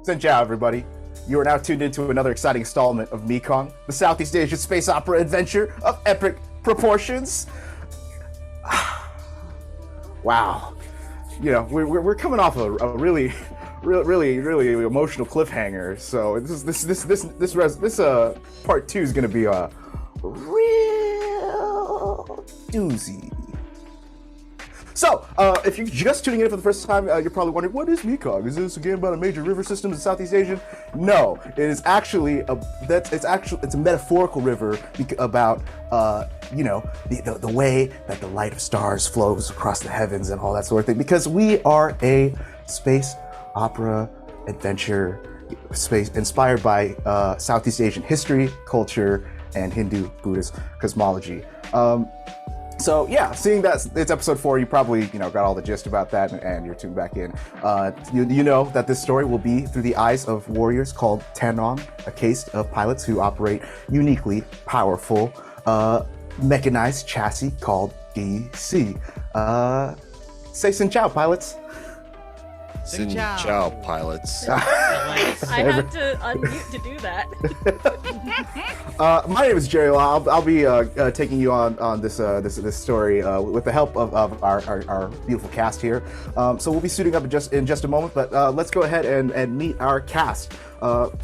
Ciao, everybody. You are now tuned into another exciting installment of MEKONG, the Southeast Asian space opera adventure of epic proportions. Wow. You know, we're coming off a really emotional cliffhanger. So this part 2 is going to be a real doozy. So, if you're just tuning in for the first time, you're probably wondering, what is MEKONG? Is this a game about a major river system in Southeast Asia? No, it is actually it's a metaphorical river about the way that the light of stars flows across the heavens and all that sort of thing. Because we are a space opera adventure space inspired by Southeast Asian history, culture, and Hindu Buddhist cosmology. So yeah, seeing that it's episode 4, you probably got all the gist about that, and you're tuned back in. You know that this story will be through the eyes of warriors called Tanong, a caste of pilots who operate uniquely powerful mechanized chassis called DC. Say Xin Chao, pilots. Xin Chao, pilots. I have to unmute to do that. My name is Jerry Law. I'll be taking you on this story with the help of our beautiful cast here. So we'll be suiting up in just a moment, but let's go ahead and meet our cast.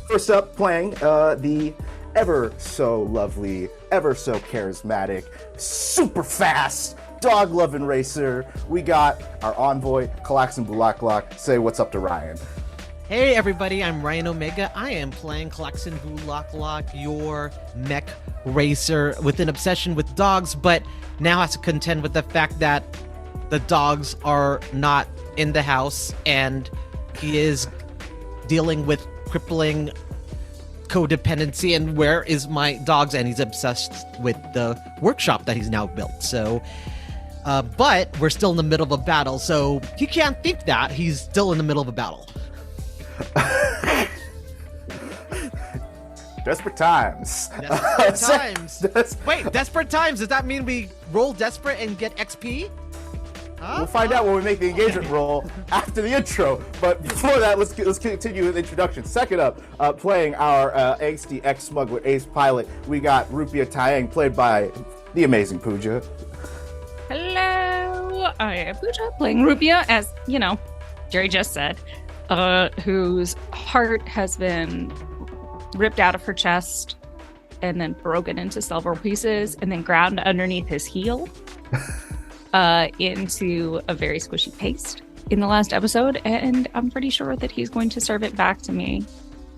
First up, playing the ever so lovely, ever so charismatic, super fast dog-loving racer. We got our envoy, callax'an Bulaklak. Say what's up to Ryan. Hey everybody, I'm Ryan Omega. I am playing callax'an Bulaklak, your mech racer with an obsession with dogs, but now has to contend with the fact that the dogs are not in the house, and he is dealing with crippling codependency and where is my dogs, and he's obsessed with the workshop that he's now built. So but we're still in the middle of a battle, so he can't think that he's still in the middle of a battle. Desperate times. Wait, desperate times? Does that mean we roll desperate and get XP? Huh? We'll find out when we make the engagement roll after the intro. But before that, let's continue with the introduction. Second up, playing our angsty ex-smuggler ace pilot, we got Rupi'a Taeyang, played by the amazing Pooja. Hello, I am Pooja, playing Rupi'a, as Jerry just said, whose heart has been ripped out of her chest and then broken into several pieces and then ground underneath his heel into a very squishy paste in the last episode, and I'm pretty sure that he's going to serve it back to me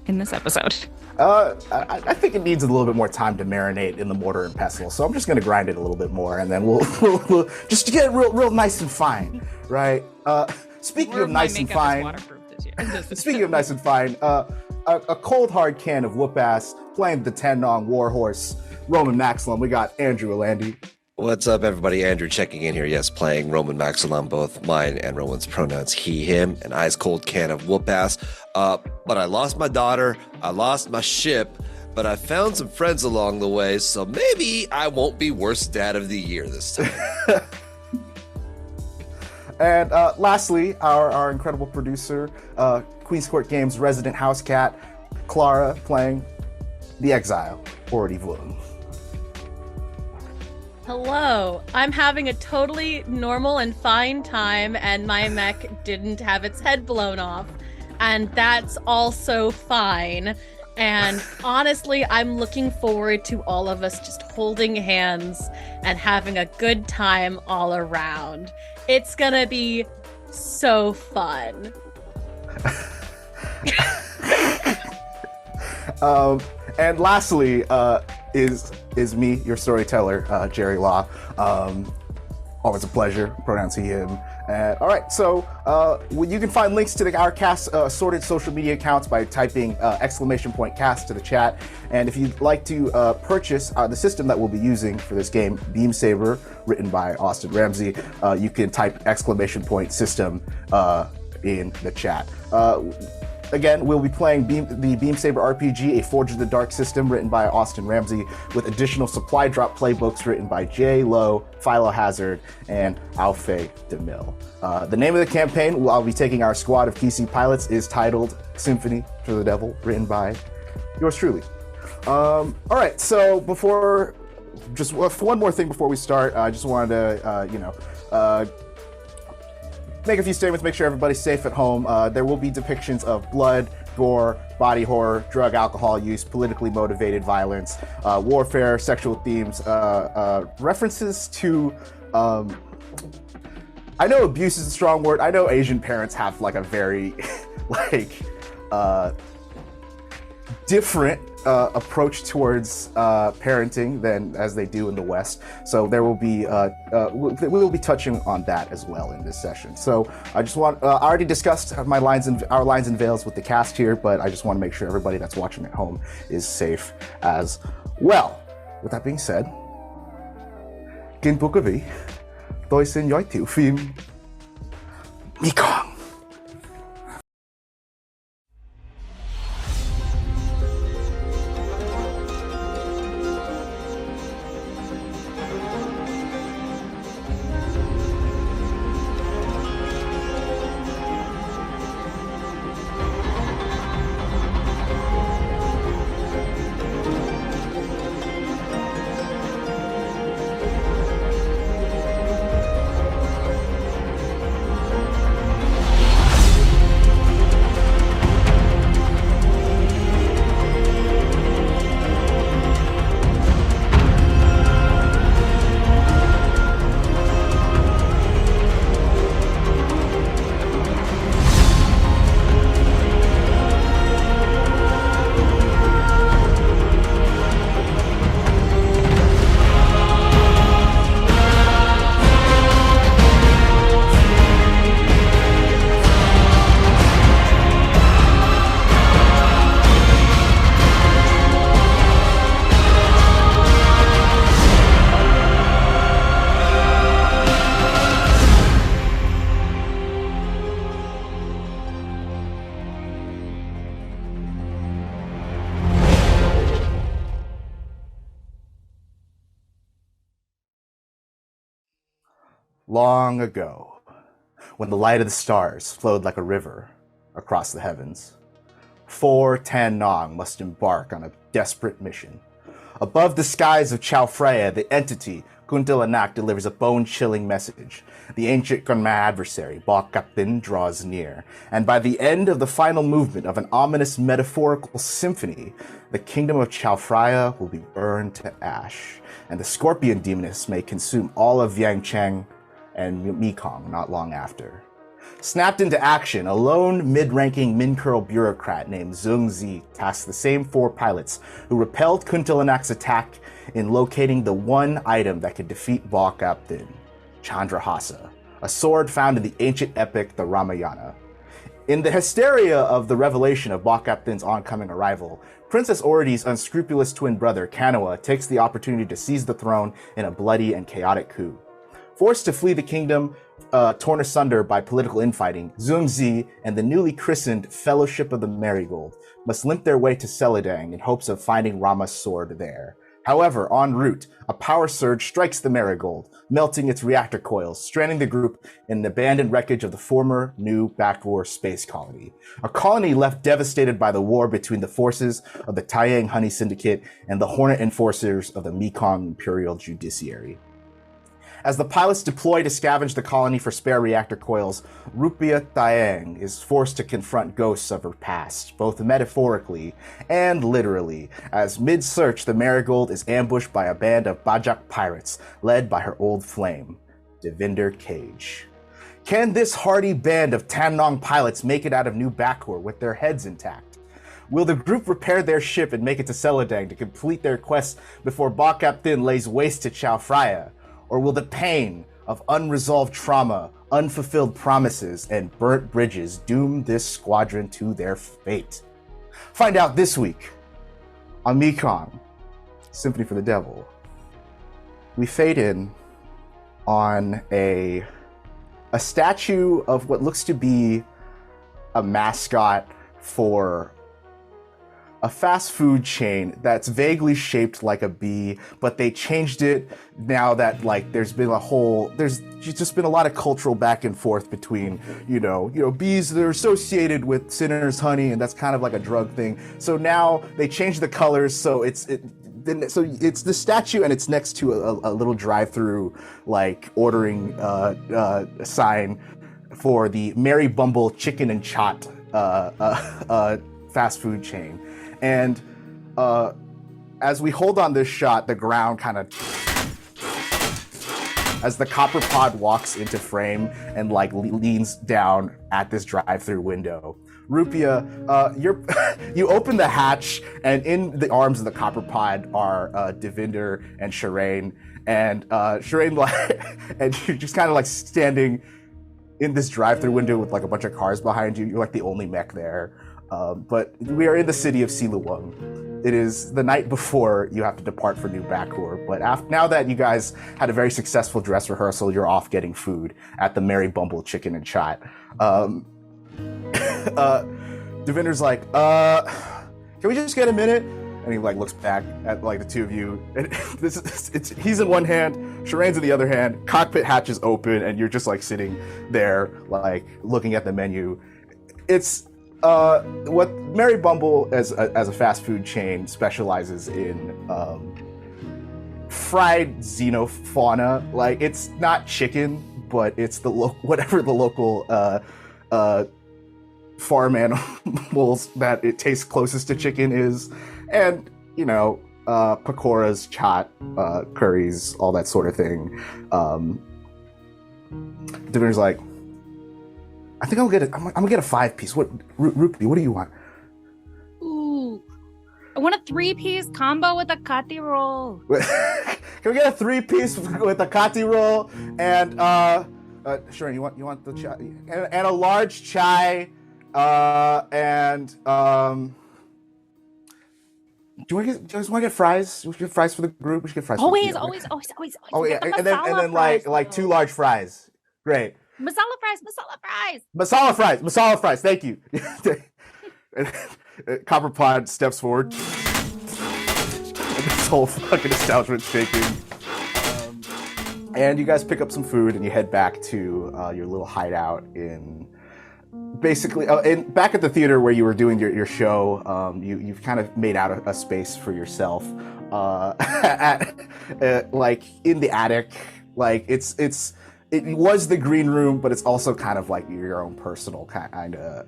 in this episode. I think it needs a little bit more time to marinate in the mortar and pestle, so I'm just going to grind it a little bit more, and then we'll just to get it real nice and fine, right? Speaking of nice and fine, speaking of nice and fine, a cold hard can of whoop ass, playing the Tanong warhorse, Roman Maximum. We got Andrew Alandi. What's up, everybody? Andrew checking in here. Yes, playing Roman Maximum, both mine and Roman's pronouns he, him, an ice cold can of whoop ass. But I lost my daughter, I lost my ship, but I found some friends along the way, so maybe I won't be worst dad of the year this time. And lastly, our incredible producer, Queen's Court Games resident house cat, Clara, playing the Exile, already Vlung. Hello, I'm having a totally normal and fine time, and my mech didn't have its head blown off, and that's also fine. And honestly, I'm looking forward to all of us just holding hands and having a good time all around. It's gonna be so fun. And lastly, is me, your storyteller, Jerry Law. Always a pleasure. Pronouns he, him. All right, so you can find links to our cast's assorted social media accounts by typing !cast to the chat. And if you'd like to purchase the system that we'll be using for this game, Beam Saber, written by Austin Ramsey, you can type !system in the chat. again, we'll be playing the Beam Saber RPG, a Forge in the Dark system written by Austin Ramsey, with additional supply drop playbooks written by J. Lowe, Philo Hazard, and Alfei DeMille. The name of the campaign I'll be taking our squad of KC pilots is titled Symphony for the Devil, written by yours truly. All right, so just one more thing before we start, I just wanted to, make a few statements, make sure everybody's safe at home. There will be depictions of blood, gore, body horror, drug, alcohol use, politically motivated violence, warfare, sexual themes, references to, I know abuse is a strong word. I know Asian parents have like a very, different approach towards parenting than as they do in the West. So there will be we will be touching on that as well in this session. So I just want I already discussed our lines and veils with the cast here, but I just want to make sure everybody that's watching at home is safe as well. With that being said, Gin Bukavi, Doi Sin Yoi Tu Film Mekong. Long ago, when the light of the stars flowed like a river across the heavens, 4 Tan Nong must embark on a desperate mission. Above the skies of Chao Freya, the entity Kuntilanak delivers a bone-chilling message. The ancient Gunma adversary, Ba Kapin, draws near, and by the end of the final movement of an ominous metaphorical symphony, the kingdom of Chao Freya will be burned to ash, and the scorpion demoness may consume all of Yangcheng and Mekong not long after. Snapped into action, a lone mid-ranking Min-Curl bureaucrat named Zung Zi tasked the same 4 pilots who repelled Kuntilanak's attack in locating the one item that could defeat Ba Kaptin, Chandrahasa, a sword found in the ancient epic the Ramayana. In the hysteria of the revelation of Ba Kaptin's oncoming arrival, Princess Oridi's unscrupulous twin brother, Kanoa, takes the opportunity to seize the throne in a bloody and chaotic coup. Forced to flee the kingdom, torn asunder by political infighting, Zung Zi and the newly christened Fellowship of the Marigold must limp their way to Seladang in hopes of finding Rama's sword there. However, en route, a power surge strikes the Marigold, melting its reactor coils, stranding the group in an abandoned wreckage of the former new backwater space colony. A colony left devastated by the war between the forces of the Taiyang Honey Syndicate and the Hornet Enforcers of the Mekong Imperial Judiciary. As the pilots deploy to scavenge the colony for spare reactor coils, Rupi'a Taiyang is forced to confront ghosts of her past, both metaphorically and literally, as mid-search the Marigold is ambushed by a band of Bajak pirates led by her old flame, Devinder Cage. Can this hardy band of Tan Nong pilots make it out of New Bakur with their heads intact? Will the group repair their ship and make it to Seladang to complete their quest before Ba Kaptin lays waste to Chao Freya? Or will the pain of unresolved trauma, unfulfilled promises, and burnt bridges doom this squadron to their fate? Find out this week on MEKONG, Symphony for the Devil. We fade in on a statue of what looks to be a mascot for a fast food chain that's vaguely shaped like a bee, but they changed it now that like there's just been a lot of cultural back and forth between, bees that are associated with sinners' honey, and that's kind of like a drug thing. So now they changed the colors, so it's the statue, and it's next to a little drive-through like ordering sign for the Mary Bumble Chicken and Chot fast food chain. And as we hold on this shot, the ground kind of, as the copper pod walks into frame and like leans down at this drive-through window. Rupi'a, you open the hatch, and in the arms of the copper pod are Devinder and Shireen, and Shireen and you're just kind of like standing in this drive-through window with like a bunch of cars behind you. You're like the only mech there. But we are in the city of Siluwang. It is the night before you have to depart for New Bakur. But now that you guys had a very successful dress rehearsal, you're off getting food at the Mary Bumble Chicken and Chot. Devinder's like, can we just get a minute? And he like looks back at like the two of you. And he's in one hand, Shireen's in the other hand. Cockpit hatch is open, and you're just like sitting there, like looking at the menu. It's what Mary Bumble as a fast food chain specializes in fried xenofauna. Like, it's not chicken, but it's whatever the local farm animals that it tastes closest to chicken is, and pakoras, chat, curries, all that sort of thing. Dinner's like, I think I'm gonna get a 5-piece. What, Rupi? What do you want? Ooh, I want a 3-piece combo with a kati roll. Can we get a 3-piece with a kati roll and Shireen, you want the chai and a large chai and do you guys want to get fries? We should get fries for the group. We should get fries. Always. Oh yeah, and then like 2 large fries. Great. Masala fries. Thank you. Copper Pod steps forward. And this whole fucking establishment's shaking. And you guys pick up some food and you head back to your little hideout in basically back at the theater where you were doing your show. You've kind of made out a space for yourself like in the attic. Like it was the green room, but it's also kind of like your own personal kind of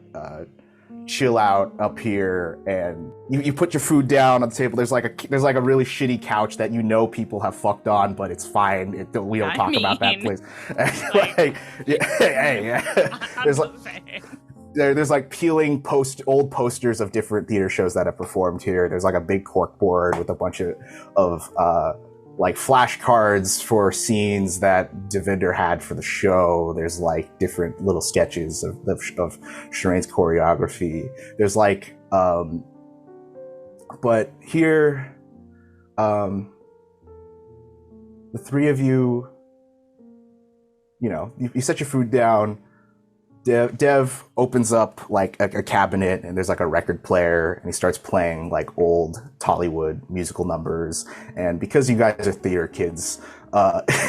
chill out up here. And you put your food down on the table. There's like a really shitty couch that people have fucked on, but it's fine. We don't talk about that place. There's like peeling old posters of different theater shows that have performed here. There's like a big cork board with a bunch of like flashcards for scenes that Devinder had for the show. There's like different little sketches of Shireen's choreography. There's like, but here, the three of you, you set your food down. Dev opens up like a cabinet, and there's like a record player, and he starts playing like old Tollywood musical numbers. And because you guys are theater kids,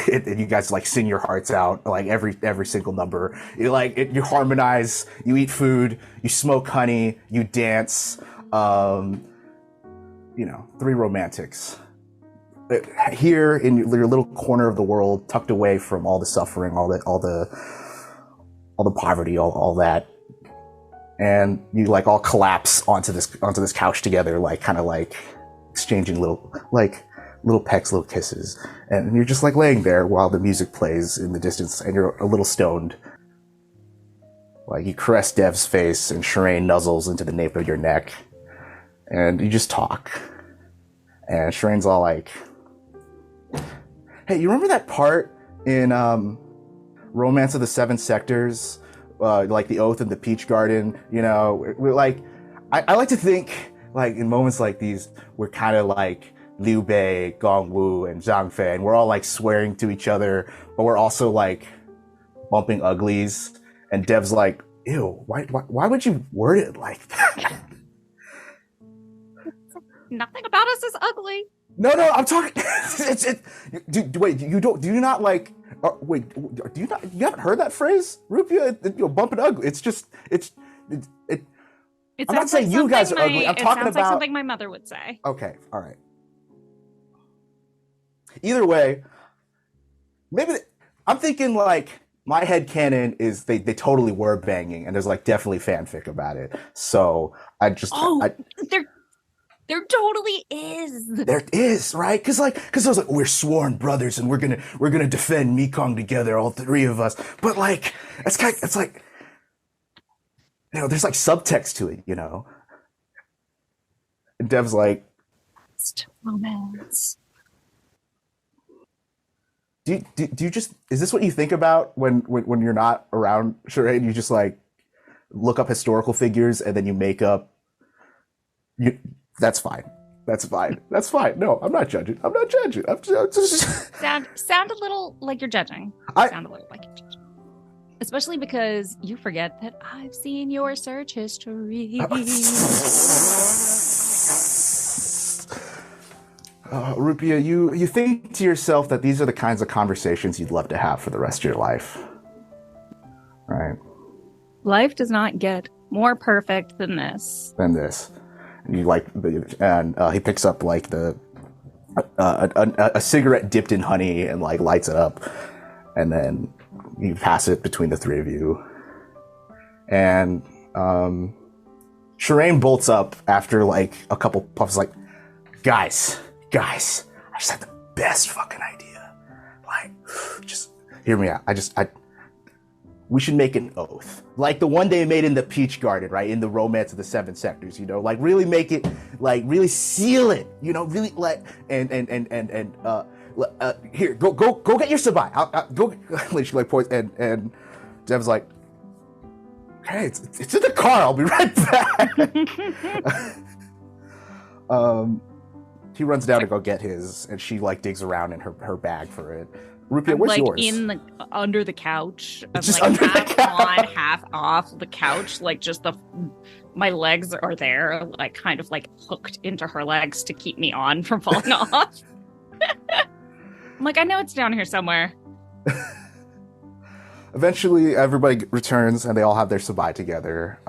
you guys like sing your hearts out, like every single number. You harmonize, you eat food, you smoke honey, you dance. Three romantics. Here in your little corner of the world, tucked away from all the suffering, all the poverty, all that, and you like all collapse onto this couch together, like kind of like exchanging little pecks, little kisses, and you're just like laying there while the music plays in the distance, and you're a little stoned. Like you caress Dev's face, and Shireen nuzzles into the nape of your neck, and you just talk. And Shireen's all like, "Hey, you remember that part in Romance of the Seven Sectors, like the Oath in the Peach Garden?" We're like, I like to think like in moments like these, we're kind of like Liu Bei, Gong Wu, and Zhang Fei, and we're all like swearing to each other, but we're also like bumping uglies. And Dev's like, Ew, why would you word it like that? Nothing about us is ugly. No, I'm talking. Wait, do you not like? Wait, do you not? You haven't heard that phrase, rupi'a? Bump it ugly. It's just it. It I'm not sounds like saying you guys are something ugly. I'm it talking sounds like about. something my mother would say. Okay, all right. Either way, maybe I'm thinking like my headcanon is they totally were banging, and there's like definitely fanfic about it. So There totally is. There is, right? Because I was like, we're sworn brothers, and we're gonna defend Mekong together, all three of us. But like, it's like, there's like subtext to it, And Dev's like, romance. do you just, is this what you think about when you're not around Shireen? You just like look up historical figures and then you make up. That's fine. That's fine. No, I'm not judging. I'm just... Sound a little like you're judging. Sound a little like you're judging. Especially because you forget that I've seen your search history. rupi'a, you think to yourself that these are the kinds of conversations you'd love to have for the rest of your life, right? Life does not get more perfect than this. And you like, and he picks up like a cigarette dipped in honey and like lights it up, and then you pass it between the three of you. And Shireen bolts up after like a couple puffs, like, guys, I just had the best fucking idea. Like, just hear me out. We should make an oath, like the one they made in the Peach Garden, right? In the Romance of the Seven Sectors, like really make it, like really seal it, really like, and here, go get your sabai. I'll go. She like points, and Dev's like, okay, it's in the car. I'll be right back. He runs down to go get his, and she like digs around in her bag for it. rupi'a, where's like yours? Under the couch. I'm Just like under the half couch. on, half off the couch. Like just my legs are there, like kind of like hooked into her legs to keep me on from falling off. I'm like, I know it's down here somewhere. Eventually, everybody returns, and they all have their sabai together.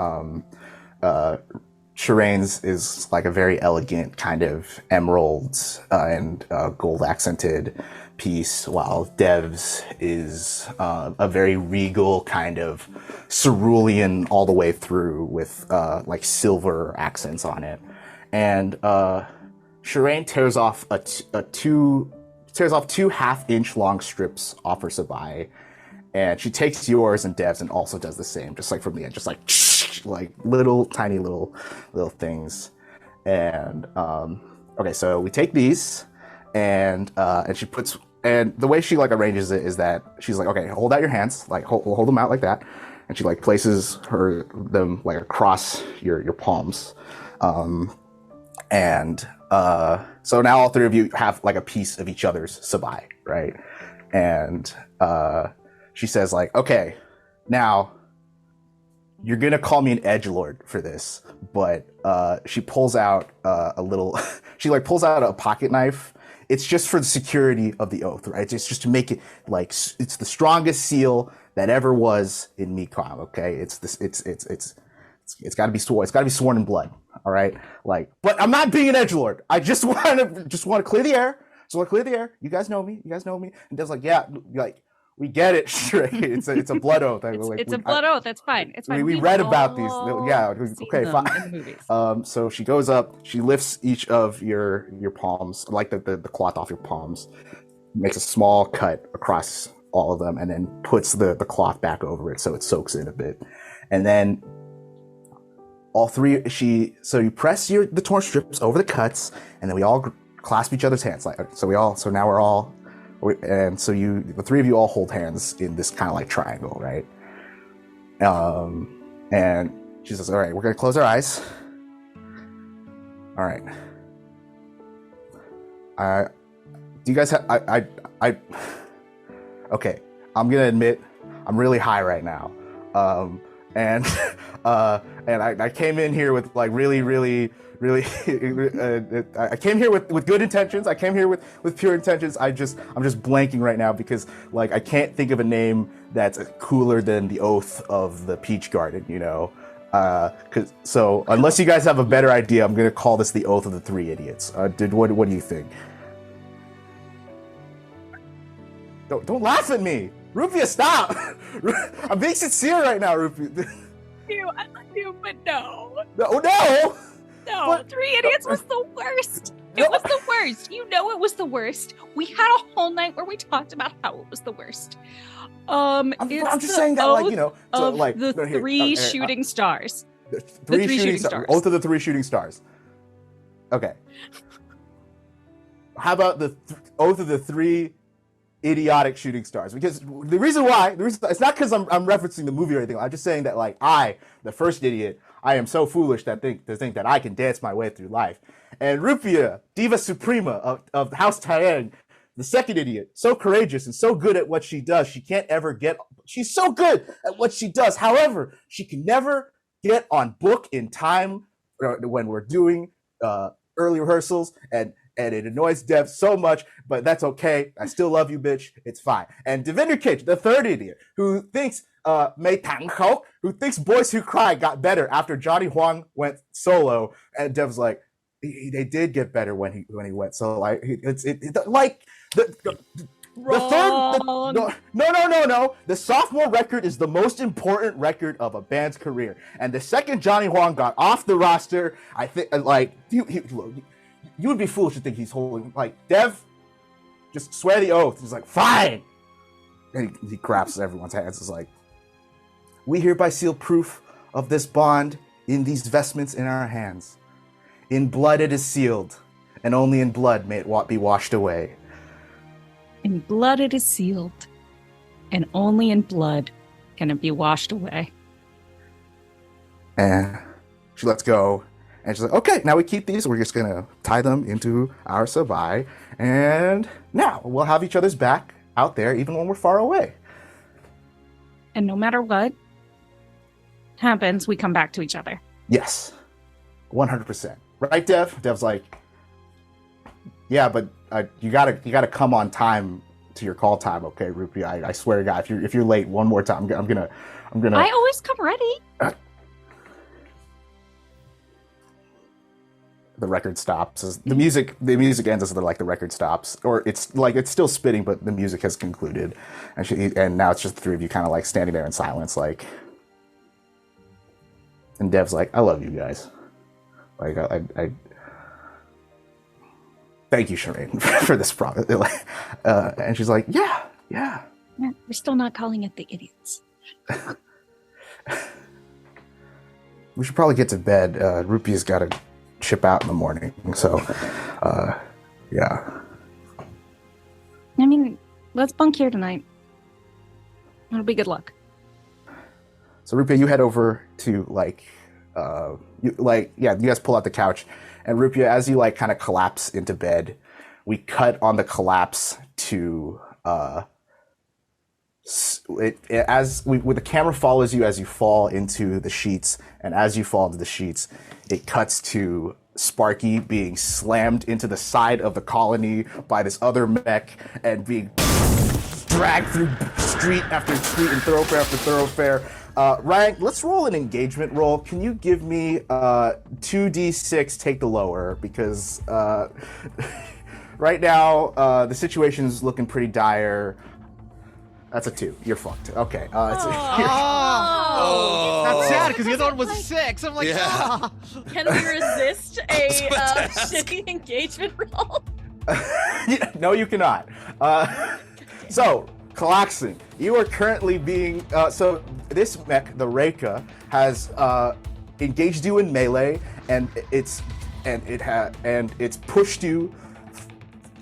Shireen's is like a very elegant kind of emerald and gold accented piece, while Dev's is a very regal kind of cerulean all the way through with like silver accents on it. And Shireen tears off two 1/2-inch long strips off her sabai, and she takes yours and Dev's and also does the same, just like from the end, just like little tiny little things. And okay, so we take these, and she puts, and the way she like arranges it is that she's like, okay, hold out your hands, like hold them out like that, and she like places them like across your palms, and so now all three of you have like a piece of each other's sabai, right? And she says like, okay, now you're gonna call me an edgelord for this, but she pulls out she like pulls out a pocket knife. It's just for the security of the oath, right? It's just to make it like it's the strongest seal that ever was in Mekong. Okay, it's got to be sworn. It's got to be sworn in blood. All right, like, but I'm not being an edgelord. I just want to clear the air. You guys know me. And Dev's like, yeah, like, we get it straight. It's a blood oath. It's a blood oath. It's fine. It's fine. We read about these. Yeah. Okay. Fine. In the movies. So she goes up. She lifts each of your palms, like the cloth off your palms, makes a small cut across all of them, and then puts the cloth back over it so it soaks in a bit. And then all three. So you press the torn strips over the cuts, and then we all clasp each other's hands. So now we're all. And so the three of you all hold hands in this kind of like triangle, right? And she says, all right, we're going to close our eyes. All right. Do you guys have, okay, I'm going to admit, I'm really high right now. and I came in here with like really I came here with good intentions. I came here with pure intentions. I'm just blanking right now because like I can't think of a name that's cooler than the Oath of the Peach Garden, you know. So unless you guys have a better idea, I'm gonna call this the Oath of the Three Idiots. What do you think? Don't laugh at me, Rupi'a. Stop! I'm being sincere right now, Rupi'a. I love you, but no. No. No, But- Three Idiots was the worst. It was the worst. You know it was the worst. We had a whole night where we talked about how it was the worst. I'm just saying that, like, you know, so of like the no, here, three okay, shooting stars. three three shooting stars. Oath of the Three Shooting Stars. Okay. How about the Oath of the Three Idiotic Shooting Stars? Because the reason it's not because I'm referencing the movie or anything. I'm just saying that, like, the first idiot, I am so foolish to think that I can dance my way through life. And Rupi'a, Diva Suprema of House Taeng, the second idiot, so courageous and so good at what she does, she's so good at what she does. However, she can never get on book in time when we're doing early rehearsals, and it annoys Dev so much, but that's okay. I still love you, bitch. It's fine. And Devinder Cage, the third idiot, who thinks who thinks Boys Who Cry got better after Johnny Huang went solo, and Dev's like, they did get better when he went solo. Like the third, no. The sophomore record is the most important record of a band's career, and the second Johnny Huang got off the roster, I think, like, you would be foolish to think he's holding, like, Dev, just swear the oath. He's like, fine, and he grabs everyone's hands. It's like, we hereby seal proof of this bond in these vestments in our hands. In blood it is sealed, and only in blood may it be washed away. In blood it is sealed, and only in blood can it be washed away. And she lets go, and she's like, okay, now we keep these. We're just gonna tie them into our sabai, and now we'll have each other's back out there, even when we're far away. And no matter what happens, we come back to each other. Yes, 100%. Right, Dev? Dev's like, yeah, but you gotta come on time to your call time, okay, Rupi'a? I swear to God, if you're late one more time, I'm gonna. I always come ready. The record stops. The music ends as the record stops, or it's still spinning, but the music has concluded, and now it's just the three of you kind of like standing there in silence, like. And Dev's like, I love you guys. Like, I thank you, Shireen, for this promise. And she's like, yeah. We're still not calling it the idiots. We should probably get to bed. Rupi's got to chip out in the morning. So, yeah. I mean, let's bunk here tonight. It'll be good luck. So, Rupi'a, you head over to, you guys pull out the couch. And Rupi'a, as you, kind of collapse into bed, we cut on the collapse to, the camera follows you as you fall into the sheets. And as you fall into the sheets, it cuts to Sparky being slammed into the side of the colony by this other mech and being dragged through street after street and thoroughfare after thoroughfare. Ryan, let's roll an engagement roll. Can you give me 2d6, take the lower, because right now the situation's looking pretty dire. That's a 2. You're fucked. Okay. That's sad because the other one was 6. I'm like, Yeah. Can we resist a shitty engagement roll? No, you cannot. So, callax'an, you are currently being so this mech, the Reika, has engaged you in melee, and it's pushed you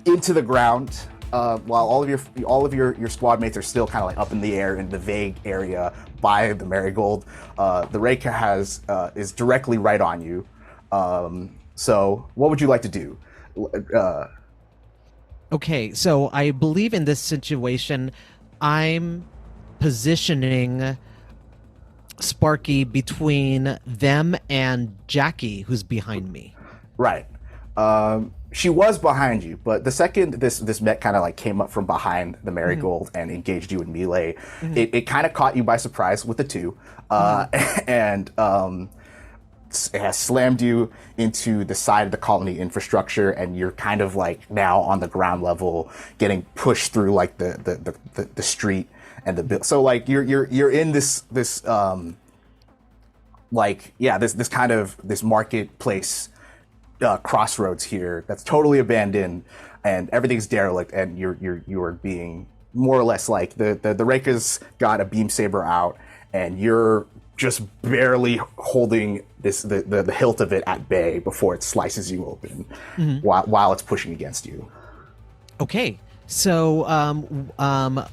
into the ground, while all of your squad mates are still kind of up in the air in the vague area by the marigold. The Reika is directly right on you. So what would you like to do? Okay, so I believe in this situation, I'm positioning Sparky between them and Jackie, who's behind me. Right. She was behind you, but the second this mech kind of like came up from behind the marigold and engaged you in melee, it kind of caught you by surprise with the two, and it has slammed you into the side of the colony infrastructure, and you're kind of like now on the ground level, getting pushed through like the street and the so like you're in this like this kind of this marketplace crossroads here that's totally abandoned and everything's derelict, and you are being more or less like the Reika's got a beam saber out, and you're just barely holding the hilt of it at bay before it slices you open while it's pushing against you. Okay, so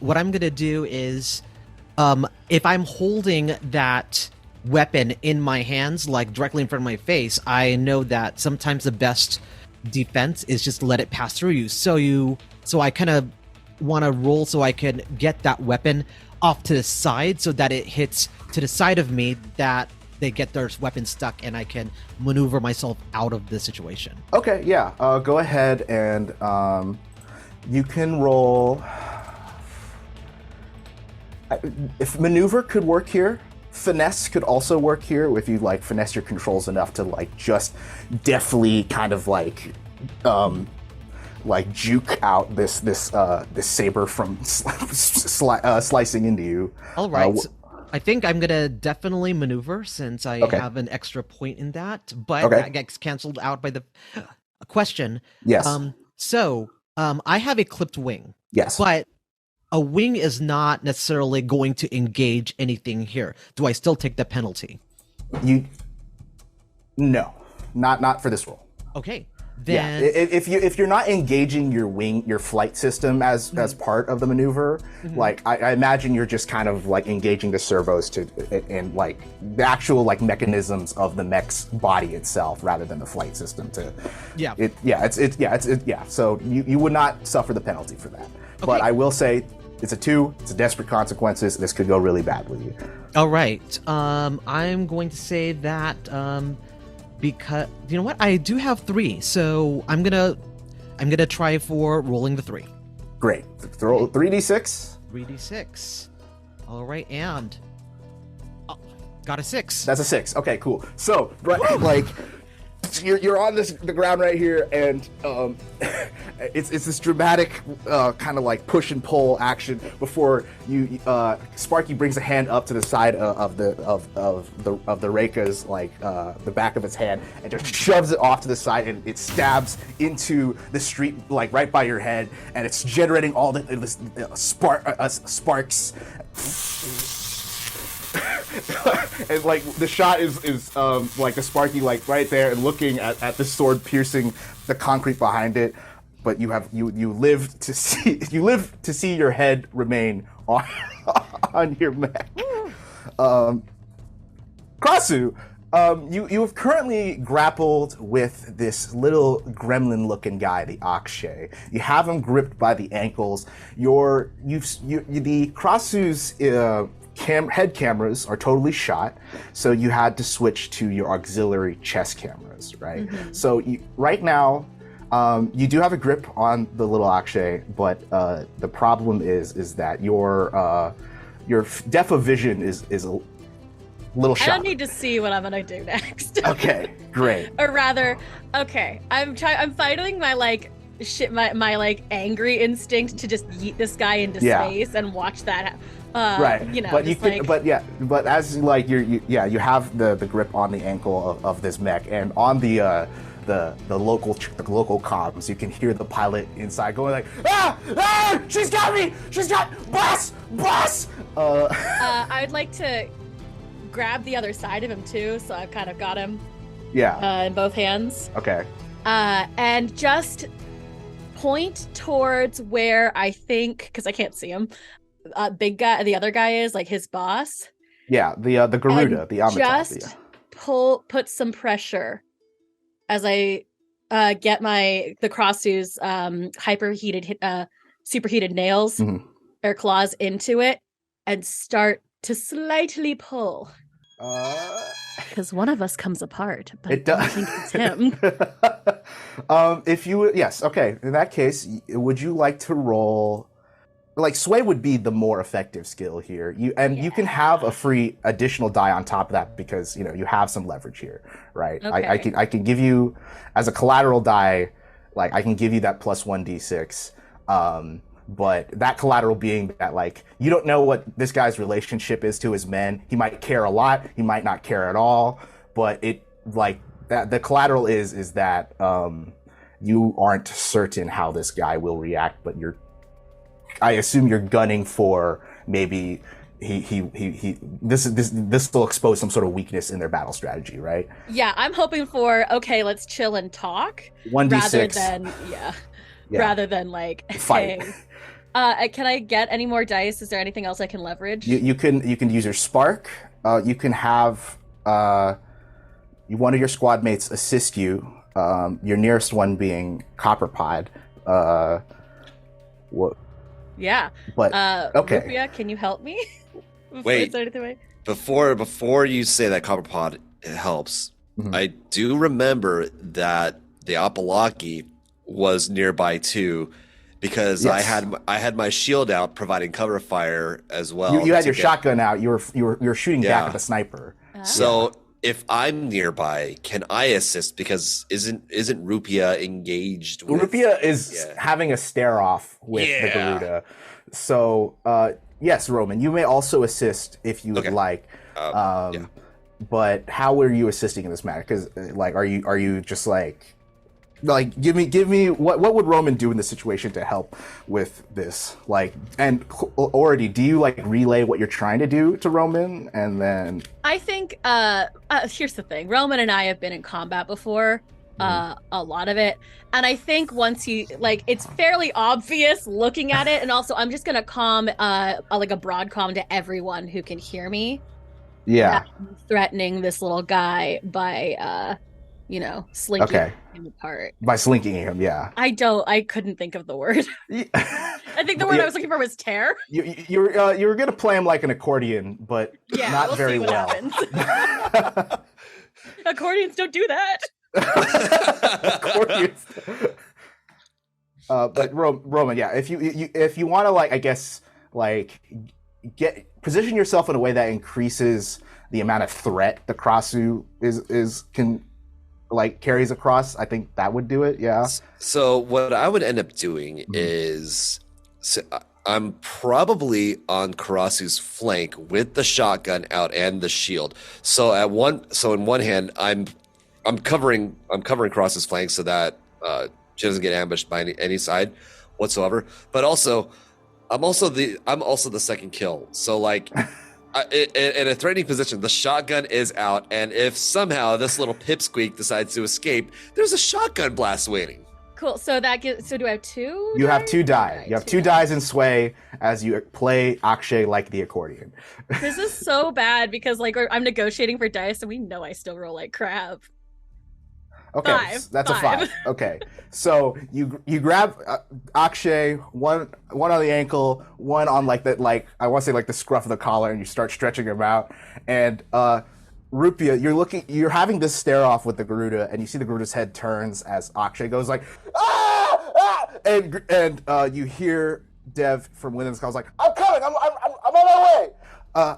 what I'm gonna do is, if I'm holding that weapon in my hands, like directly in front of my face, I know that sometimes the best defense is just let it pass through you. So I kind of want to roll so I can get that weapon off to the side so that it hits to the side of me, that they get their weapon stuck and I can maneuver myself out of the situation. Okay, yeah. Go ahead and you can roll. If maneuver could work here, finesse could also work here if you like finesse your controls enough to like just deftly kind of like juke out this saber from slicing into you. All right. I think I'm gonna definitely maneuver since I have an extra point in that, but that gets canceled out by the question. Yes. I have a clipped wing. Yes. But a wing is not necessarily going to engage anything here. Do I still take the penalty? No, not for this roll. Okay. Then if you're not engaging your flight system as part of the maneuver, like I imagine you're just kind of like engaging the servos and like the actual like mechanisms of the mech's body itself rather than the flight system to. So you would not suffer the penalty for that. Okay. But I will say it's a 2. It's a desperate consequences. This could go really badly. All right. I'm going to say that. Because you know what, I do have 3, so I'm gonna try for rolling the 3. Great. Throw 3d6. 3d6. All right, and got a 6. That's a 6. Okay, cool. So like you're on the ground right here, and it's this dramatic kind of like push and pull action before you Sparky brings a hand up to the side of the Reika's like the back of its hand and just shoves it off to the side, and it stabs into the street like right by your head, and it's generating all this sparks. And like the shot is like the Sparky like right there and looking at the sword piercing the concrete behind it, but you live to see your head remain on your mech. Kra-su, you have currently grappled with this little gremlin-looking guy, the Akshay. You have him gripped by the ankles. The Kra-su's head cameras are totally shot, so you had to switch to your auxiliary chest cameras, right? So right now, you do have a grip on the little Akshay, but the problem is that your depth of vision is a little shot. I don't need to see what I'm gonna do next. Okay, great. Or rather, okay, I'm fighting my like my like angry instinct to just yeet this guy into space and watch that happen. Right, you know, but you can, but as like you have the grip on the ankle of this mech, and on the local comms, you can hear the pilot inside going like, she's got me, boss. I'd like to grab the other side of him too, so I've kind of got him. In both hands. Okay. And just point towards where I think, because I can't see him. Big guy, the other guy is like his boss. Yeah, the Garuda, the Amitabh. Just put some pressure as I get the kra-su's superheated nails or claws into it, and start to slightly pull. Because one of us comes apart, but It does. I think it's him. If you yes, okay. In that case, would you like to roll? Like sway would be the more effective skill here. You can have a free additional die on top of that because you have some leverage here, right? Okay. I can give you as a collateral die, like I can give you that plus 1d6. But that collateral being that like you don't know what this guy's relationship is to his men. He might care a lot, he might not care at all, but it like that the collateral is that you aren't certain how this guy will react, but I assume you're gunning for maybe this will expose some sort of weakness in their battle strategy, right? Yeah, I'm hoping for okay, let's chill and talk 1d6 rather than like fight. Hey, can I get any more dice? Is there anything else I can leverage? You can use your spark. You can have one of your squad mates assist you. Your nearest one being Copperpod. What? Yeah. But okay. Rupi'a, can you help me? Wait. Before you say that Copperpod helps, I do remember that the Apalaki was nearby too, because Yes. I had my shield out providing cover fire as well. You had your shotgun out. You were shooting back Yeah. at the sniper. So if I'm nearby, can I assist? Because isn't Rupi'a engaged with Rupi'a is having a stare off with the Garuda. So yes, Roman, you may also assist if you would like. But how are you assisting in this matter? Because like, are you just like give me what would Roman do in this situation to help with this? Like, and already, do you like relay what you're trying to do to Roman, and then? I think here's the thing. Roman and I have been in combat before, a lot of it, and I think once you like, it's fairly obvious looking at it, and also I'm just gonna calm like a broad calm to everyone who can hear me. Yeah. Threatening this little guy by slinking him apart. By slinking him, yeah. I couldn't think of the word. I think the word I was looking for was tear. You were gonna play him like an accordion, but not we'll very see what well. happens. Accordions don't do that. Accordions. But Roman, yeah, if you want to like, I guess like position yourself in a way that increases the amount of threat the kra-su can like carries across, I think that would do it. Yeah. So what I would end up doing is I'm probably on kra-su's flank with the shotgun out and the shield. So in one hand I'm covering kra-su's flank so that she doesn't get ambushed by any side whatsoever. But also I'm also the second kill. So like in a threatening position, the shotgun is out, and if somehow this little pipsqueak decides to escape, there's a shotgun blast waiting. Cool. So do I have two? You have two die. You have two dies in sway as you play Akshay like the accordion. This is so bad because like I'm negotiating for dice, and we know I still roll like crap. Okay, that's a 5. Okay, so you grab Akshay, one on the ankle, one on like I want to say like the scruff of the collar, and you start stretching him out. And Rupi'a, you're having this stare off with the Garuda, and you see the Garuda's head turns as Akshay goes like and you hear Dev from within the call like, "I'm coming, I'm on my way."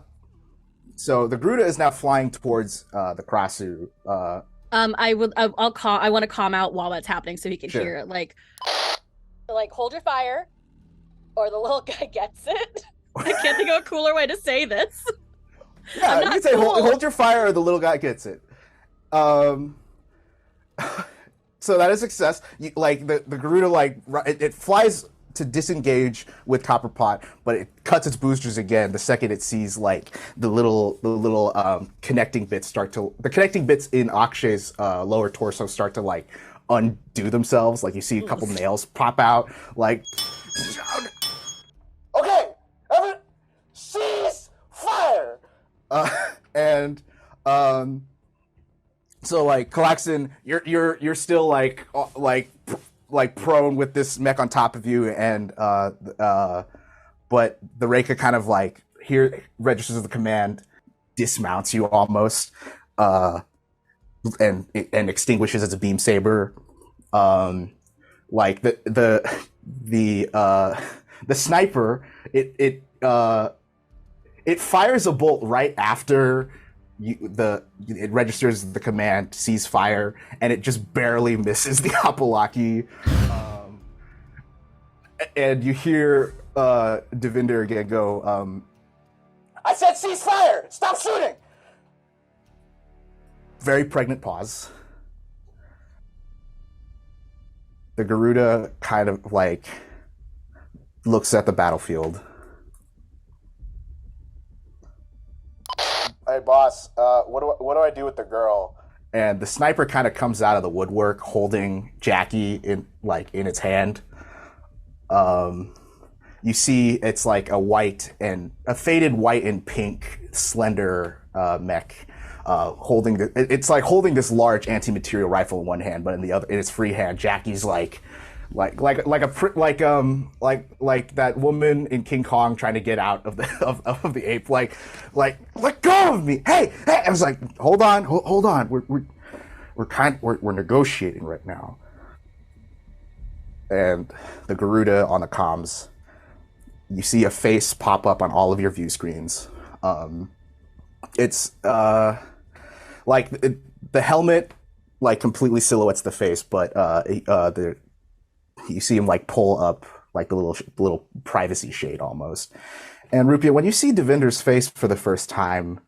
So the Garuda is now flying towards the kra-su. I want to calm out while that's happening so he can hear it. Like hold your fire, or the little guy gets it. I can't think of a cooler way to say this. Yeah, you can say hold your fire, or the little guy gets it. So that is success. Like the Garuda, it flies to disengage with Copperpot, but it cuts its boosters again the second it sees like the little connecting bits in Akshay's lower torso start to like undo themselves. Like you see a couple nails pop out. Like, okay, everyone, cease fire. So like callax'an, you're still like prone with this mech on top of you, and but the Reika kind of like here registers the command, dismounts you almost, and extinguishes its beam saber. Like the sniper, it fires a bolt right after it registers the command cease fire, and it just barely misses the Apalaki. And you hear Devinder again go, I said cease fire! Stop shooting! Very pregnant pause. The Garuda kind of like looks at the battlefield. Hey boss, what do I do with the girl? And the sniper kind of comes out of the woodwork holding Jackie in its hand. You see it's like a faded white and pink slender mech, holding this large anti-material rifle in one hand, but in its free hand, Jackie's like that woman in King Kong trying to get out of the ape, like let go of me, hey. I was like, hold on, we're negotiating right now. And the Garuda on the comms, you see a face pop up on all of your view screens. It's the helmet like completely silhouettes the face, but you see him like pull up like the little privacy shade almost. And Rupi'a, when you see Devinder's face for the first time,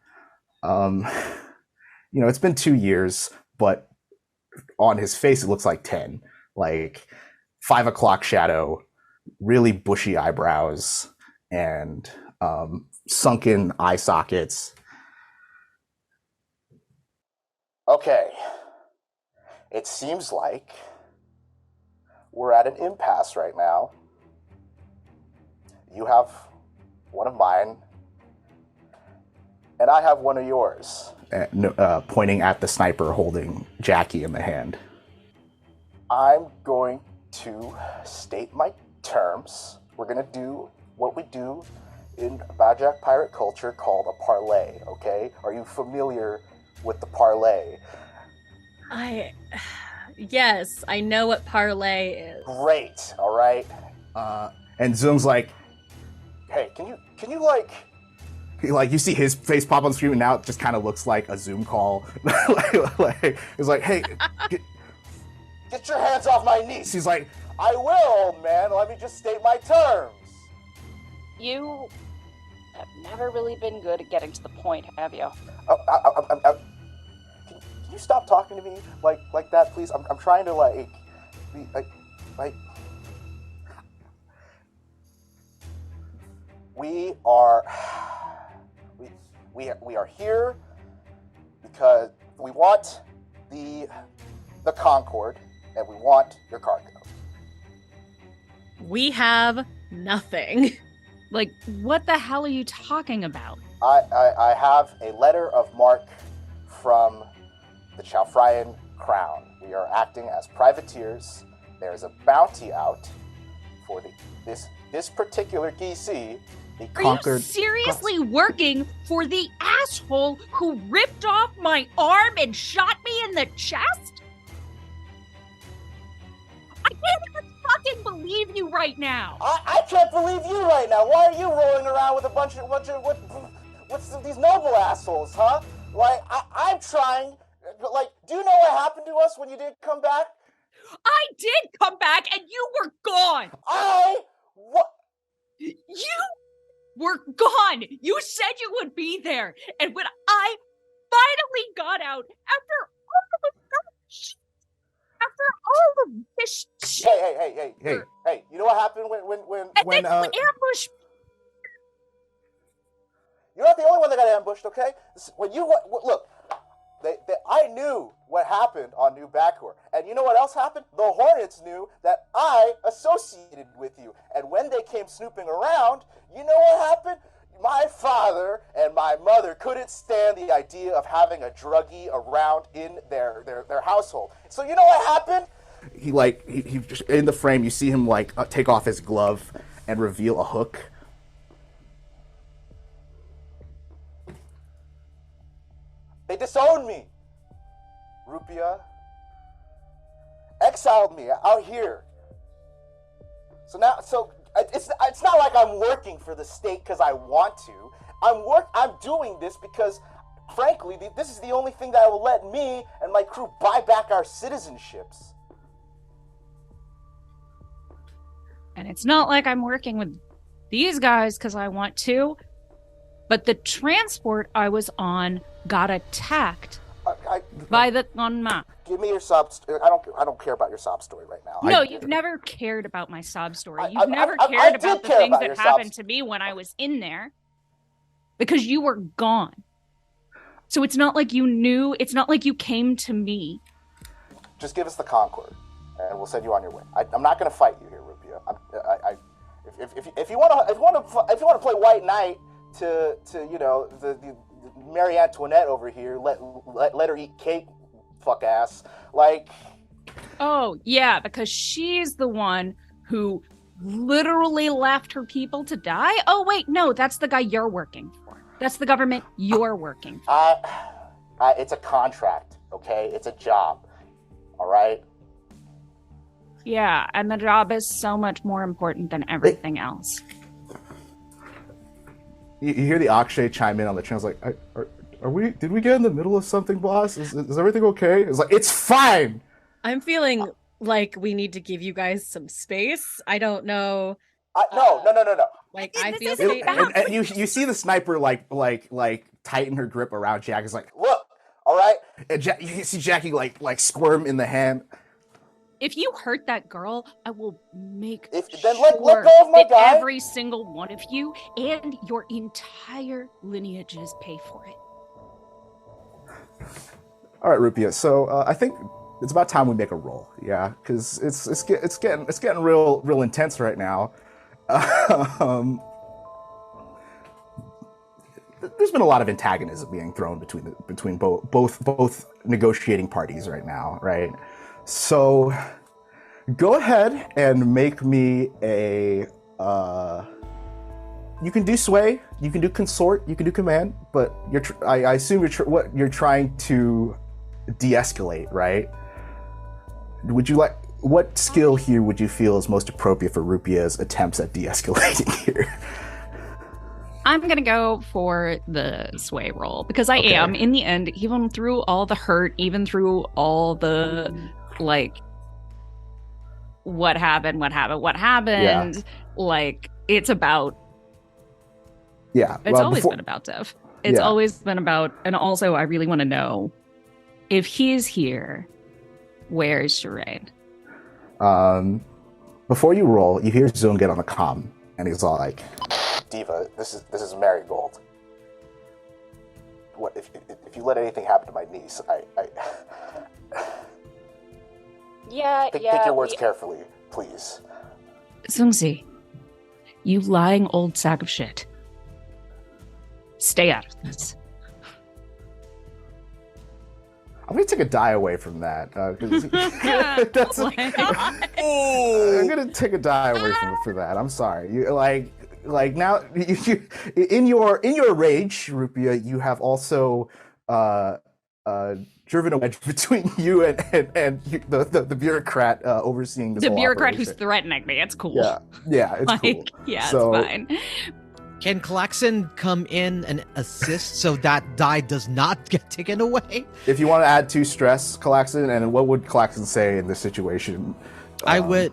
it's been 2 years, but on his face it looks like 10. Like 5 o'clock shadow, really bushy eyebrows, and sunken eye sockets. Okay. It seems like we're at an impasse right now. You have one of mine, and I have one of yours. Pointing at the sniper holding Jackie in the hand. I'm going to state my terms. We're going to do what we do in Bajak pirate culture called a parlay, okay? Are you familiar with the parlay? Yes, I know what parlay is. Great, all right. And Zoom's like, hey, can you like, you see his face pop on the screen, and now it just kind of looks like a Zoom call. It's like, hey, get your hands off my niece. He's like, I will, old man. Let me just state my terms. You have never really been good at getting to the point, have you? Can you stop talking to me like that, please? I'm trying to we are here because we want the Concord, and we want your cargo. We have nothing. Like, what the hell are you talking about? I have a letter of marque from the Chalfryan Crown. We are acting as privateers. There's a bounty out for this particular DC. Are you seriously working for the asshole who ripped off my arm and shot me in the chest? I can't even fucking believe you right now. I can't believe you right now. Why are you rolling around with a bunch of what's these noble assholes, huh? Like, I'm trying. Like, do you know what happened to us when you didn't come back? I did come back, and you were gone. What? You were gone. You said you would be there, and when I finally got out after all of this shit. Hey! You know what happened when ambush? You're not the only one that got ambushed, okay? When you look. I knew what happened on New Bacor. And you know what else happened? The Hornets knew that I associated with you. And when they came snooping around, you know what happened? My father and my mother couldn't stand the idea of having a druggie around in their household. So you know what happened? He just, in the frame, you see him take off his glove and reveal a hook. disowned me. Rupi'a exiled me out here. So it's not like I'm working for the state because I want to. I'm doing this because, frankly, this is the only thing that will let me and my crew buy back our citizenships. And it's not like I'm working with these guys because I want to, but the transport I was on got attacked by the Gunma. Give me your sob story. I don't care about your sob story right now. No, you've never cared about my sob story. You've I never did cared about the care things about your that happened to me when I was in there because you were gone. So it's not like you knew. It's not like you came to me. Just give us the Concord, and we'll send you on your way. I'm not going to fight you here, Rupi'a. If you want to play White Knight to the Marie Antoinette over here, let her eat cake, fuck ass. Like. Oh yeah, because she's the one who literally left her people to die. Oh wait, no, that's the guy you're working for. That's the government you're working for. It's a contract, okay? It's a job, all right? Yeah, and the job is so much more important than everything else. You hear the Akshay chime in on the channel. Like, are we? Did we get in the middle of something, boss? Is everything okay? It's like, it's fine. I'm feeling like we need to give you guys some space. I don't know. No. Like, I feel and you see the sniper like tighten her grip around Jack. It's like, look, all right. And you see Jackie like squirm in the hand. If you hurt that girl, I will make Then sure let go of my that guy. every single one of you and your entire lineages pay for it. All right, Rupi'a. So I think it's about time we make a roll. Yeah, because it's getting real intense right now. There's been a lot of antagonism being thrown between both negotiating parties right now, right? So go ahead and make me a. You can do sway, you can do consort, you can do command, but I assume what you're trying to de-escalate, right? What skill here would you feel is most appropriate for Rupi'a's attempts at de-escalating here? I'm going to go for the sway roll because I am, in the end, even through all the hurt, even through all the, like, what happened, yeah. Like, it's about... Yeah. It's always been about Dev. It's always been about... And also, I really want to know, if he's here, where's Sherade? Before you roll, you hear Zoom get on the comm, and he's all like, Diva, this is Marigold. What if you let anything happen to my niece? Pick your words carefully, please. Sungzi, you lying old sack of shit. Stay out of this. I'm gonna take a die away from that. That's oh my God. I'm gonna take a die away from that. I'm sorry. You like now you in your rage, Rupi'a, you have also driven a wedge between you and the bureaucrat overseeing this. The whole bureaucrat operation. who's threatening me. It's cool. Yeah, it's like, cool. Yeah, So, it's fine. Can callax'an come in and assist so that die does not get taken away? If you want to add 2 stress, callax'an, and what would callax'an say in this situation? I would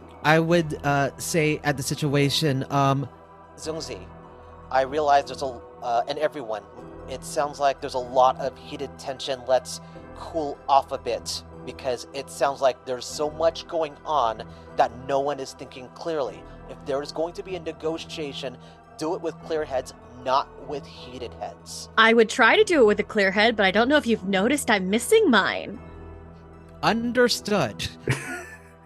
say at the situation, Zungzi, I realize there's and everyone, it sounds like there's a lot of heated tension. Let's cool off a bit, because it sounds like there's so much going on that no one is thinking clearly. If there is going to be a negotiation, do it with clear heads, not with heated heads. I would try to do it with a clear head, but I don't know if you've noticed I'm missing mine. Understood.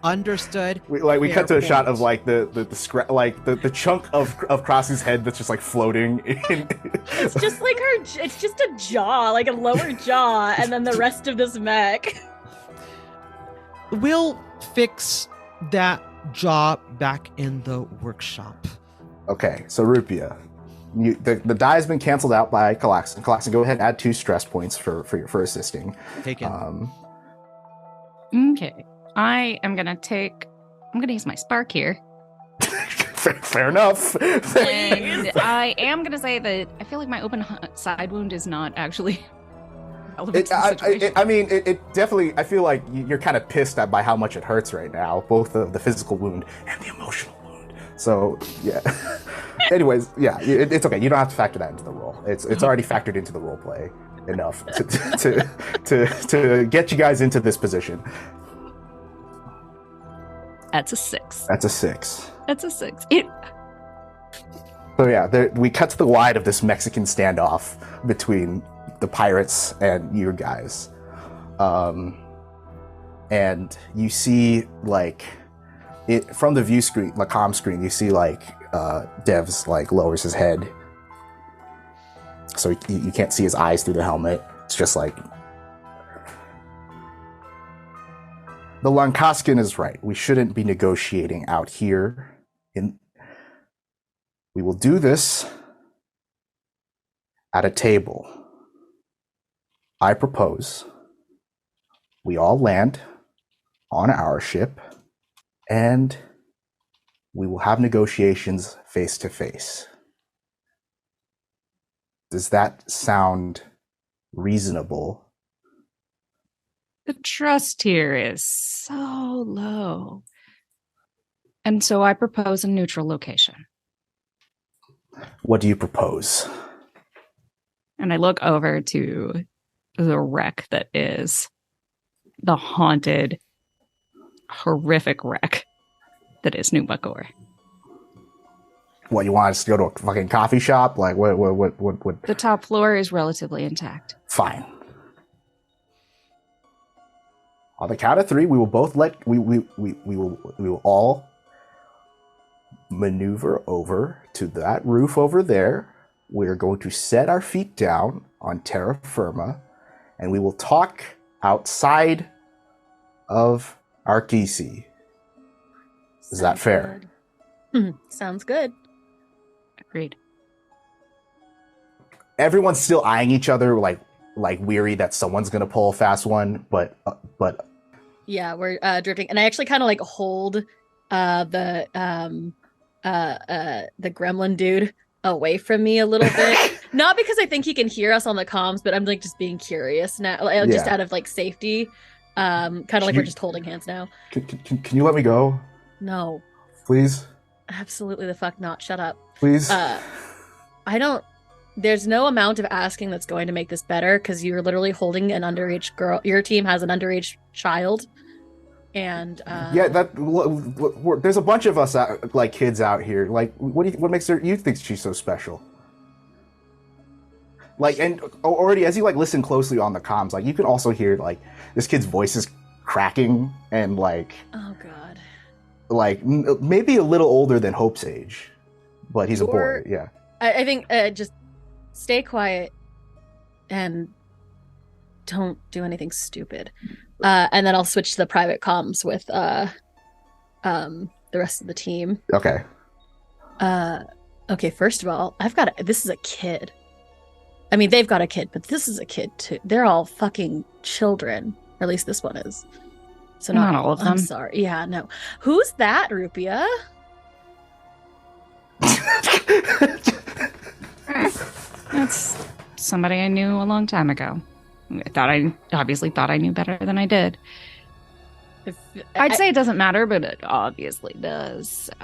Understood. We cut to a shot of like the chunk of kra-su's head that's just like floating in. It's just like it's just a jaw, like a lower jaw, and then the rest of this mech. We'll fix that jaw back in the workshop. Okay, so Rupi'a, the die has been canceled out by callax'an. Callax'an, go ahead and add 2 stress points for assisting. Taken. Okay. I'm gonna use my spark here. Fair enough. And I am gonna say that I feel like my open side wound is not actually relevant to the situation. It definitely. I feel like you're kind of pissed by how much it hurts right now, both the physical wound and the emotional wound. So yeah. Anyways, yeah, it's okay. You don't have to factor that into the roll. It's already factored into the role play enough to get you guys into this position. That's a 6. That's a 6. That's a 6. So yeah, we cut to the wide of this Mexican standoff between the pirates and you guys, and you see like it from the view screen, the comm screen. You see like Devs like lowers his head, so you can't see his eyes through the helmet. It's just like the Lankaskin is right. We shouldn't be negotiating out here. We will do this at a table. I propose we all land on our ship and we will have negotiations face to face. Does that sound reasonable? The trust here is so low. And so I propose a neutral location. What do you propose? And I look over to the wreck that is the haunted, horrific wreck that is New Gore. What, you want us to go to a fucking coffee shop? Like, what? The top floor is relatively intact. Fine. On the count of 3, we will both we will all maneuver over to that roof over there. We are going to set our feet down on terra firma, and we will talk outside of Arkisi. Is that fair? Sounds good. Agreed. Everyone's still eyeing each other like weary that someone's gonna pull a fast one, but yeah, we're drifting, and I actually kind of like hold the gremlin dude away from me a little bit. Not because I think he can hear us on the comms, but I'm like just being curious now, just out of like safety. Kind of like we're just holding hands now. Can you let me go? No. Please? Absolutely the fuck not. Shut up. Please? There's no amount of asking that's going to make this better, because you're literally holding an underage girl. Your team has an underage child. And yeah, there's a bunch of us like kids out here. Like, what makes you think she's so special? Like, and already as you like listen closely on the comms, like you can also hear like this kid's voice is cracking and like, oh god, like maybe a little older than Hope's age, but he's a boy. Yeah, I think just stay quiet and don't do anything stupid. And then I'll switch to the private comms with the rest of the team. Okay. Okay, first of all, this is a kid. I mean, they've got a kid, but this is a kid too. They're all fucking children. Or at least this one is. So not all of them. I'm sorry. Yeah, no. Who's that, Rupi'a? That's somebody I knew a long time ago. I obviously thought I knew better than I did. I'd say it doesn't matter, but it obviously does. So,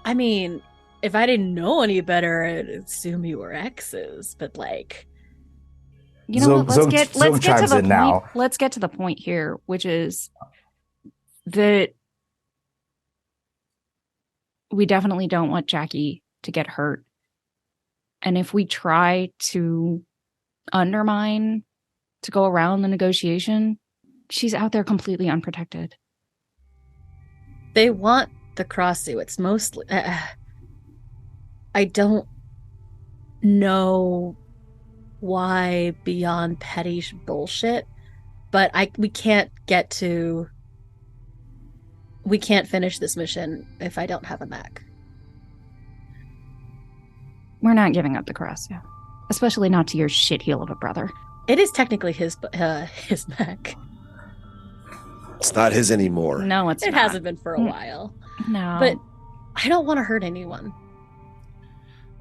I mean, if I didn't know any better, I'd assume you were exes. But like, you know what? Let's get to the point. Now. Let's get to the point here, which is that we definitely don't want Jackie to get hurt, and if we try to undermine to go around the negotiation, she's out there completely unprotected. They want the kra-su. It's mostly I don't know why beyond petty bullshit, but we can't finish this mission if I don't have a mech. We're not giving up the kra-su. Especially not to your shitheel of a brother. It is technically his mech. It's not his anymore. No, it's It not. hasn't been for a while. No. But I don't want to hurt anyone.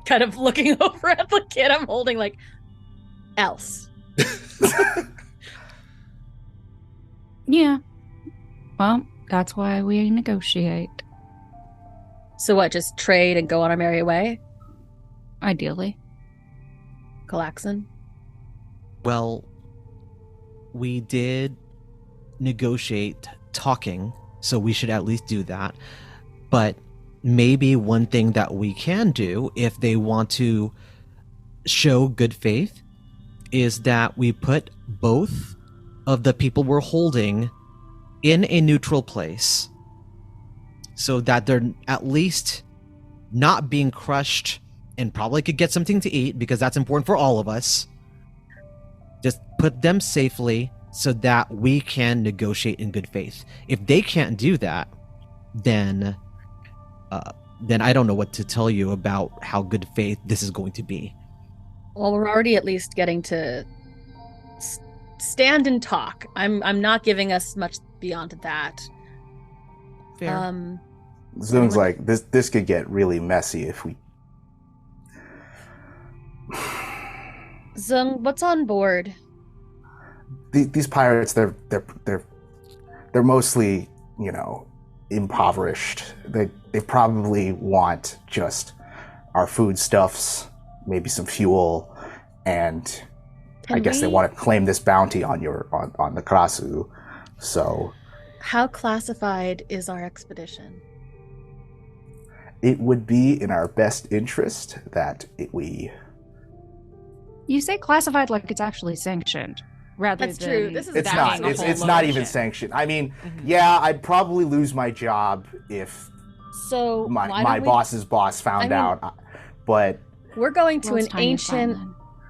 Kind of looking over at the kid I'm holding, like, else. Yeah. Well, that's why we negotiate. So what, just trade and go on our merry way? Ideally. Callax'an? Well, we did negotiate talking, so we should at least do that. But maybe one thing that we can do, if they want to show good faith, is that we put both of the people we're holding in a neutral place so that they're at least not being crushed and probably could get something to eat, because that's important for all of us. Just put them safely so that we can negotiate in good faith. If they can't do that, then I don't know what to tell you about how good faith this is going to be. Well, we're already at least getting to stand and talk. I'm not giving us much beyond that. Fair. Zoom's like, this could get really messy if we... Zung, what's on board? These pirates, they're mostly, impoverished. They probably want just our foodstuffs, maybe some fuel, and I guess they want to claim this bounty on on the kra-su. So, how classified is our expedition? It would be in our best interest that we... You say classified like it's actually sanctioned, rather That's than... true. This is It's backing not. a whole It's load not of even shit. sanctioned. I mean, yeah, I'd probably lose my job if So why my don't we- boss's boss found out. But We're going to Well, an it's time you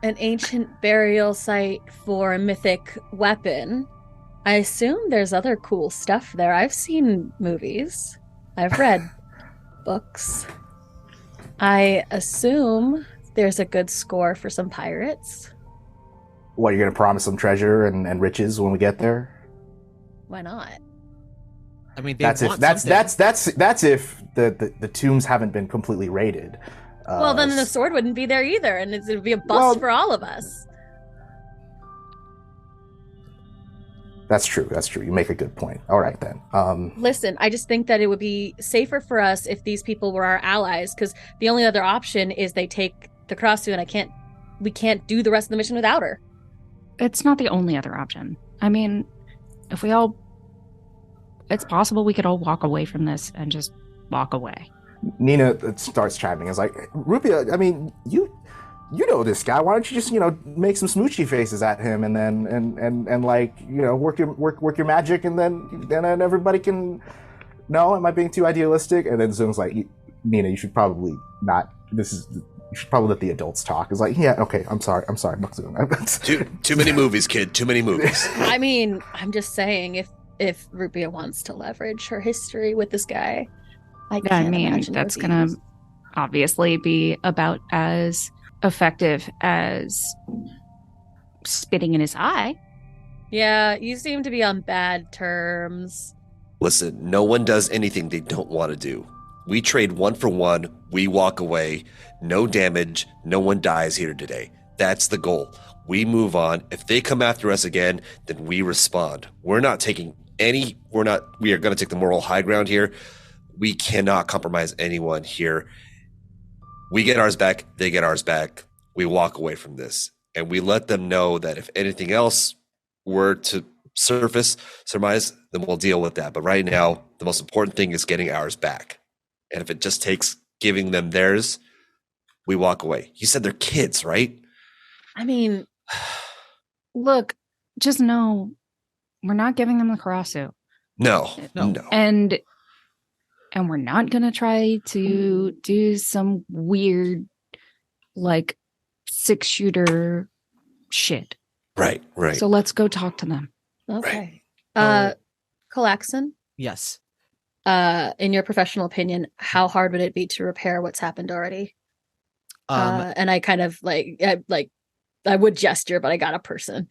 find ancient burial site for a mythic weapon. I assume there's other cool stuff there. I've seen movies. I've read books. I assume there's a good score for some pirates. what, you're going to promise them treasure and riches when we get there? Why not? I mean, they That's if want that's something. that's if the tombs haven't been completely raided. Well, then the sword wouldn't be there either, and it would be a bust Well- for all of us. That's true. That's true. You make a good point. All right then. Listen, I just think that it would be safer for us if these people were our allies, because the only other option is they take the kra-su, and we can't do the rest of the mission without her. It's not the only other option. I mean, if it's possible we could all walk away from this and just walk away. Nina starts chiming. It's like, rupi'a, I mean, you know this guy. Why don't you just make some smoochy faces at him and then and like work your magic and then everybody can. No, am I being too idealistic? And then Zoom's like, Nina, you should probably not. You should probably let the adults talk. It's like, yeah, okay, I'm sorry, Zoom. Too many movies, kid. Too many movies. I mean, I'm just saying, if rupi'a wants to leverage her history with this guy, I can't imagine that's her gonna being- obviously be about as effective as spitting in his eye. Yeah, you seem to be on bad terms. Listen, no one does anything they don't want to do. We trade 1 for 1. We walk away. No damage. No one dies here today. That's the goal. We move on. If they come after us again, then we respond. We are going to take the moral high ground here. We cannot compromise anyone here. We get ours back. They get ours back. We walk away from this. And we let them know that if anything else were to surmise, then we'll deal with that. But right now, the most important thing is getting ours back. And if it just takes giving them theirs, we walk away. You said they're kids, right? I mean, Look, just know we're not giving them the kra-su. No. And we're not going to try to do some weird, like, 6-shooter shit. Right. So let's go talk to them. okay. Right. Callax'an, Yes. in your professional opinion, how hard would it be to repair what's happened already? And I kind of I would gesture, but I got a person.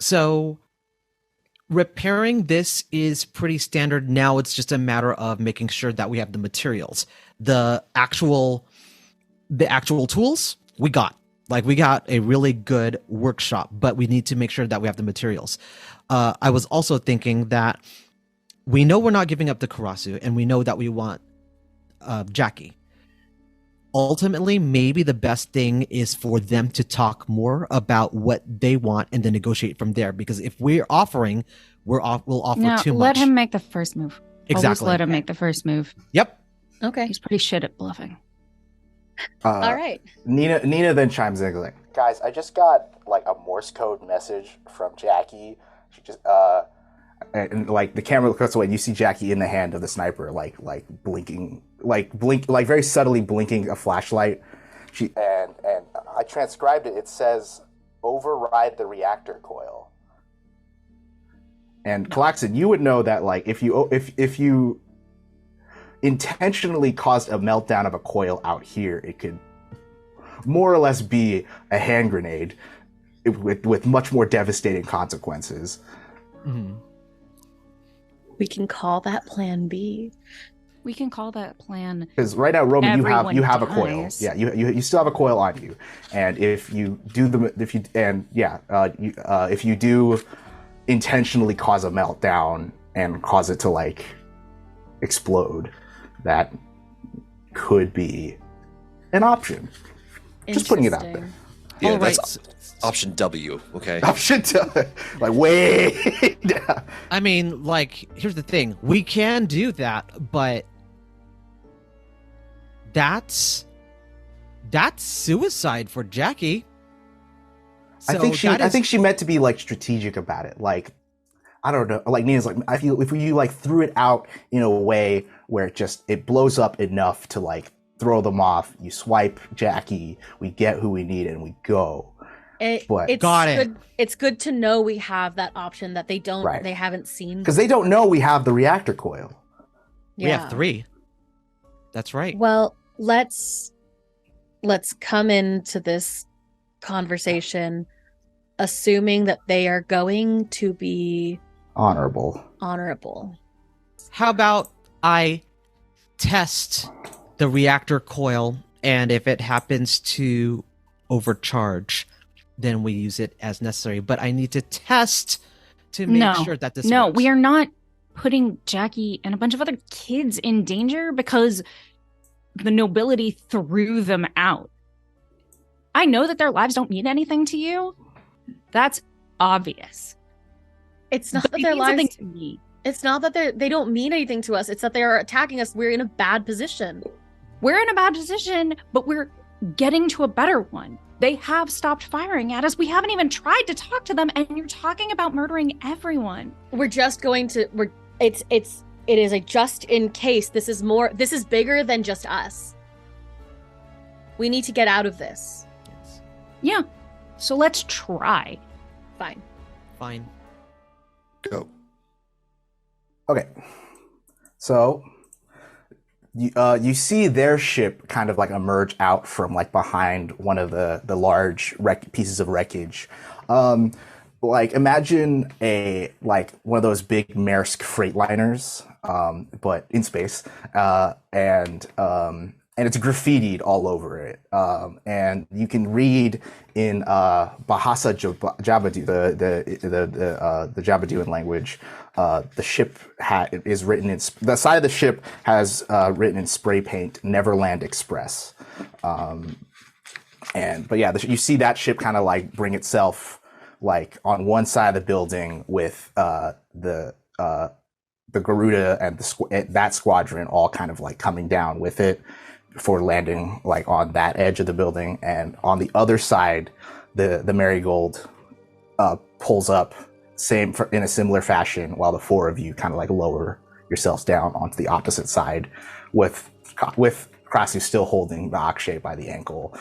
So repairing this is pretty standard. Now it's just a matter of making sure that we have the materials. The actual tools we got. Like, we got a really good workshop, but we need to make sure that we have the materials. I was also thinking that we know we're not giving up the kra-su, and we know that we want Jackie. Ultimately, maybe the best thing is for them to talk more about what they want and then negotiate from there. Because if we're offering, we'll offer too much. Let him make the first move. Exactly. Always let him make the first move. Yep. Okay. He's pretty shit at bluffing. All right. Nina then chimes in, like, guys, I just got like a Morse code message from Jackie. She just and like the camera cuts away and you see Jackie in the hand of the sniper, like blinking, like very subtly blinking a flashlight. And I transcribed it. It says, "Override the reactor coil." And callax'an, you would know that, like, if you intentionally caused a meltdown of a coil out here, it could more or less be a hand grenade with much more devastating consequences. Mm-hmm. We can call that Plan B. We can call that plan. Because right now, Roman, you have a coil. dies. Yeah, you still have a coil on you, and if you do intentionally cause a meltdown and cause it to like explode, that could be an option. Just putting it out there. Yeah, All right. that's option W. Okay. Option to like way down. I mean, like, here's the thing. We can do that, but that's suicide for Jackie. I think she meant to be like strategic about it. Like, I don't know. Like Nina's like, I feel if you like threw it out in a way where it blows up enough to like throw them off, you swipe Jackie, we get who we need, and we go. It's good to know we have that option that they don't. Right. They haven't seen Because they don't know we have the reactor coil. We have 3. That's right. Well, let's come into this conversation assuming that they are going to be Honorable. How about I test the reactor coil, and if it happens to overcharge, then we use it as necessary. But I need to test to make sure that this works. We are not putting Jackie and a bunch of other kids in danger because the nobility threw them out. I know that their lives don't mean anything to you. That's obvious. It's not But that they their mean something lives. to me. It's not that they don't mean anything to us. It's that they are attacking us. We're in a bad position. We're in a bad position, but we're getting to a better one. They have stopped firing at us. We haven't even tried to talk to them, and you're talking about murdering everyone. We're just going to. It is a just in case. This is bigger than just us. We need to get out of this. Yeah. So let's try. Fine. Go. Okay. So you see their ship kind of like emerge out from like behind one of the large pieces of wreckage. Like imagine one of those big Maersk freightliners, but in space, and it's graffitied all over it. And you can read in Bahasa Jabadu, the Jabaduan language. The ship is written in the side of the ship has written in spray paint Neverland Express. You see that ship kind of like bring itself like on one side of the building with the Garuda and that squadron all kind of like coming down with it for landing like on that edge of the building, and on the other side the Marigold pulls up in a similar fashion, while the 4 of you kind of like lower yourselves down onto the opposite side with kra-su still holding the Akshay by the ankle.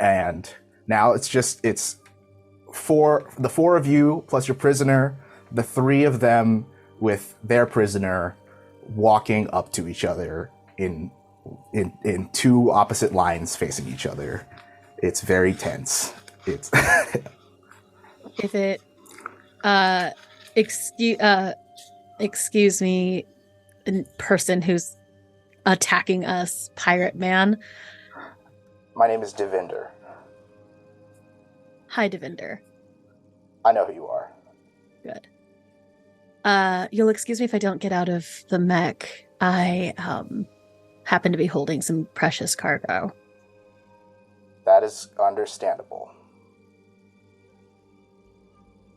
And now it's the 4 of you plus your prisoner, the 3 of them with their prisoner walking up to each other in in two opposite lines facing each other. It's very tense. It's Is it excuse me, person who's attacking us, pirate man? My name is Devinder. Hi, Devinder. I know who you are. Good. You'll excuse me if I don't get out of the mech. I happen to be holding some precious cargo. That is understandable.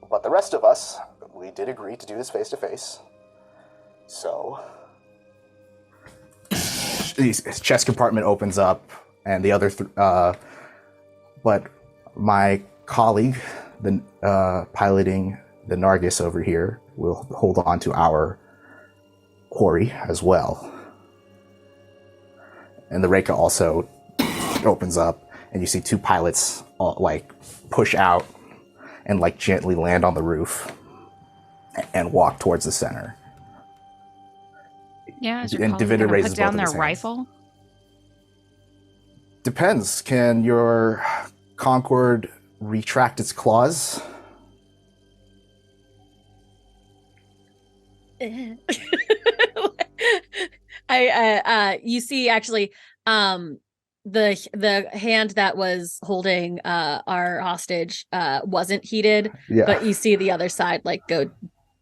But the rest of us, we did agree to do this face to face. So his chest compartment opens up, and the other but my colleague, the piloting the Nargis over here, will hold on to our quarry as well. And the Reika also opens up, and you see two pilots push out and gently land on the roof and walk towards the center. Yeah, is your And colleague Devinder gonna raises put down both of their his hands. rifle? Depends. Can your Concord retract its claws? You see actually the hand that was holding our hostage wasn't heated, Yeah. but you see the other side go,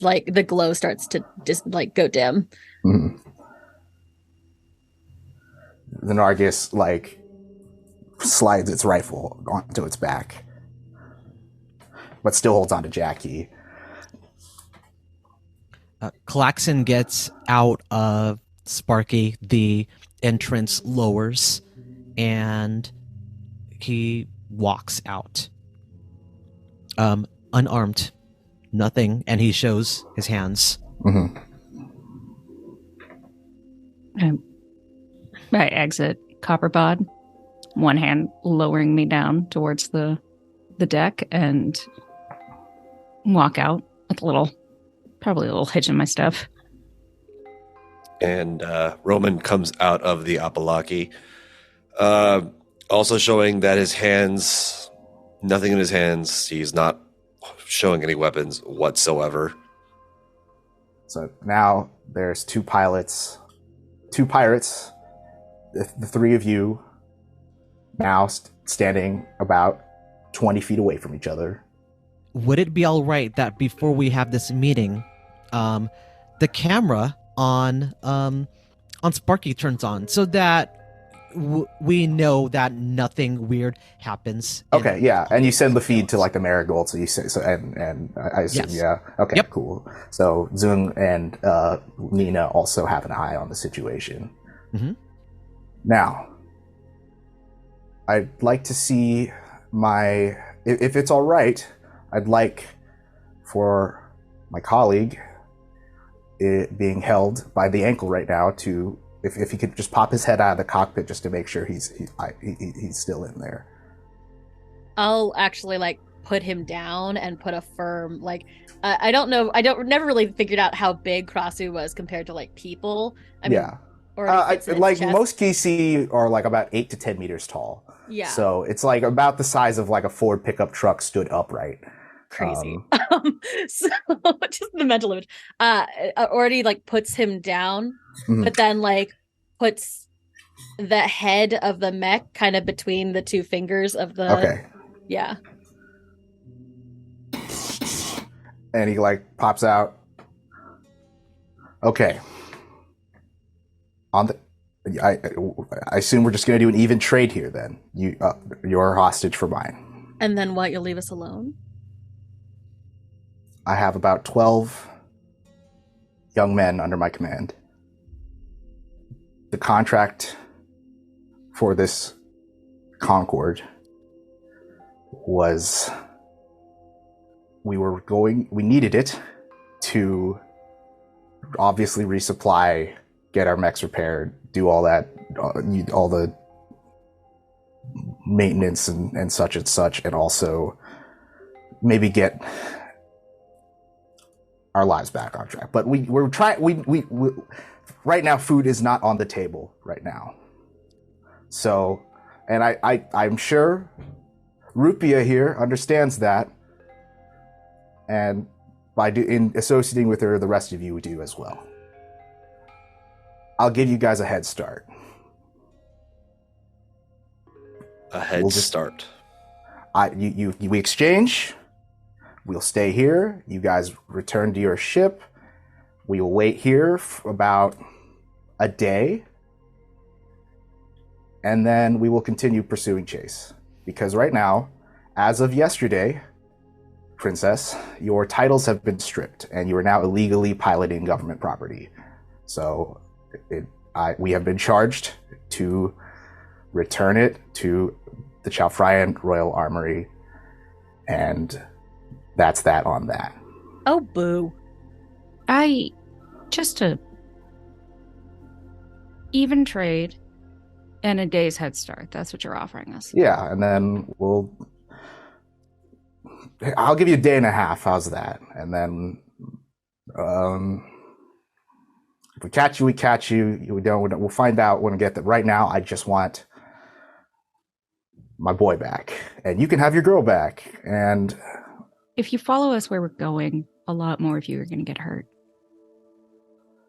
the glow starts to just go dim. Mm-hmm. The Nargis slides its rifle onto its back, but still holds on to Jackie. Callax'an gets out of Sparky. The entrance lowers, and he walks out. Unarmed, nothing, and he shows his hands. Mm-hmm. I exit Copperbod, one hand lowering me down towards the deck, and walk out with probably a little hitch in my stuff. And Roman comes out of the Apalaki, also showing that his hands, nothing in his hands. He's not showing any weapons whatsoever. So now there's two pirates, the three of you now standing about 20 feet away from each other. Would it be all right that before we have this meeting, the camera on Sparky turns on so that we know that nothing weird happens? Okay, yeah, and you send the feed to the Marigold, so you say so, and I assume, Yes. yeah. Okay, Yep. cool. So Zung and Nina also have an eye on the situation. Mm-hmm. Now, I'd like to see if it's all right, I'd like for my colleague being held by the ankle right now to, if he could just pop his head out of the cockpit just to make sure he's still in there. I'll actually put him down and put a firm I don't know. Never really figured out how big kra-su was compared to people. I mean, Yeah. or if it's in his chest. Most Kisi are about 8 to 10 meters tall. Yeah. So it's about the size of a Ford pickup truck stood upright. Crazy. So just the mental image. Already puts him down, Mhm. but then puts the head of the mech kind of between the two fingers of the. Okay. Yeah. And he pops out. Okay. I assume we're just gonna do an even trade here then. You're a hostage for mine. And then what? You'll leave us alone? I have about 12 young men under my command. The contract for this Concord was we needed it to obviously resupply, get our mechs repaired, do all that, all the maintenance and such, and also maybe get our lives back on track. But we're trying. We right now, food is not on the table right now. So, and I'm sure Rupi'a here understands that, and in associating with her, the rest of you do as well. I'll give you guys a head start. A head start. We exchange. We'll stay here. You guys return to your ship. We will wait here for about a day. And then we will continue pursuing Chase. Because right now, as of yesterday, Princess, your titles have been stripped, and you are now illegally piloting government property. So we have been charged to return it to the Chalfryan Royal Armory, and that's that on that. Oh, boo. Just a even trade and a day's head start. That's what you're offering us. Yeah, and then I'll give you a day and a half. How's that? And then if we catch you, we catch you. We'll find out when we get that. Right now, I just want my boy back, and you can have your girl back. And if you follow us where we're going, a lot more of you are going to get hurt.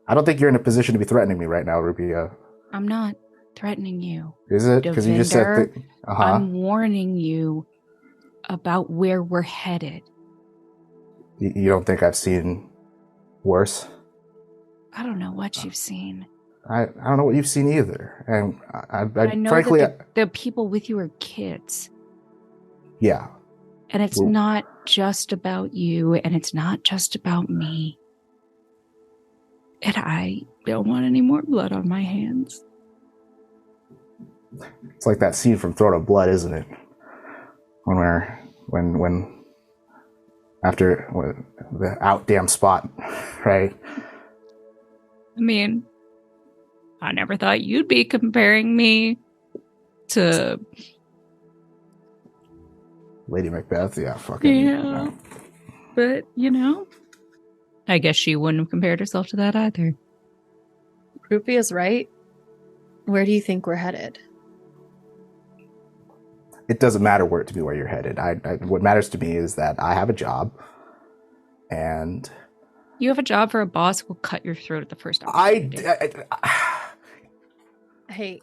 I don't think you're in a position to be threatening me right now, Rupi'a. I'm not threatening you. Is it? Because you just said that. I'm warning you about where we're headed. You don't think I've seen worse? I don't know what you've seen. I don't know what you've seen either. And I know frankly, that the people with you are kids. Yeah. And it's not just about you, and it's not just about me. And I don't want any more blood on my hands. It's like that scene from Throat of Blood, isn't it? When after the out damn spot, right? I mean, I never thought you'd be comparing me to Lady Macbeth. Yeah, fucking. Yeah. But, I guess she wouldn't have compared herself to that either. Rupia''s right. Where do you think we're headed? It doesn't matter where you're headed. What matters to me is that I have a job, and you have a job for a boss who will cut your throat at the first opportunity. Hey,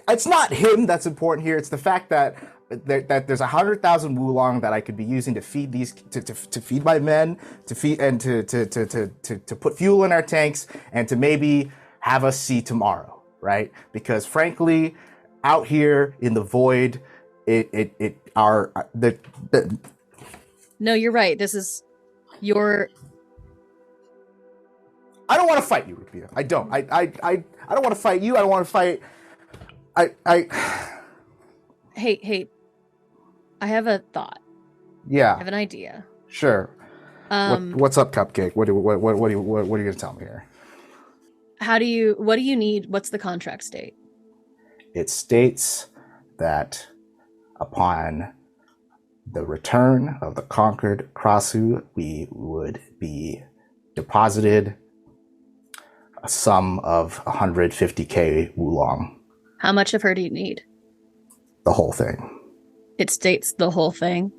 it's not him that's important here. It's the fact that there's 100,000 wulong that I could be using to feed these to feed my men, to feed and to put fuel in our tanks, and to maybe have us see tomorrow, right? Because frankly, out here in the void, No, you're right. This is your. I don't want to fight you, Rupi'a. I don't. I don't want to fight you. I don't want to fight. Hey. I have a thought. Yeah. I have an idea. Sure. What's up, Cupcake? What are you going to tell me here? What do you need? What's the contract state? It states that upon the return of the conquered kra-su, we would be deposited a sum of 150k wulong. How much of her do you need? The whole thing. It states the whole thing.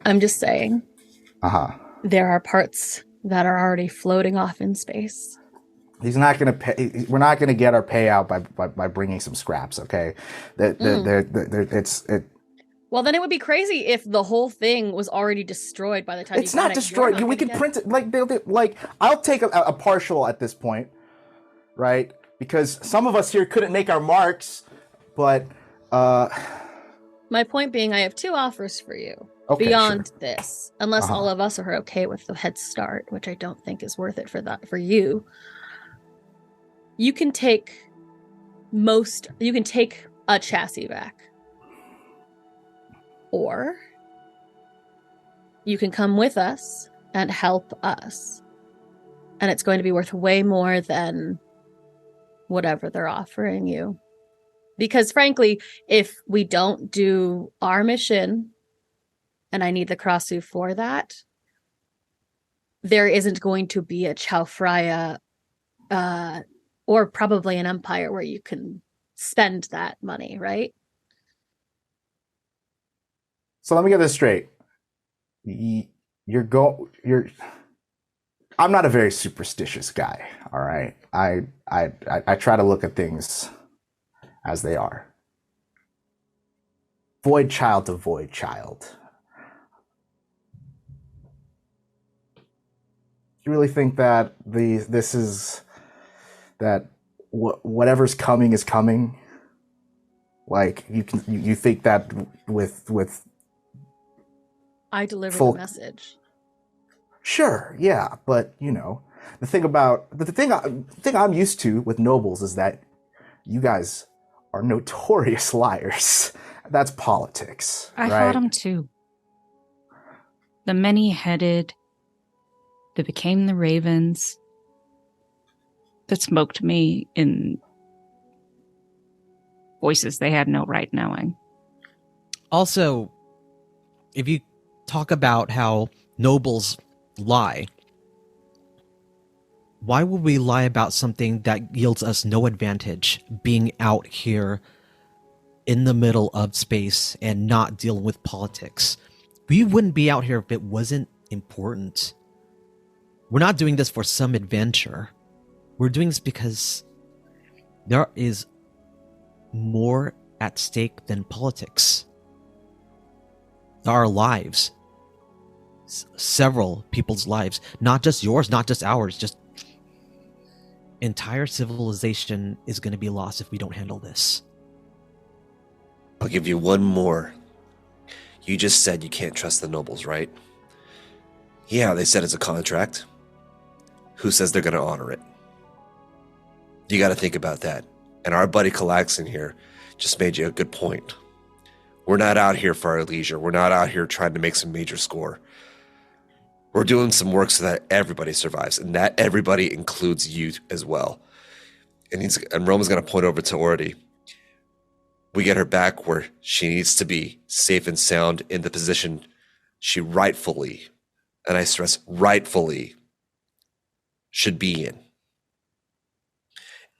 I'm just saying. There are parts that are already floating off in space. He's not going to pay. We're not going to get our payout by bringing some scraps. Okay, Well, then it would be crazy if the whole thing was already destroyed by the time. It's not destroyed. We can print it. Like I'll take a partial at this point, right? Because some of us here couldn't make our marks, but. My point being, I have two offers for you beyond this, unless all of us are okay with the head start, which I don't think is worth it for you. You can take a chassis back, or you can come with us and help us, and it's going to be worth way more than whatever they're offering you. Because frankly, if we don't do our mission, and I need the kra-su for that, there isn't going to be a Chalfraya Or probably an empire where you can spend that money, right? So let me get this straight. I'm not a very superstitious guy, all right? I try to look at things as they are. Void child to void child. You really think that whatever's coming is coming? Like you think that with I deliver full the message. Sure, yeah, but the thing I'm used to with nobles is that you guys are notorious liars. That's politics. I right? fought them too. The many-headed that became the ravens that smoked me in voices they had no right knowing. Also, if you talk about how nobles lie, why would we lie about something that yields us no advantage, being out here in the middle of space and not dealing with politics? We wouldn't be out here if it wasn't important. We're not doing this for some adventure. We're doing this because there is more at stake than politics. Our lives. Several people's lives. Not just yours, not just ours. Just entire civilization is going to be lost if we don't handle this. I'll give you one more. You just said you can't trust the nobles, right? Yeah, they said it's a contract. Who says they're going to honor it? You got to think about that. And our buddy callax'an here just made you a good point. We're not out here for our leisure. We're not out here trying to make some major score. We're doing some work so that everybody survives, and that everybody includes you as well. And Roman's going to point over to Ority. We get her back where she needs to be, safe and sound, in the position she rightfully, and I stress rightfully, should be in.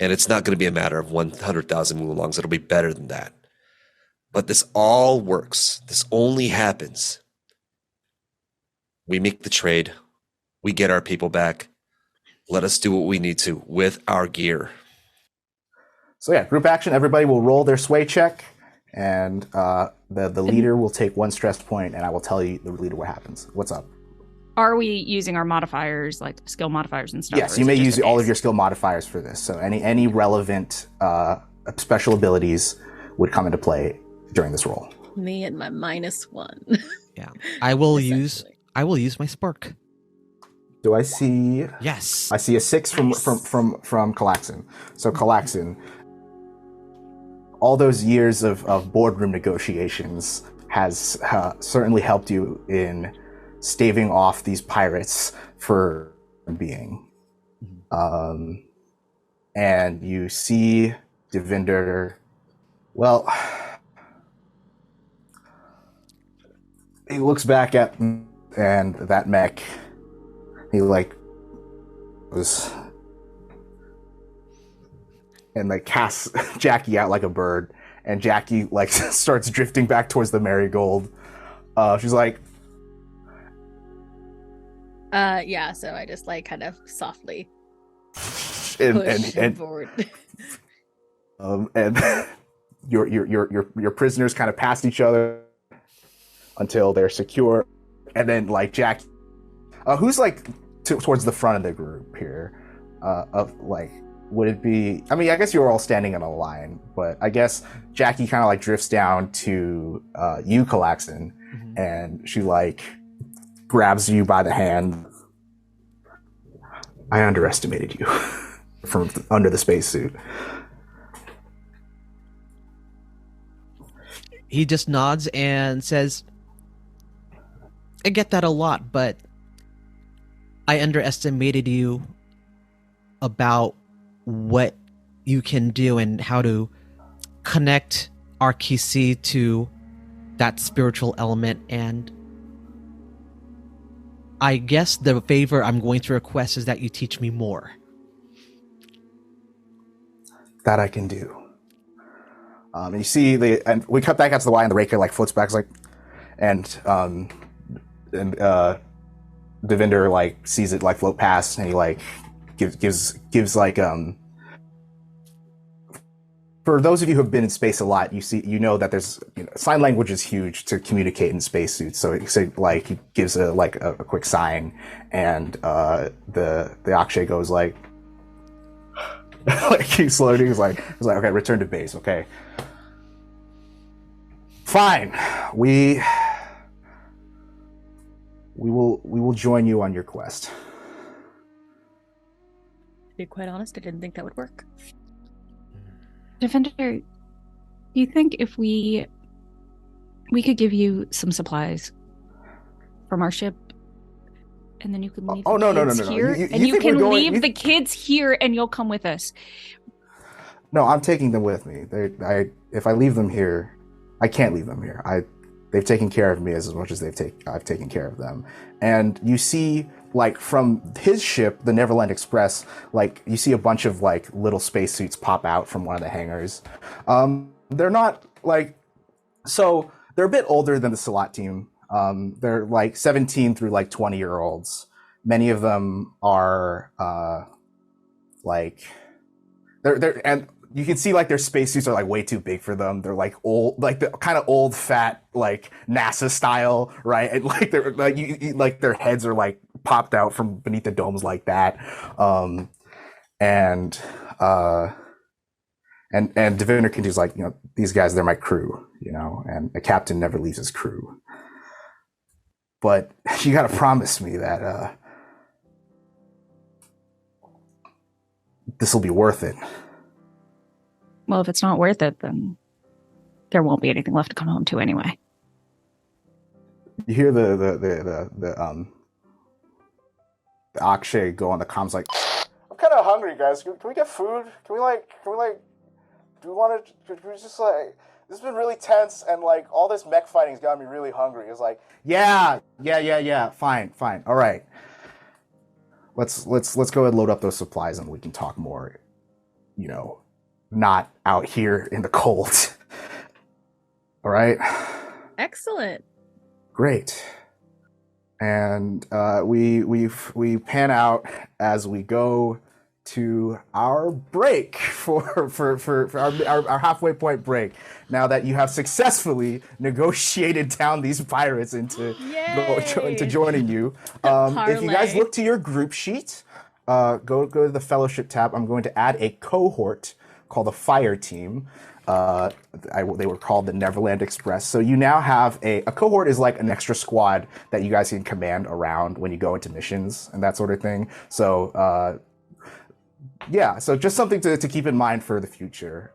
And it's not going to be a matter of 100,000 Wulongs. It'll be better than that. But this all works. This only happens. We make the trade. We get our people back. Let us do what we need to with our gear. So yeah, group action. Everybody will roll their sway check, and the leader will take one stress point, and I will tell you the leader what happens. What's up? Are we using our modifiers, like skill modifiers and stuff? Yes, you may use all of your skill modifiers for this. So any relevant special abilities would come into play during this roll. Me and my -1. Yeah, I will use my spark. Do I see? Yes, I see a 6 from callax'an. So callax'an, all those years of boardroom negotiations has certainly helped you in staving off these pirates for being. And you see Devinder, well, he looks back at and that mech, he was and casts Jackie out like a bird, and Jackie starts drifting back towards the marigold. She's like, yeah, so I just kind of softly push and forward. And your prisoners kind of pass each other until they're secure, and then Jackie, who's towards the front of the group here, would it be? I mean, I guess you were all standing in a line, but I guess Jackie kind of drifts down to you, callax'an, and she grabs you by the hand. I underestimated you from under the spacesuit. He just nods and says, I get that a lot, but I underestimated you about what you can do and how to connect RKC to that spiritual element, and I guess the favor I'm going to request is that you teach me more. that I can do. And you see and we cut back out to the Y, and the Raker like floats back, like, and Devinder like sees it like float past, and he like gives like for those of you who have been in space a lot, you know that there's sign language is huge to communicate in spacesuits. So like he gives a quick sign, and the Akshay goes like like he's loading. He's like okay, return to base. Okay, fine. We will join you on your quest. To be quite honest, I didn't think that would work. Defender, do you think if we could give you some supplies from our ship, and then you can leave the kids here, and you can leave the kids here, and you'll come with us? No, I'm taking them with me. If I leave them here, I can't leave them here. They've taken care of me as much as I've taken care of them. And you see, like, from his ship, the Neverland Express, like, you see a bunch of, like, little spacesuits pop out from one of the hangars. They're not, like... So, they're a bit older than the Salat team. They're, like, 17 through, like, 20-year-olds. Many of them are, like... And you can see like their spacesuits are like way too big for them. They're like old, like the kind of old, fat, like NASA style, right? And like they're like like their heads are like popped out from beneath the domes like that. And Devinder continues like, these guys, they're my crew, and a captain never leaves his crew. But you got to promise me that this will be worth it. Well, if it's not worth it, then there won't be anything left to come home to anyway. You hear the Akshay go on the comms like, I'm kind of hungry, guys. Can we get food? Can we just like, this has been really tense, and like all this mech fighting's got me really hungry. It's like, yeah, fine, all right. Let's go ahead and load up those supplies, and we can talk more, not out here in the cold. All right. Excellent. Great. And we pan out as we go to our break for our halfway point break. Now that you have successfully negotiated down these pirates into joining you, if you guys look to your group sheet, go to the fellowship tab. I'm going to add a cohort called the Fire Team. They were called the Neverland Express. So you now have a cohort is like an extra squad that you guys can command around when you go into missions and that sort of thing. So so just something to keep in mind for the future.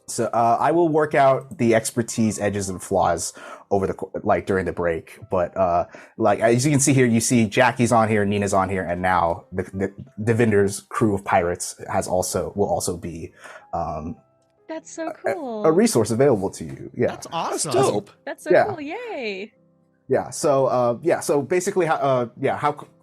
So I will work out the expertise, edges, and flaws during the break. But as you can see here, you see Jackie's on here, Nina's on here, and now the Devinder's crew of pirates will also be. That's so cool. A resource available to you. Yeah, that's awesome. That's dope. That's so cool. Yay. Yeah. So basically, how.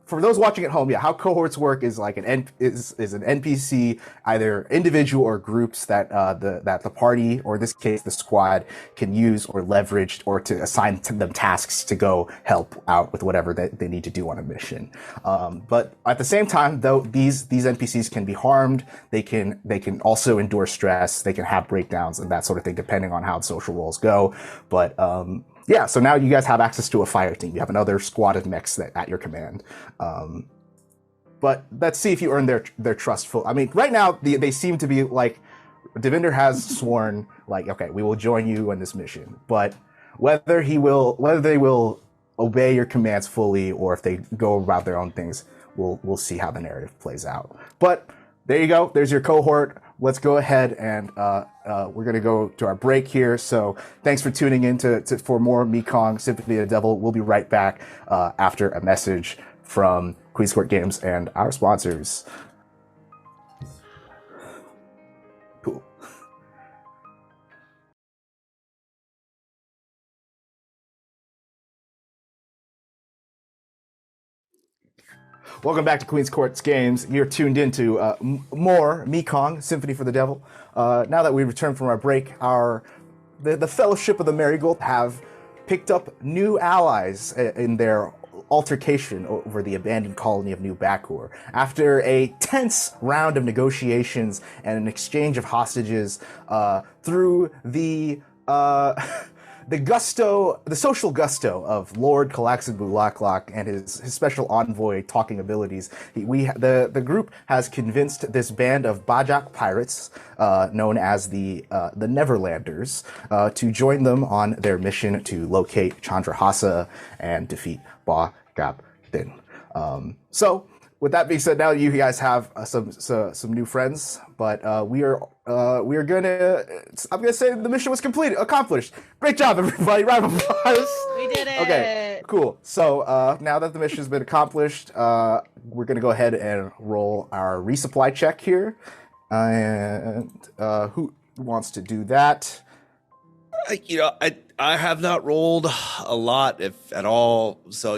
For those watching at home, how cohorts work is like an NPC, either individual or groups that the party, or in this case the squad, can use or leverage, or to assign to them tasks to go help out with whatever they need to do on a mission. But at the same time, though, these NPCs can be harmed. They can also endure stress. They can have breakdowns and that sort of thing, depending on how the social roles go. But so now you guys have access to a fire team. You have another squad of mechs at your command. But let's see if you earn their trust. I mean, right now they seem to be like, Devinder has sworn like, okay, we will join you on this mission. But whether they will obey your commands fully, or if they go about their own things, we'll see how the narrative plays out. But there you go. There's your cohort. Let's go ahead and we're going to go to our break here. So thanks for tuning in for more Mekong Symphony of the Devil. We'll be right back after a message from Queen's Court Games and our sponsors. Cool. Welcome back to Queen's Court's Games. You're tuned into more MEKONG, Symphony for the Devil. Now that we returned from our break, the Fellowship of the Marigold have picked up new allies in their altercation over the abandoned colony of New Bakur. After a tense round of negotiations and an exchange of hostages through the social gusto of Lord callax'an and his special envoy talking abilities, the group has convinced this band of Bajak pirates, known as the Neverlanders, to join them on their mission to locate Chandrahasa and defeat Ba Gap Din. So, with that being said, now you guys have some new friends, but we are gonna. I'm gonna say the mission was accomplished. Great job, everybody! Round of applause. We did it. Okay, cool. So now that the mission has been accomplished, we're gonna go ahead and roll our resupply check here. And who wants to do that? I have not rolled a lot, if at all. So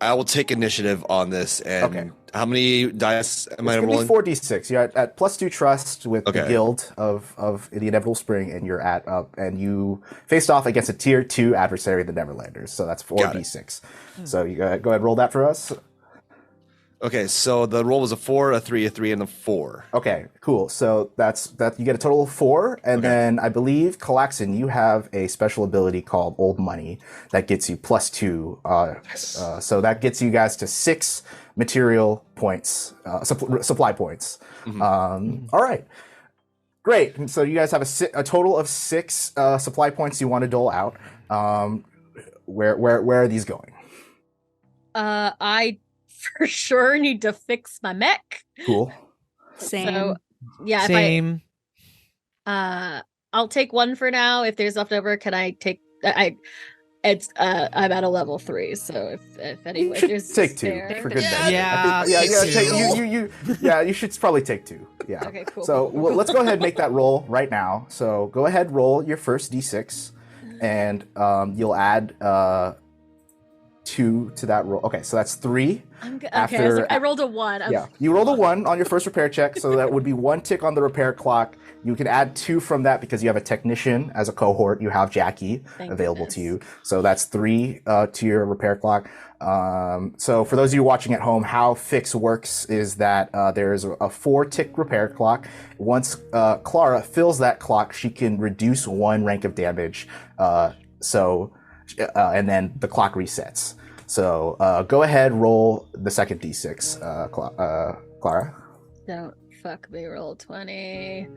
I will take initiative on this. And Okay. how many dice am I It's gonna rolling? be 4d6. You're at +2 trust with the guild of the Inevitable Spring, and you're at and you faced off against a tier 2 adversary, the Neverlanders. So that's 4d6. So you go ahead and roll that for us. Okay, so the roll was a 4, a 3, a 3, and a 4. Okay, cool. So that's you get a total of 4, and then I believe callax'an, you have a special ability called Old Money that gets you +2. So that gets you guys to 6 material points, supply points. All right, great. And so you guys have a total of 6 supply points you want to dole out. Where are these going? I for sure need to fix my mech. Cool. Same. So, yeah, Same. I'll take 1 for now. If there's leftover, can I take? I'm at a level 3, so if You should there's take 2 spare. for good Yeah. measure. Yeah, You should probably take 2. Yeah. Okay, cool. So cool. let's go ahead and make that roll right now. So go ahead, roll your first d6, and you'll add 2 to that roll. Okay, so that's 3. Okay, after- I rolled a 1. Yeah, you rolled a 1 on your first repair check, so that would be 1 tick on the repair clock. You can add 2 from that because you have a technician as a cohort. You have Jackie Thank available goodness. to you, so that's 3 to your repair clock. So for those of you watching at home, how fix works is that there's a 4-tick repair clock. Once Clara fills that clock, she can reduce 1 rank of damage. And then the clock resets. So go ahead, roll the second d6, Clara. Don't fuck me. Roll 20.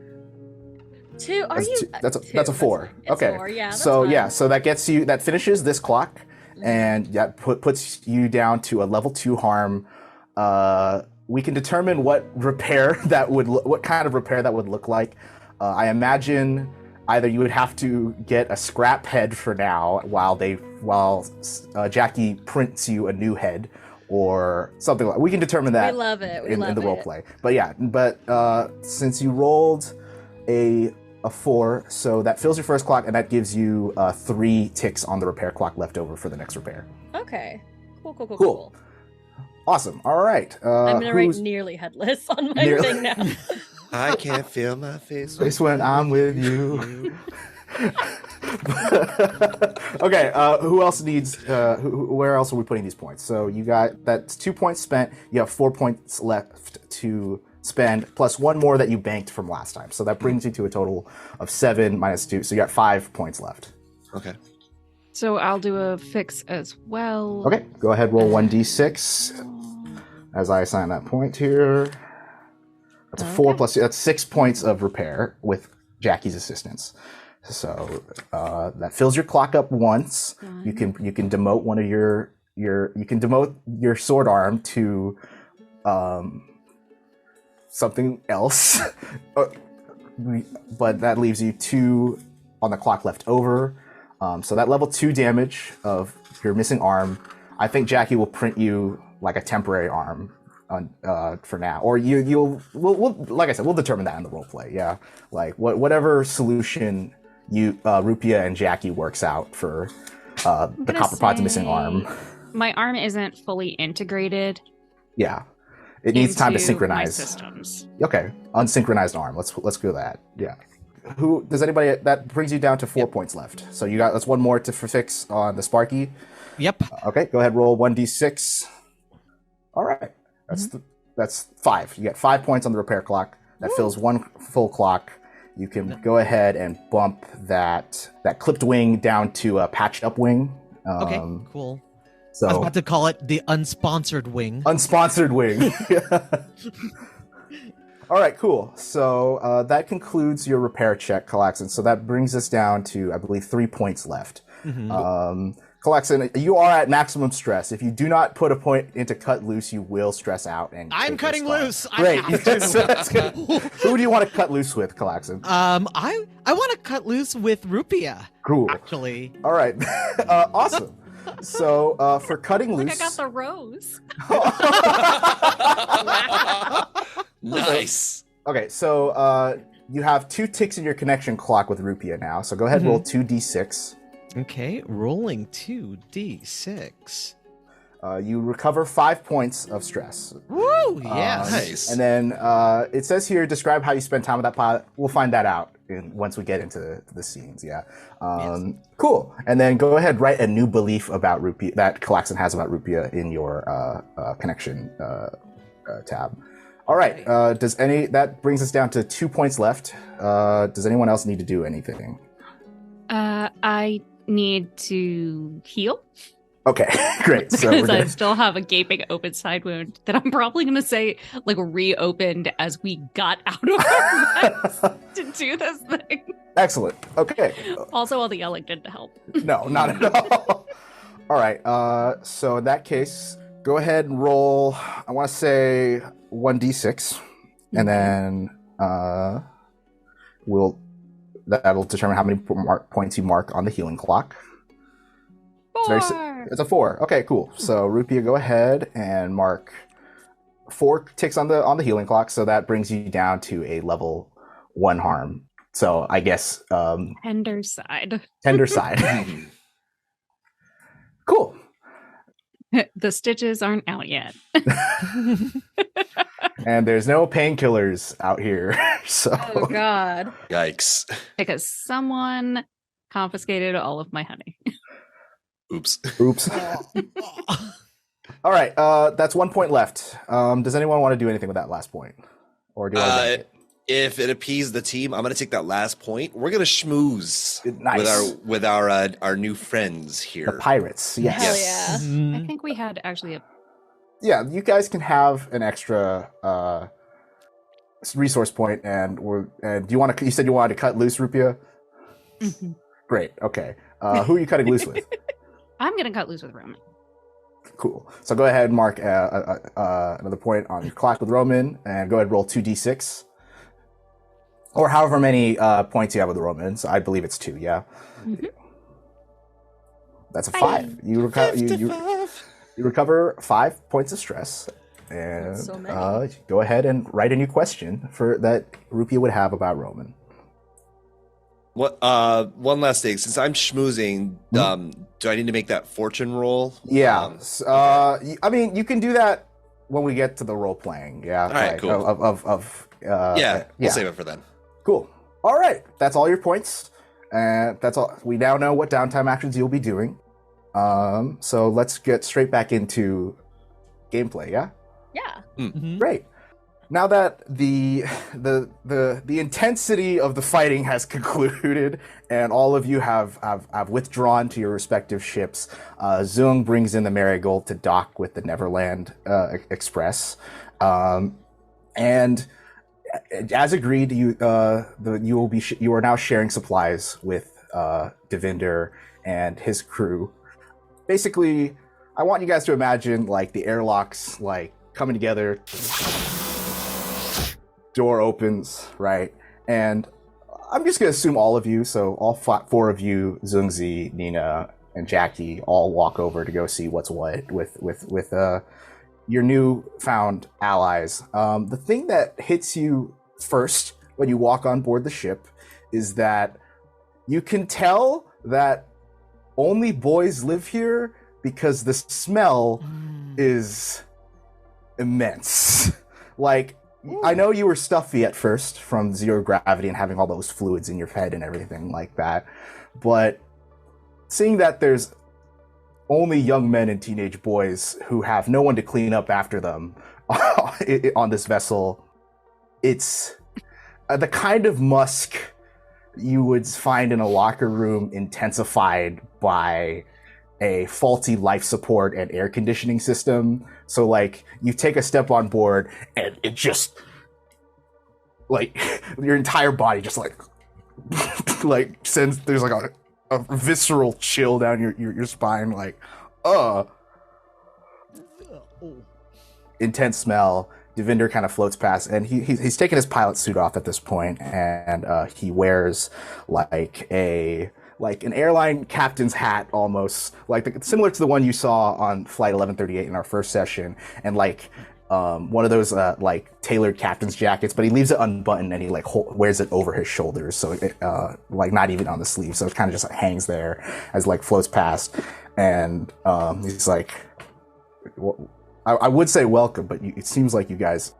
2. Are That's you? two- that's a 4. It's Okay. 4, yeah. That's So fine. yeah, so that finishes this clock, and that puts you down to a level 2 harm. We can determine what kind of repair that would look like. I imagine either you would have to get a scrap head for now while Jackie prints you a new head, or something like. We can determine that. We love it. We in love the it. role play. But since you rolled a 4, so that fills your first clock, and that gives you 3 ticks on the repair clock left over for the next repair. Okay. Cool. Cool. Awesome. All right. I'm gonna write who's- nearly headless on my Nearly- thing now. I can't feel my face. It's when I'm with you. Okay, who else needs? Where else are we putting these points? So you got that's 2 points spent. You have 4 points left to spend, plus 1 more that you banked from last time. So that brings you to a total of 7 minus 2. So you got 5 points left. Okay. So I'll do a fix as well. Okay, go ahead, roll 1d6 as I assign that point here. That's a 4 plus 2. That's 6 points of repair with Jackie's assistance. So that fills your clock up once. You can demote one of your sword arm to something else, but that leaves you 2 on the clock left over. So that level 2 damage of your missing arm, I think Jackie will print you like a temporary arm for now, or we'll like I said, we'll determine that in the role play. Yeah, like whatever solution rupi'a and Jackie works out for the gonna copper pod's say- missing arm. My arm isn't fully integrated, Yeah. It needs time to into synchronize. my systems. Okay, unsynchronized arm. Let's go that. Yeah. Who does anybody that brings you down to 4 points left? So you got that's one more to fix on the Sparky. Yep. Okay, go ahead. Roll 1d6. All right, that's 5. You get 5 points on the repair clock. That fills 1 full clock. You can go ahead and bump that clipped wing down to a patched up wing. Okay. Cool. So I was about to call it the unsponsored wing. Unsponsored wing. All right, cool. So that concludes your repair check, callax'an. So that brings us down to, I believe, 3 points left. callax'an, you are at maximum stress. If you do not put a point into cut loose, you will stress out. And I'm cutting loose. Great. I have to. So that's good. Who do you want to cut loose with, callax'an? I want to cut loose with rupi'a. Cool. Actually. All right. Awesome. So for cutting loose, I got the rose. Nice. Okay, so you have 2 ticks in your connection clock with rupi'a now. So go ahead and roll 2d6. Okay, rolling 2d6. You recover 5 points of stress. Woo! Yes. Nice. And then it says here, describe how you spend time with that pilot. We'll find that out once we get into the scenes. Yeah. Cool. And then go ahead, write a new belief about rupi'a that callax'an has about rupi'a in your connection tab. All right. That brings us down to 2 points left. Does anyone else need to do anything? I need to heal. Okay, great. So Because we're I gonna, still have a gaping open side wound that I'm probably going to say like reopened as we got out of our mess to do this thing. excellent. Okay. Also, all the yelling didn't help. No, not at all. All right. So in that case, go ahead and roll. I want to say 1d6, and then that'll determine how many points you mark on the healing clock. It's a 4. Okay, cool. So rupi'a, go ahead and mark 4 ticks on the healing clock. So that brings you down to a level 1 harm. So I guess Tender side. tender side. Cool. The stitches aren't out yet. And there's no painkillers out here. So Oh God. Yikes. Because someone confiscated all of my honey. Oops. oops. All right. That's 1 point left. Does anyone want to do anything with that last point, or do I? Make it? If it appeased the team, I'm gonna take that last point. We're gonna schmooze Nice. with our new friends here. The pirates. Yes. Hell yeah. I think we had actually a Yeah. You guys can have an extra resource point, and do you want to? You said you wanted to cut loose rupi'a. Great. Okay. Who are you cutting loose with? I'm gonna cut loose with Roman. Cool. So go ahead and mark another point on your clock with Roman, and go ahead and roll 2d6. Or however many points you have with the Romans. I believe it's 2, yeah? That's a 5. You recover 5 points of stress. And That's so many. go ahead and write a new question that rupi'a would have about Roman. What? One last thing. Since I'm schmoozing, do I need to make that fortune roll? Yeah. Okay. I mean, you can do that when we get to the role playing. Yeah. All right, cool. Yeah. We'll save it for then. Cool. All right. That's all your points. And that's all. We now know what downtime actions you'll be doing. So let's get straight back into gameplay, yeah? Yeah. Great. Now that the intensity of the fighting has concluded and all of you have withdrawn to your respective ships, Zung brings in the Marigold to dock with the Neverland Express. And as agreed, you are now sharing supplies with Devinder and his crew. Basically, I want you guys to imagine like the airlocks like coming together. Door opens, right? And I'm just gonna assume all of you, so all 4 of you, Zungzi, Nina, and Jackie, all walk over to go see what's what with your newfound allies. The thing that hits you first when you walk on board the ship is that you can tell that only boys live here because the smell is immense. Like, I know you were stuffy at first from zero gravity and having all those fluids in your head and everything like that, but seeing that there's only young men and teenage boys who have no one to clean up after them on this vessel, it's the kind of musk you would find in a locker room intensified by a faulty life support and air conditioning system. So like you take a step on board and it just like your entire body just like like sends, there's like a visceral chill down your spine, like intense smell. Devinder kind of floats past, and he's taken his pilot suit off at this point, and he wears like an airline captain's hat, almost like similar to the one you saw on Flight 1138 in our first session, and like one of those like tailored captain's jackets, but he leaves it unbuttoned and he like wears it over his shoulders, so it, like not even on the sleeve, so it kind of just like, hangs there as like floats past, and he's like, well, I would say welcome, but it seems like you guys,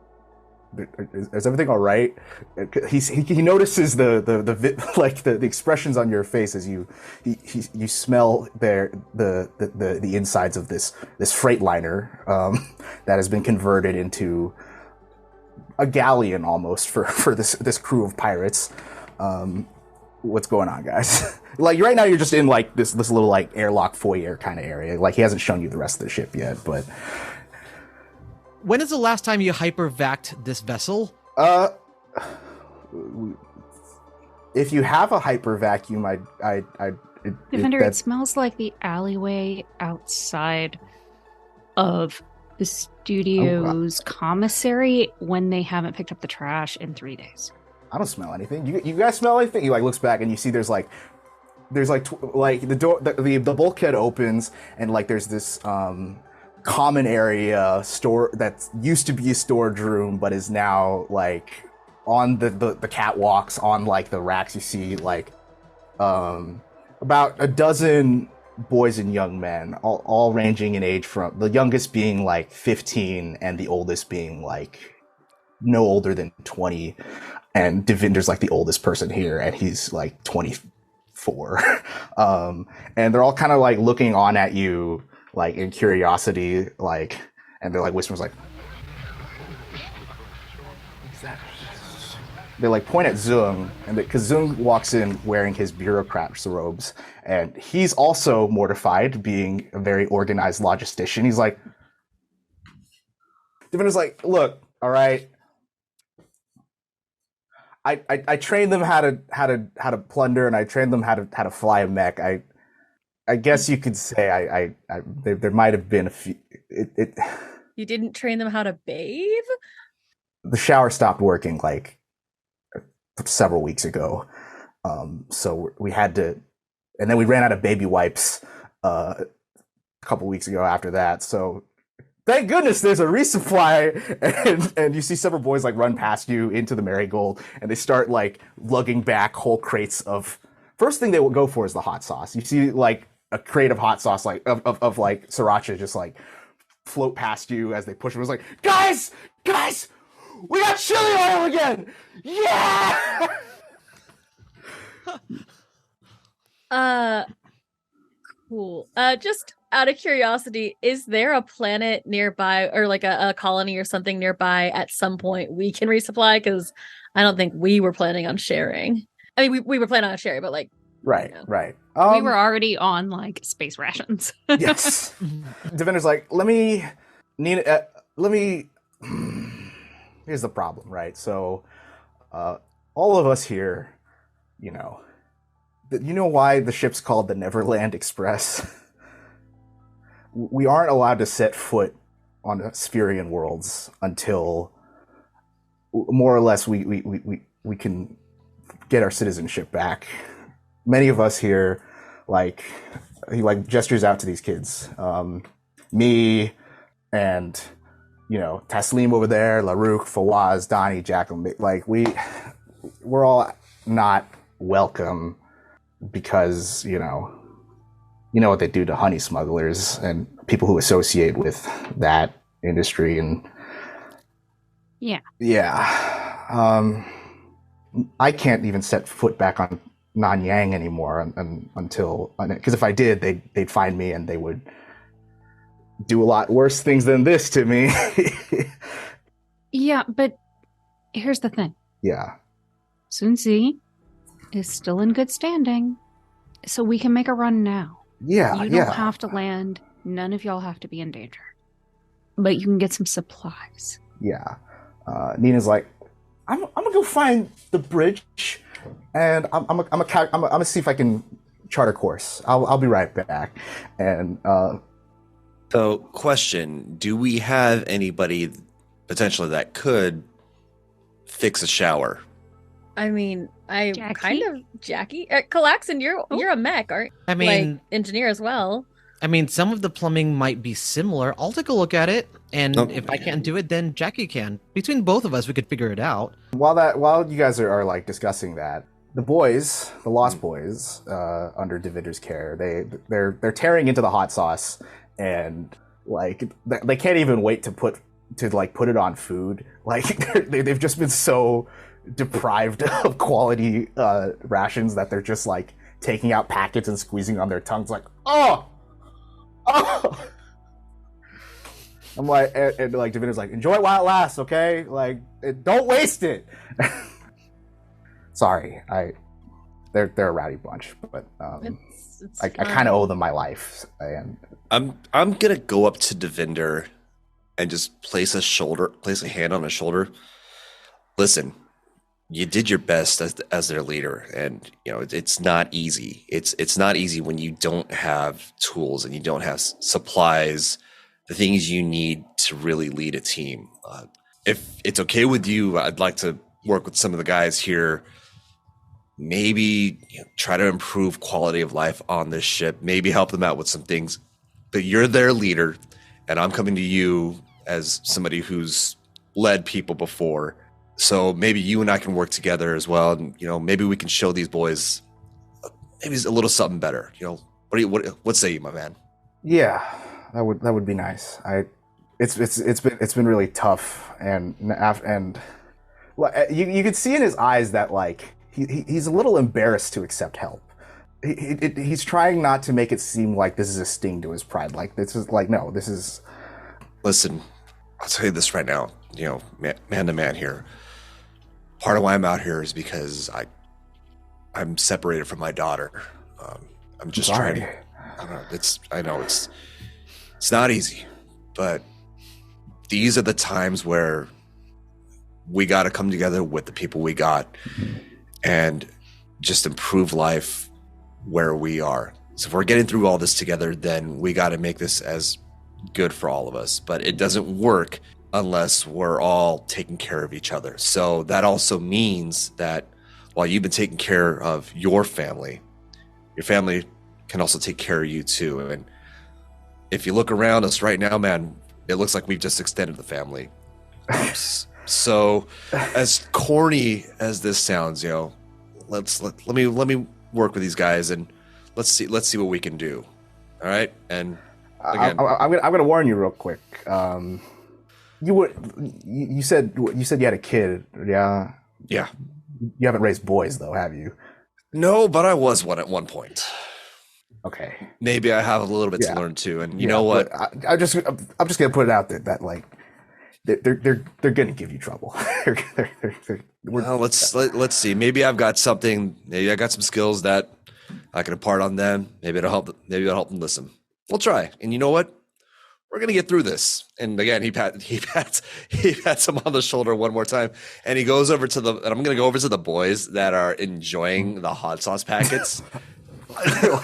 is everything all right? He notices the expressions on your face as you smell the insides of this freightliner that has been converted into a galleon almost for this crew of pirates. What's going on, guys? Like right now you're just in like this little like airlock foyer kind of area. Like he hasn't shown you the rest of the ship yet, but. When is the last time you hypervac'd this vessel? If you have a hyper vacuum, Defender, it smells like the alleyway outside of the studio's commissary when they haven't picked up the trash in 3 days. I don't smell anything. You guys smell anything? He like looks back and you see there's like the door, the bulkhead opens and like there's this common area store that used to be a storage room but is now like on the catwalks, on like the racks you see like about a dozen boys and young men, all ranging in age, from the youngest being like 15 and the oldest being like no older than 20, and Devinder's like the oldest person here and he's like 24. And they're all kind of like looking on at you like in curiosity, like, and they're like whispers like, they like point at Zung, and because Zung walks in wearing his bureaucrat's robes, and he's also mortified, being a very organized logistician. He's like, Devinder's like, look, all right, I trained them how to plunder, and I trained them how to fly a mech. I guess you could say there might have been a few. You didn't train them how to bathe? The shower stopped working like several weeks ago, so we had to, and then we ran out of baby wipes a couple weeks ago after that. So thank goodness there's a resupply, and you see several boys like run past you into the Marigold, and they start like lugging back whole crates of. First thing they will go for is the hot sauce. You see like a crate of hot sauce, like of like sriracha, just like float past you as they push them. It's like, guys, we got chili oil again! Yeah! Cool. Just out of curiosity, is there a planet nearby or like a colony or something nearby at some point we can resupply? Because I don't think we were planning on sharing. I mean, we were planning on sharing, but like, right, you know. Right. We were already on like space rations. Yes. Devinder's like, let me. Here's the problem, right? So, all of us here, you know why the ship's called the Neverland Express? We aren't allowed to set foot on Spherian worlds until more or less we can get our citizenship back. Many of us here, like, he like gestures out to these kids, me and, you know, Taslim over there, Larouk, Fawaz, Donnie, Jacqueline, like we're all not welcome because, you know what they do to honey smugglers and people who associate with that industry, and Yeah. Yeah. I can't even set foot back on Nanyang anymore until, because if I did, they'd find me and they would do a lot worse things than this to me. Yeah, but here's the thing. Yeah. Sunzi is still in good standing, so we can make a run now. Yeah. You don't have to land. None of y'all have to be in danger. But you can get some supplies. Yeah. Nina's like, I'm gonna go find the bridge, and I'm gonna see if I can chart a course. I'll be right back. And So, question: do we have anybody potentially that could fix a shower? I mean, Jackie? kind of Jackie. Callax'an, you're a mech, aren't you? I mean, Like, engineer as well. some of the plumbing might be similar. I'll take a look at it, and Oh. if I can't do it, then Jackie can. Between both of us, we could figure it out. while you guys are like discussing that, the Lost Boys, under Divider's care, they're tearing into the hot sauce, and like they can't even wait to put it on food. Like they've just been so deprived of quality rations that they're just like taking out packets and squeezing on their tongues, like oh. I'm like, and like Divider's like, enjoy it while it lasts, okay? Like, don't waste it. Sorry, they're a rowdy bunch, but I kind of owe them my life, and I'm gonna go up to Devinder and just place a hand on his shoulder. Listen, you did your best as their leader, and it's not easy. It's not easy when you don't have tools and you don't have supplies, the things you need to really lead a team. If it's okay with you, I'd like to work with some of the guys here. Maybe try to improve quality of life on this ship. Maybe help them out with some things. But you're their leader, and I'm coming to you as somebody who's led people before. So maybe you and I can work together as well, and maybe we can show these boys maybe a little something better. What say you, my man? yeah, that would be nice. It's been really tough, and you could see in his eyes that like he's a little embarrassed to accept help. He's trying not to make it seem like this is a sting to his pride. Like this is like, no, this is. Listen, I'll tell you this right now. Man to man here. Part of why I'm out here is because I'm separated from my daughter. I'm just trying to. I know it's not easy, but these are the times where we got to come together with the people we got and just improve life where we are. So if we're getting through all this together, then we got to make this as good for all of us. But it doesn't work unless we're all taking care of each other. So that also means that while you've been taking care of your family can also take care of you too. And if you look around us right now, man, it looks like we've just extended the family. So as corny as this sounds, let me work with these guys and let's see what we can do. All right. And again, I'm gonna warn you real quick. You said you had a kid, yeah? Yeah. You haven't raised boys though, have you? No, but I was one at one point. Okay. Maybe I have a little bit to learn too. And you know what? I'm just gonna put it out there that like they're gonna give you trouble. Well, let's see. Maybe I've got something. Maybe I got some skills that I can impart on them. Maybe it'll help. Maybe it'll help them listen. We'll try. And you know what? We're gonna get through this. And again, he pats him on the shoulder one more time, and he goes over to and I'm gonna go over to the boys that are enjoying the hot sauce packets.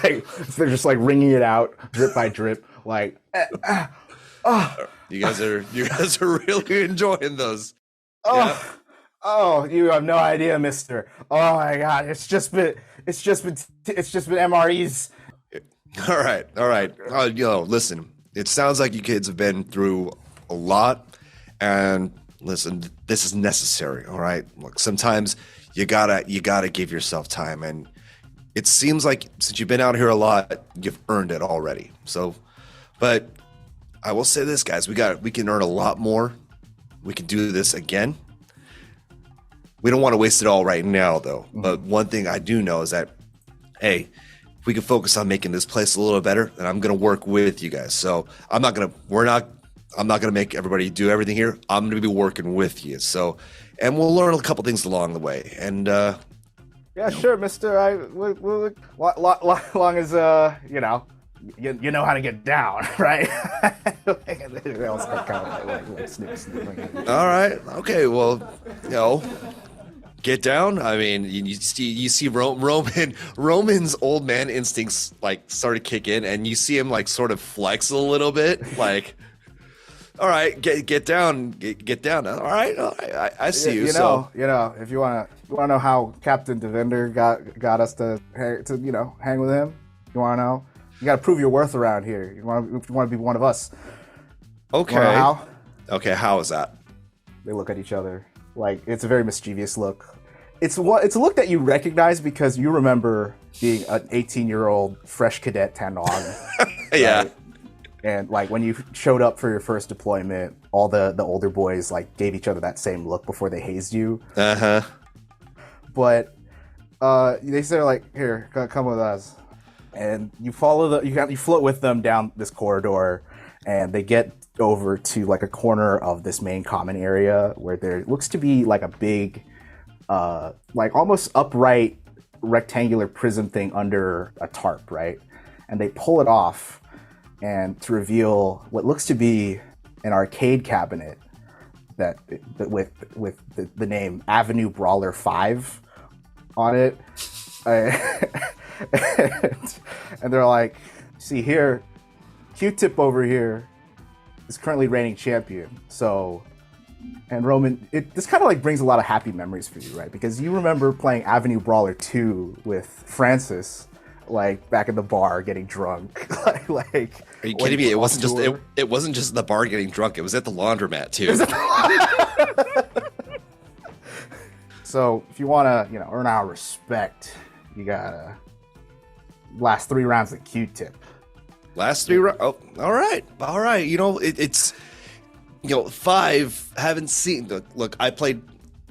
Like they're just like wringing it out drip by drip. Like, you guys are really enjoying those. Oh, you have no idea, mister. Oh my god, it's just been MREs. All right. Listen, it sounds like you kids have been through a lot, and listen, this is necessary. All right, look, sometimes you gotta give yourself time, and it seems like since you've been out here a lot, you've earned it already. So, but I will say this, guys, we can earn a lot more We can do this again. We don't want to waste it all right now, though. But one thing I do know is that, hey, if we can focus on making this place a little better, then I'm going to work with you guys. So I'm not going to make everybody do everything here. I'm going to be working with you. So, and we'll learn a couple things along the way. And, yeah, sure, mister. Long as, you know, you know how to get down, right? All right. Okay. Well, you know, get down. I mean, you see Roman's old man instincts like start to kick in, and you see him like sort of flex a little bit, like, all right, get down, get down. All right. I see you. You know, if you wanna know how Captain Devender got us to hang with him, you wanna know. You gotta prove your worth around here. You want to be one of us. Okay. You wanna know how? Okay, how is that? They look at each other. Like, it's a very mischievous look. It's a look that you recognize because you remember being an 18-year-old fresh cadet Tandong. Yeah. Right? And like when you showed up for your first deployment, all the older boys like gave each other that same look before they hazed you. Uh-huh. But they say like, here, come with us. And you follow you float with them down this corridor, and they get over to like a corner of this main common area where there looks to be like a big, like almost upright rectangular prism thing under a tarp, right? And they pull it off, and to reveal what looks to be an arcade cabinet that with the name Avenue Brawler 5 on it. And they're like, see here, Q-Tip over here is currently reigning champion. So, and Roman, this kind of like brings a lot of happy memories for you, right? Because you remember playing Avenue Brawler 2 with Francis, like back in the bar getting drunk. like, are you kidding me? It wasn't just the bar getting drunk. It was at the laundromat too. So if you want to, earn our respect, you gotta last 3 rounds of Q-Tip. Last 3 rounds. Oh, all right. It's 5. Haven't seen. Look, I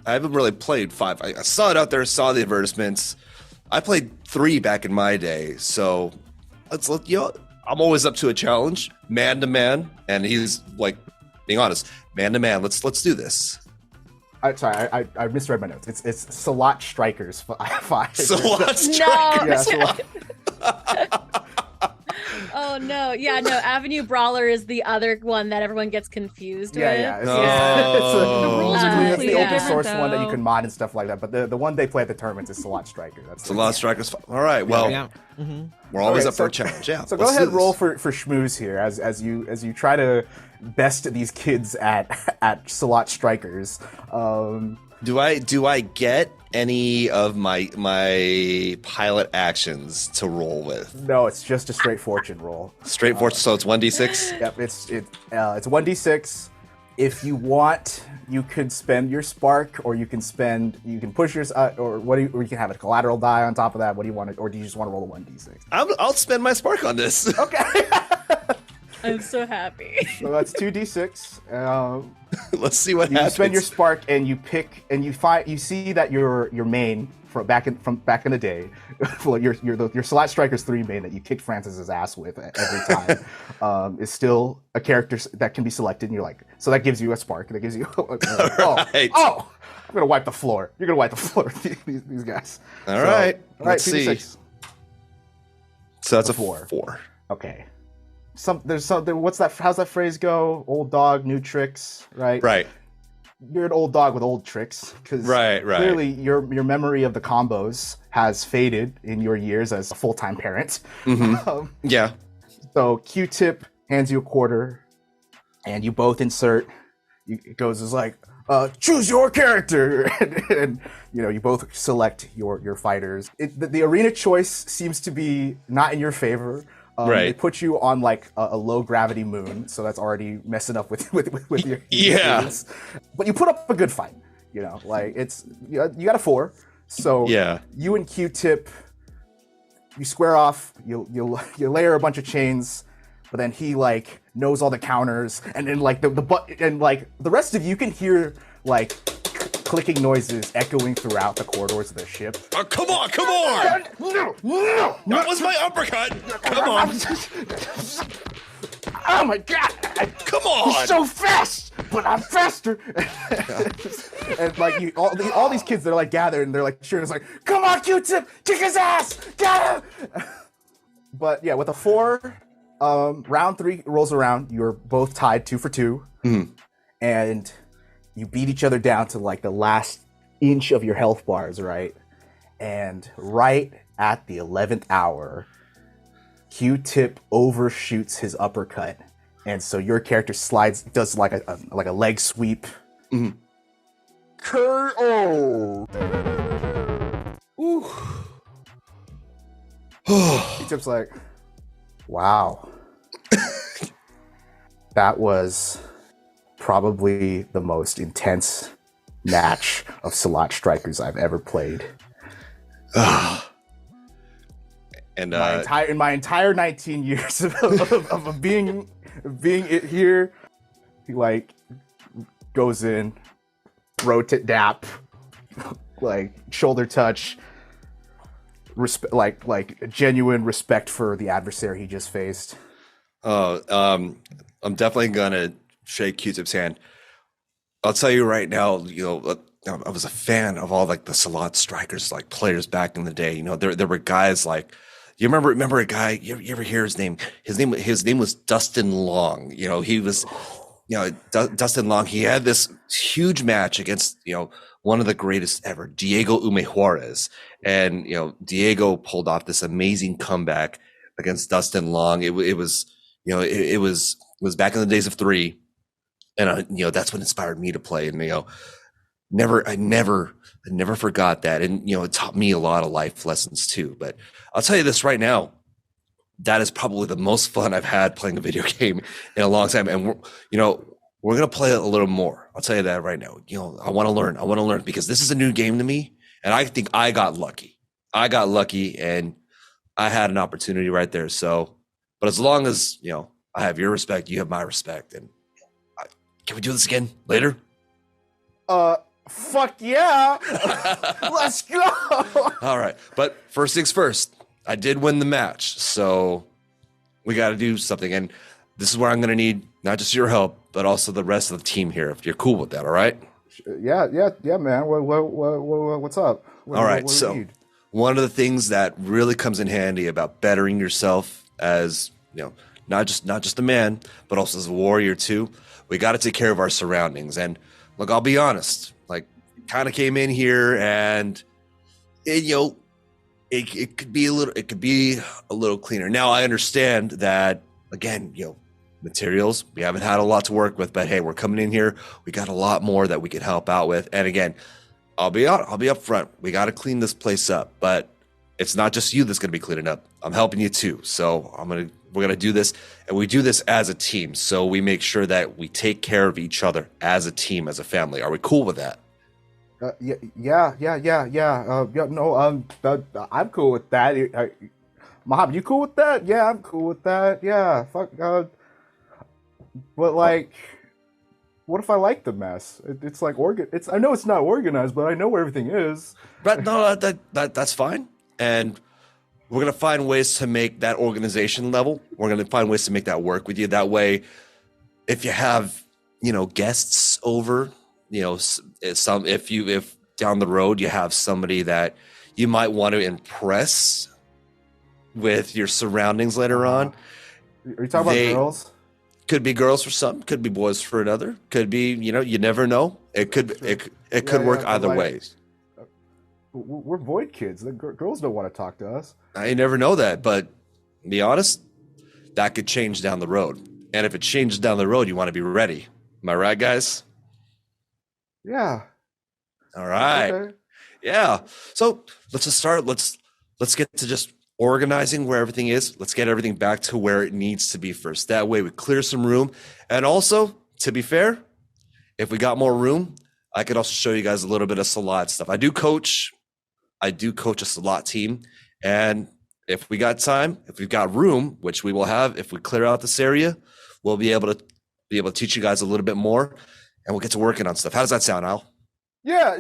haven't really played 5. I saw it out there. Saw the advertisements. I played 3 back in my day. So I'm always up to a challenge, man to man, and he's like, being honest, man to man. Let's do this. I misread my notes. It's Salot Strikers 5. Salot Strikers. No. Yeah, Salot. Oh no, yeah, no. Avenue Brawler is the other one that everyone gets confused with. Yeah. The rules are It's completely the open different, source one that you though. can mod and stuff like that. But the one they play at the tournaments is Salot Striker. That's Salot Strikers. All right. Well, Yeah. Mm-hmm. we're always Okay, up for a challenge. Yeah. So go let's ahead, do this. roll for schmooze here as you try to best these kids at Salot Strikers. Do I get any of my pilot actions to roll with? No, it's just a straight fortune roll. Straight forward, so it's 1d6. Yep, it's 1d6. If you want, you could spend your spark, or you can push your or you can have a collateral die on top of that. What do you want, or do you just want to roll a 1d6? I'll spend my spark on this. Okay. I'm so happy. So that's 2d6. Let's see what You happens. spend your spark, and you pick, and you see that your main from back in the day, well, your Salot Strikers 3 main that you kicked Francis's ass with every time, is still a character that can be selected. And you're like, so that gives you a spark. That gives you. Right. Oh, I'm gonna wipe the floor. You're gonna wipe the floor with these guys. All right. All right. Let's see. 2d6. So that's a 4. 4. Okay. What's that? How's that phrase go? Old dog, new tricks, right? Right. You're an old dog with old tricks, because Right. clearly your memory of the combos has faded in your years as a full-time parent. Mm-hmm. Yeah. So Q-Tip hands you a quarter, and you both insert. It goes as like, choose your character, and you both select your fighters. The arena choice seems to be not in your favor. Right. They put you on like a low gravity moon, so that's already messing up with your Yeah. games. But you put up a good fight. Like it's you got a 4. So Yeah. you and Q-Tip, you square off. You layer a bunch of chains. but then he like knows all the counters, and then like the rest of you can hear like clicking noises echoing throughout the corridors of the ship. Oh, come on! No! That was my uppercut! Come on! Oh my god! Come on! He's so fast, but I'm faster. And like all these kids, they're like gathered and they're like cheering. It's like, come on, Q-Tip, kick his ass, get him! But yeah, with a 4, round 3 rolls around. You're both tied 2 for 2, and you beat each other down to like the last inch of your health bars, right? And right at the 11th hour, Q-Tip overshoots his uppercut, and so your character does like a leg sweep. KO. Ooh. Q-Tip's like, wow. That was probably the most intense match of Salat Strikers I've ever played. And in my entire 19 years of being it here, he like goes in, rotate dap, like shoulder touch, like genuine respect for the adversary he just faced. I'm definitely gonna shake Q-Tip's hand. I'll tell you right now, I was a fan of all like the Salat Strikers, like players back in the day. There were guys like, you remember a guy, you ever hear his name? His name was Dustin Long. He was, Dustin Long. He had this huge match against, one of the greatest ever, Diego Ume Juarez. And, Diego pulled off this amazing comeback against Dustin Long. It was back in the days of 3. And, that's what inspired me to play. And, I never forgot that. And, it taught me a lot of life lessons too. But I'll tell you this right now, that is probably the most fun I've had playing a video game in a long time. And we're going to play it a little more. I'll tell you that right now. I want to learn because this is a new game to me. And I think I got lucky. And I had an opportunity right there. So, but as long as, I have your respect, you have my respect. And can we do this again later? Fuck yeah. Let's go. All right. But first things first, I did win the match. So we got to do something. And this is where I'm going to need not just your help, but also the rest of the team here. If you're cool with that. All right. Yeah, man. What's up? All right. So one of the things that really comes in handy about bettering yourself as, not just a man, but also as a warrior too, we got to take care of our surroundings. And look, I'll be honest, like kind of came in here and it could be a little cleaner. Now I understand that again, materials, we haven't had a lot to work with, but hey, we're coming in here. We got a lot more that we could help out with. And again, I'll be up front. We got to clean this place up, but it's not just you that's going to be cleaning up. I'm helping you too. So we're going to do this, and we do this as a team. So we make sure that we take care of each other as a team, as a family. Are we cool with that? Yeah. I'm cool with that. Mom, you cool with that? Yeah, I'm cool with that. Yeah, fuck. But like, what if I like the mess? It's like I know it's not organized, but I know where everything is. But no, that's fine. And we're going to find ways to make that organization level. We're going to find ways to make that work with you. That way, if you have, guests over, if down the road you have somebody that you might want to impress with your surroundings later on. Are you talking about girls? Could be girls for some, could be boys for another. Could be, you never know. It could work either ways. We're void kids. The girls don't want to talk to us. I never know that, but to be honest, that could change down the road. And if it changes down the road, you want to be ready. Am I right, guys? Yeah. All right. Okay. Yeah. So let's just start. Let's get to just organizing where everything is. Let's get everything back to where it needs to be first. That way we clear some room. And also, to be fair, if we got more room, I could also show you guys a little bit of Salat stuff. I do coach a Salat team, and if we got time, if we've got room, which we will have if we clear out this area, we'll be able to teach you guys a little bit more, and we'll get to working on stuff. How does that sound, Al? Yeah.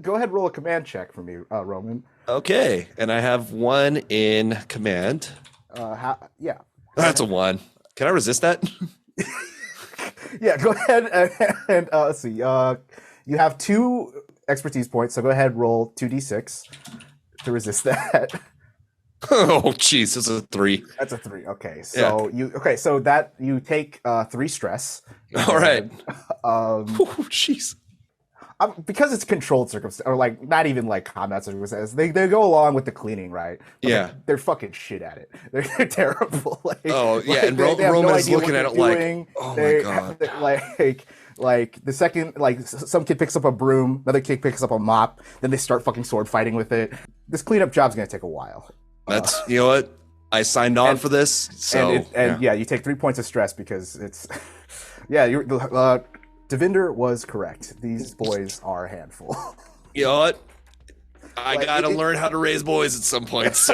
Go ahead, roll a command check for me, Roman. Okay, and I have 1 in command. Yeah. That's a 1. Can I resist that? Yeah, go ahead and let's see. You have 2 expertise points, so go ahead, roll 2d6 to resist that. Oh, jeez, this is a 3. That's a 3. Okay, so so that you take 3 stress. All right. Oh, jeez. Because it's controlled circumstances, or like not even like combat circumstances, they go along with the cleaning, right? But yeah, they're fucking shit at it. They're terrible. Like, oh yeah, like, and Roman's looking at it doing. like, oh my god. Like the second, like some kid picks up a broom, another kid picks up a mop, then they start fucking sword fighting with it. This cleanup job's gonna take a while. That's you know what? I signed on for this, so yeah, you take 3 points of stress because it's you're Devinder was correct. These boys are a handful. You know what? I gotta learn how to raise boys at some point. So,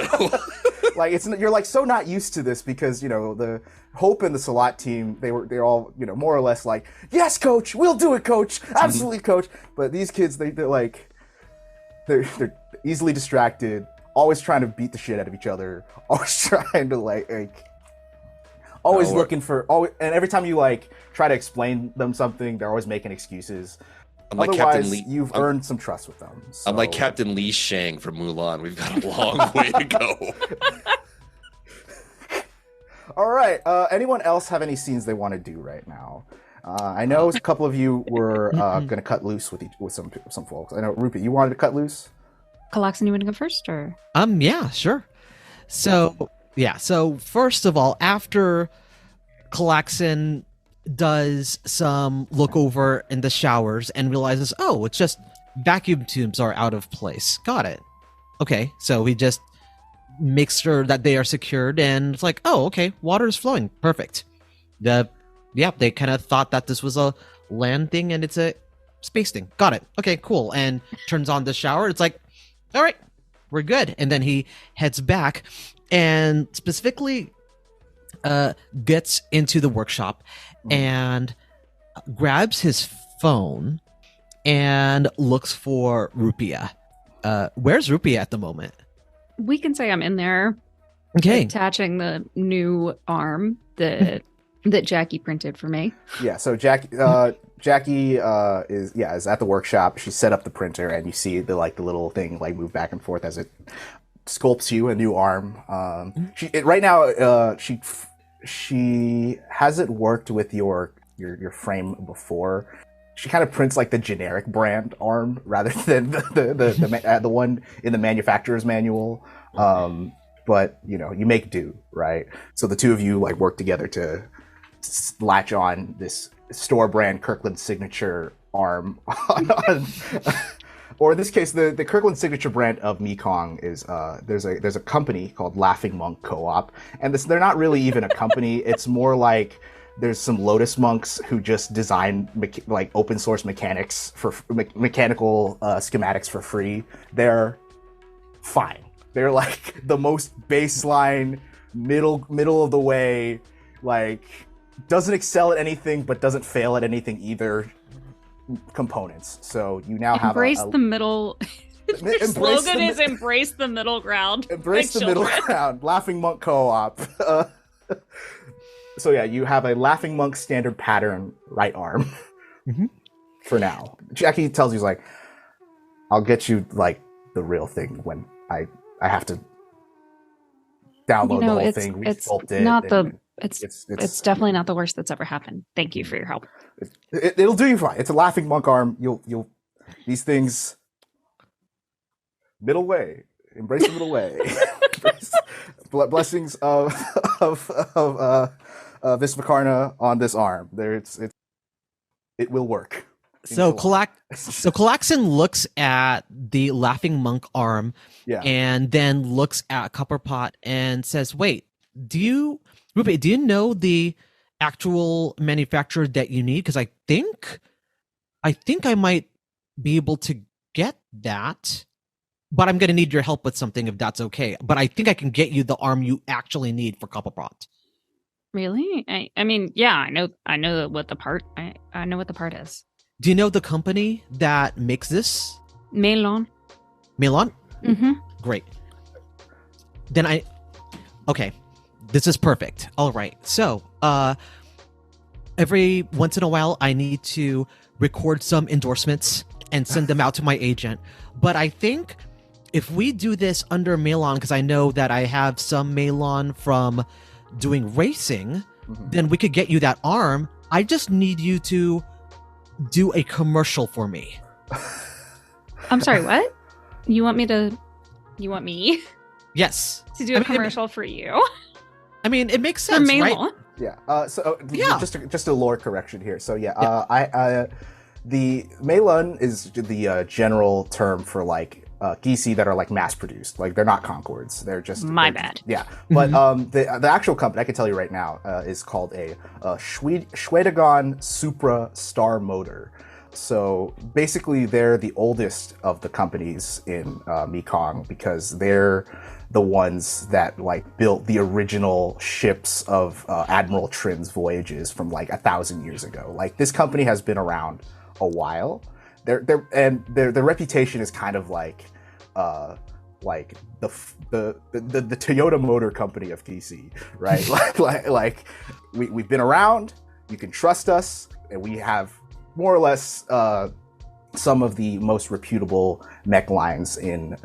like, you're like so not used to this because the Hope and the Salat team they're all more or less like, yes, coach, we'll do it, coach, absolutely, coach. But these kids they're easily distracted, always trying to beat the shit out of each other, always trying to always looking for and every time you try to explain them something, they're always making excuses. Otherwise, you've earned some trust with them. So. I'm like Captain Li Shang from Mulan. We've got a long way to go. All right. Anyone else have any scenes they want to do right now? I know a couple of you were going to cut loose with some folks. I know, Rupi, you wanted to cut loose? Callax'an, you want to go first, or? Yeah, sure. So first of all, after Callax'an does some look over in the showers and realizes, oh, it's just vacuum tubes are out of place. Got it. Okay, so he just makes sure that they are secured, and it's like, oh, okay, water is flowing. Perfect. They kind of thought that this was a land thing, and it's a space thing. Got it. Okay, cool. And turns on the shower. It's like, all right, we're good. And then he heads back and specifically gets into the workshop and grabs his phone and looks for rupi'a. Where's rupi'a at the moment? We can say I'm in there. Okay. Attaching the new arm that Jackie printed for me. Yeah, so Jackie is at the workshop. She set up the printer, and you see the little thing move back and forth as it sculpts you a new arm. She hasn't worked with your frame before. She kind of prints the generic brand arm rather than the one in the manufacturer's manual. But you make do, right? So the two of you work together to latch on this store brand Kirkland signature arm or in this case the Kirkland signature brand of Mekong is there's a company called Laughing Monk Co-op, and they're not really even a company. It's more like there's some Lotus monks who just design open source mechanics for mechanical schematics for free. They're fine. They're the most baseline middle of the way, doesn't excel at anything but doesn't fail at anything either components. So you now embrace have the middle. Their slogan is embrace the middle ground. Embrace the middle ground. Laughing Monk Co-op. So yeah, you have a Laughing Monk standard pattern right arm for now. Jackie tells you I'll get you the real thing when I have to download the whole thing. Resculpt it. It's definitely not the worst that's ever happened. Thank you for your help. It'll do you fine. It's a Laughing Monk arm. You'll these things middle way. Embrace the middle way. Blessings of Visvakarna on this arm. It will work. So Callax'an looks at the Laughing Monk arm, and then looks at Copperpot and says, "Wait, do you know the actual manufacturer that you need? Because I think I might be able to get that." but I'm gonna need your help with something if that's okay. But I think I can get you the arm you actually need for Copperpot. Really? I mean, yeah, I know what the part I know what the part is. Do you know the company that makes this? Melon. Melon? Mm-hmm. Great. Then okay, this is perfect. All right. So, every once in a while, I need to record some endorsements and send them out to my agent. But I think if we do this under Melon, because I know that I have some Melon from doing racing, then we could get you that arm. I just need you to do a commercial for me. I'm sorry, what? You want me? Yes. To do a commercial for you? I mean, it makes sense, right? Yeah. Yeah. Just a lore correction here. So the Melon is the general term for like Gisi that are like mass produced. Like they're not Concords. They're just bad. Yeah. But the actual company I can tell you right now is called a Schwedegon Supra Star Motor. So basically, they're the oldest of the companies in Mekong because they're the ones that like built the original ships of Admiral Trin's voyages from like 1,000 years ago. Like this company has been around a while. Their reputation is kind of like the Toyota Motor Company of TC, right? like we've been around. You can trust us, and we have more or less some of the most reputable mech lines in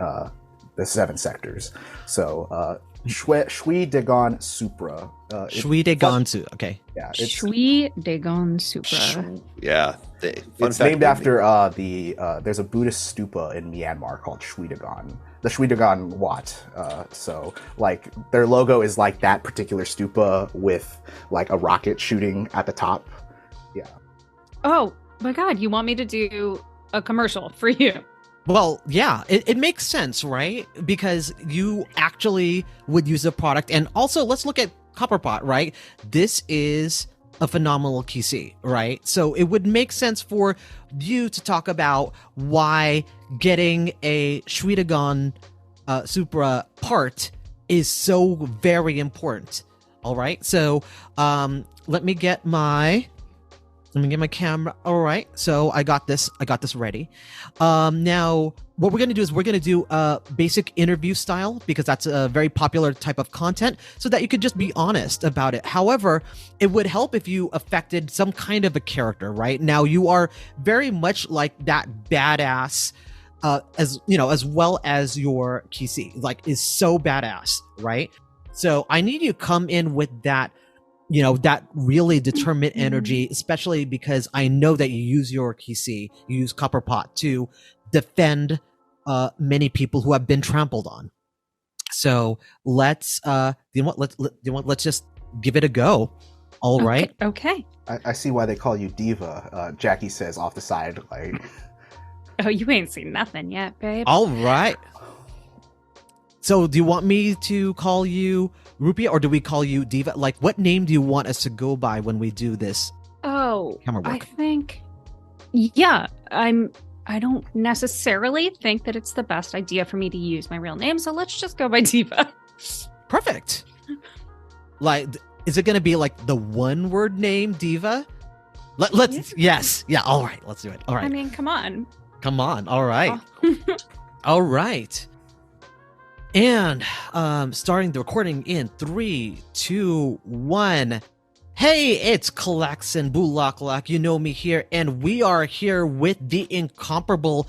the 7 sectors. So Schwedegon Supra. Schwedegon Supra. Okay. Yeah. Schwedegon Supra. Yeah. It's named after there's a Buddhist stupa in Myanmar called Schwedegon. The Schwedegon Wat. So like their logo is like that particular stupa with like a rocket shooting at the top. Yeah. Oh my God, you want me to do a commercial for you? Well, yeah, it makes sense, right? Because you actually would use a product. And also, let's look at Copperpot, right? This is a phenomenal KC, right? So it would make sense for you to talk about why getting a Schwedegon Supra part is so very important. All right, so let me get my camera. All right, so I got this ready. Now what we're going to do is we're going to do a basic interview style because that's a very popular type of content, so that you could just be honest about it. However, it would help if you affected some kind of a character, right? Now you are very much like that badass, as you know, as well as your KC, like is so badass, right? So I need you to come in with that, you know, that really determined energy, especially because I know that you use your KC, you use Copperpot to defend many people who have been trampled on. So let's let's just give it a go. All right. Okay. I see why they call you Diva. Jackie says off the side, like. Oh, you ain't seen nothing yet, babe. All right. So do you want me to call you Rupi'a or do we call you Diva? Like, what name do you want us to go by when we do this? Oh, camera work? I think, yeah, I don't necessarily think that it's the best idea for me to use my real name, so let's just go by Diva. Perfect. Like, is it going to be like the one word name Diva? Let's, yes. Yeah, all right, let's do it. All right. I mean, come on. Come on. All right. Oh. All right. And starting the recording in 3, 2, 1. Hey, it's callax'an Bulaklak. You know me here, and we are here with the incomparable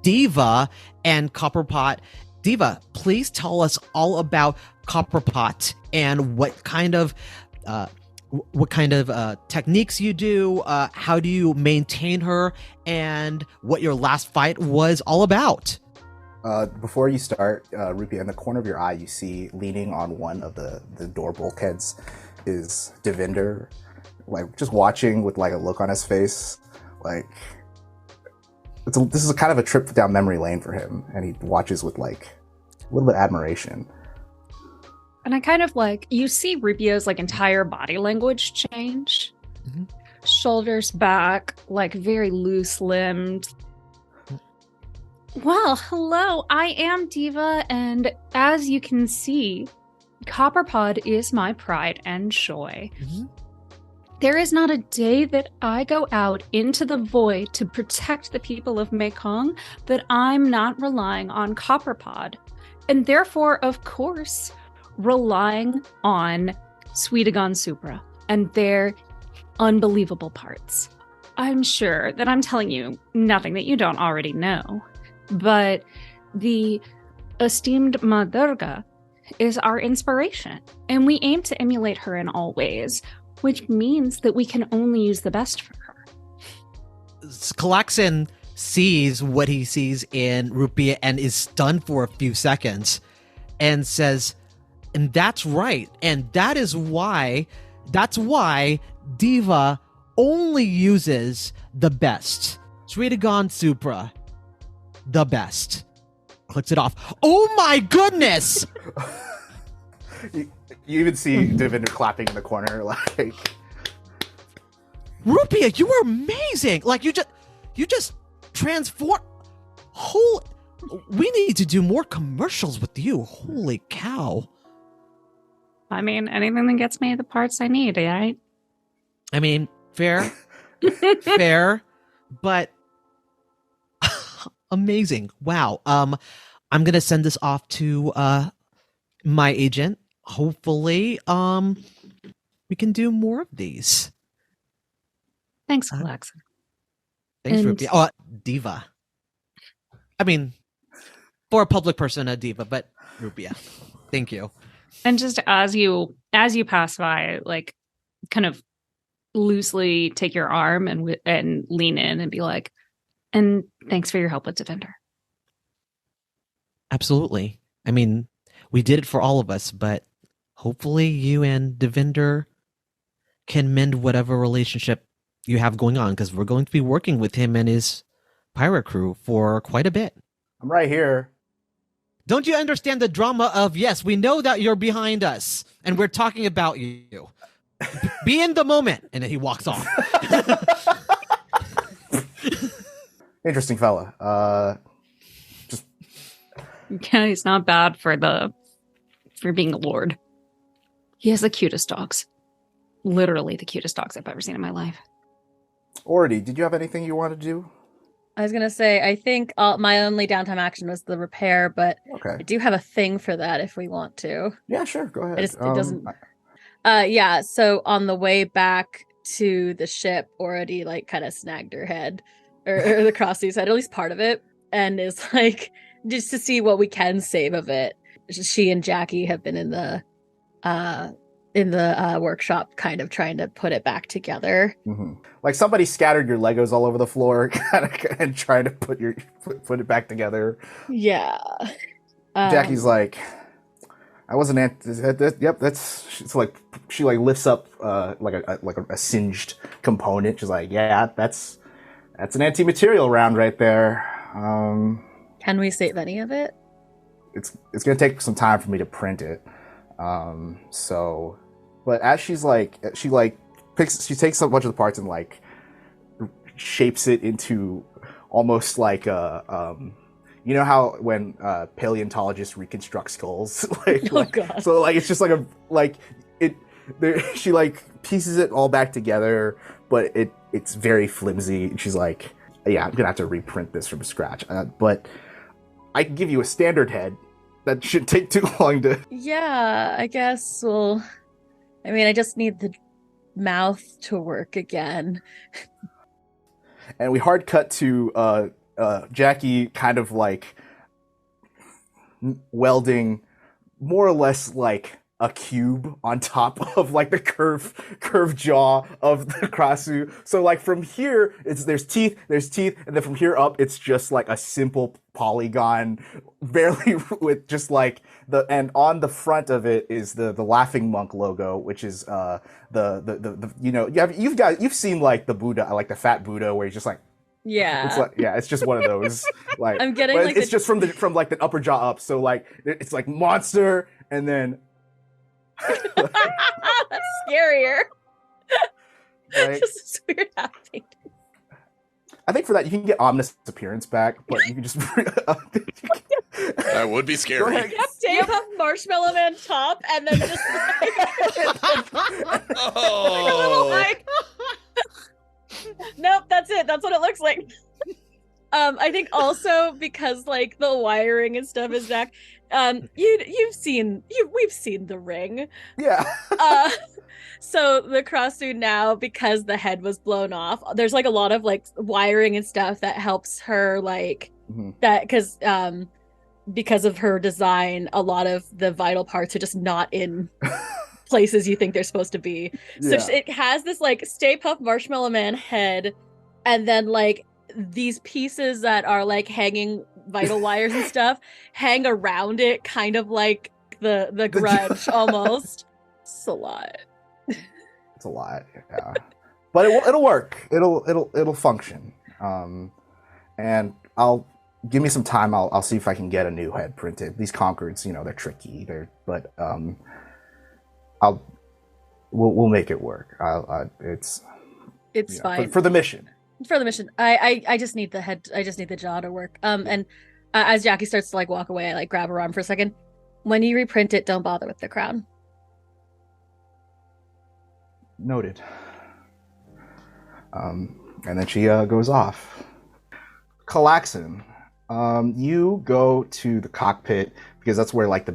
Diva and Copperpot. Diva, please tell us all about Copperpot and what kind of techniques you do, how do you maintain her, and what your last fight was all about. Before you start, Rupi'a, in the corner of your eye, you see leaning on one of the door bulkheads is Devinder, like just watching with like a look on his face. Like this is kind of a trip down memory lane for him, and he watches with like a little bit of admiration. And I kind of like, you see Rupia''s like entire body language change. Mm-hmm. Shoulders back, like very loose limbed. Well, hello. I am Diva, and as you can see, Copperpod is my pride and joy. Mm-hmm. There is not a day that I go out into the void to protect the people of Mekong that I'm not relying on Copperpod. And therefore, of course, relying on Sweetagon Supra and their unbelievable parts. I'm sure that I'm telling you nothing that you don't already know, but the esteemed Ma Durga is our inspiration, and we aim to emulate her in all ways, which means that we can only use the best for her. Callax'an sees what he sees in Rupi'a and is stunned for a few seconds and says, and that's right, and that's why Diva only uses the best. Sweetagon Supra, the best. Clicks it off. Oh my goodness! You even see Devinder clapping in the corner, like, Rupi'a, you are amazing! Like, you just transform. We need to do more commercials with you. Holy cow. I mean, anything that gets me the parts I need, right? I mean, fair. Fair. But amazing. Wow. I'm gonna send this off to my agent. Hopefully, we can do more of these. Thanks, Callax'an. Thanks, And- Rupi'a. Oh, Diva. I mean, for a public person, a diva, but Rupi'a. Thank you. And just as you pass by, like, kind of loosely take your arm and lean in and be like, and thanks for your help with Defender. Absolutely. I mean, we did it for all of us, but hopefully you and Devinder can mend whatever relationship you have going on, because we're going to be working with him and his pirate crew for quite a bit. I'm right here. Don't you understand the drama of, yes, we know that you're behind us, and we're talking about you. Be in the moment. And then he walks off. Interesting fella. Yeah, he's not bad for being a lord. He has the cutest dogs. Literally the cutest dogs I've ever seen in my life. Ordy, did you have anything you wanted to do? I was gonna say, I think my only downtime action was the repair, but Okay. I do have a thing for that if we want to. Yeah, sure. Go ahead. It doesn't. Yeah. So on the way back to the ship, already like kind of snagged her head, or the kra-su's head, at least part of it, and is like just to see what we can save of it. She and Jackie have been in the workshop, kind of trying to put it back together. Mm-hmm. Like somebody scattered your Legos all over the floor, and trying to put it back together. Yeah. Jackie's like, I wasn't. Yep, that's. It's like she like lifts up like a singed component. She's like, yeah, that's an anti-material round right there. Can we save any of it? It's gonna take some time for me to print it. But as she takes a bunch of the parts and like shapes it into almost like a you know how when paleontologists reconstruct skulls, God. So like it's just like she like pieces it all back together, but it's very flimsy. And she's like, yeah, I'm gonna have to reprint this from scratch, but I can give you a standard head. That shouldn't take too long to... Yeah, I guess we'll... I mean, I just need the mouth to work again. And we hard cut to Jackie kind of like welding more or less like a cube on top of like the curved jaw of the kra-su. So like from here, there's teeth, and then from here up, it's just like a simple polygon, barely with just like and on the front of it is the Laughing Monk logo, which is the you know, you've seen like the Buddha, like the fat Buddha, where he's just like, Yeah. it's like, yeah, it's just one of those. Like I'm getting but like it's just from like the upper jaw up. So like it's like monster, and then that's scarier. right? This is weird happening. I think for that you can get ominous appearance back, but you can just. That would be Go scary. ahead. Stay up Marshmallow Man top, and then just Oh. like, nope, that's it. That's what it looks like. I think also because like the wiring and stuff is back. We've seen the ring. Yeah. So the kra-su now, because the head was blown off, there's like a lot of like wiring and stuff that helps her like that because of her design, a lot of the vital parts are just not in places you think they're supposed to be. So it has this like Stay Puft Marshmallow Man head, and then like these pieces that are like hanging vital wires and stuff hang around it, kind of like the Grudge almost. It's a lot. It's a lot, yeah. But it'll work. It'll function. And give me some time. I'll see if I can get a new head printed. These Concords, they're tricky. We'll make it work. It's fine for the mission. For the mission. I just need the head. I just need the jaw to work. And as Jackie starts to like walk away, I like grab her arm for a second. When you reprint it, don't bother with the crown. Noted. And then she goes off. Callax'an, you go to the cockpit because that's where like the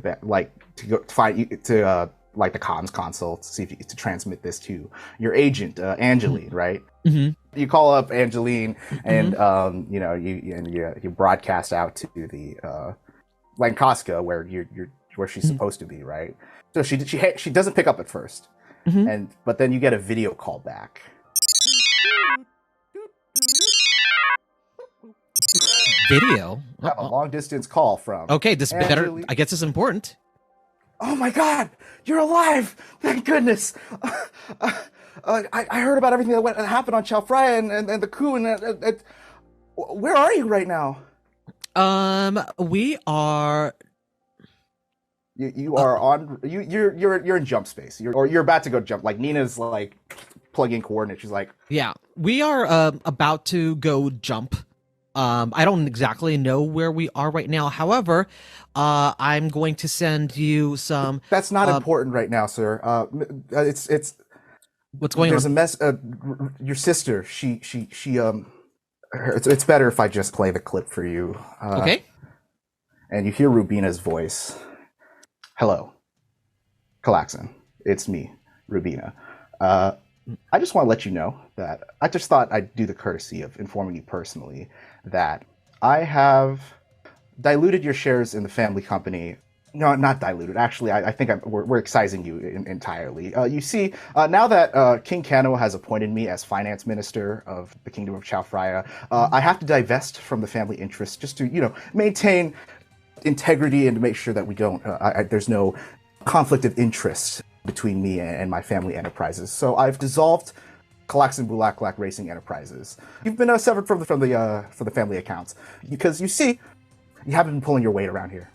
comms console to see if you to transmit this to your agent, Angeline, right? Mm-hmm. You call up Angeline, and you broadcast out to the Lankoska where she's supposed to be, right? So she doesn't pick up at first. But then you get a video call back. Video? Have a long distance call from. Okay, this better. I guess it's important. Oh my God, you're alive! Thank goodness. I heard about everything that happened on Chaufraya and the coup. And where are you right now? We are. You are on. You're in jump space. You're about to go jump. Like Nina's like plugging coordinates. She's like, yeah, we are about to go jump. I don't exactly know where we are right now. However, I'm going to send you some. That's not important right now, sir. It's what's going on. There's a mess. Your sister. It's better if I just play the clip for you. Okay. And you hear Rubina's voice. Hello, callax'an. It's me, Rubina. I just want to let you know that I just thought I'd do the courtesy of informing you personally that I have diluted your shares in the family company. No, not diluted. Actually, I think we're excising you entirely. You see, now that King Kano has appointed me as finance minister of the Kingdom of Chaufraya, I have to divest from the family interest just to, maintain integrity and to make sure that we don't, there's no conflict of interest between me and my family enterprises. So I've dissolved callax'an Bulaklak Racing Enterprises. You've been severed from the family accounts because you see, you haven't been pulling your weight around here.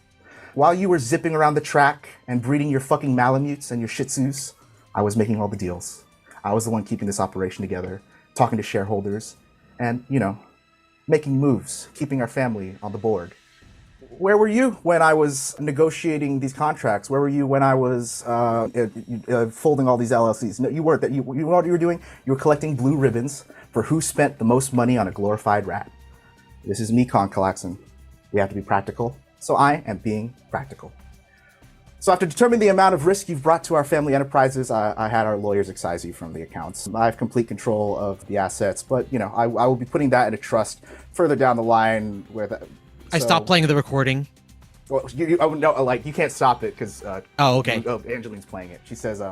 While you were zipping around the track and breeding your fucking Malamutes and your Shih Tzus, I was making all the deals. I was the one keeping this operation together, talking to shareholders, and, making moves, keeping our family on the board. Where were you when I was negotiating these contracts? Where were you when I was folding all these LLCs? No, you weren't. You know what you were doing? You were collecting blue ribbons for who spent the most money on a glorified rat. This is MEKONG, callax'an. We have to be practical. So I am being practical. So after determining the amount of risk you've brought to our family enterprises, I had our lawyers excise you from the accounts. I have complete control of the assets, but I will be putting that in a trust further down the line where I stopped playing the recording. Well, you can't stop it because okay. Angeline's playing it. She says,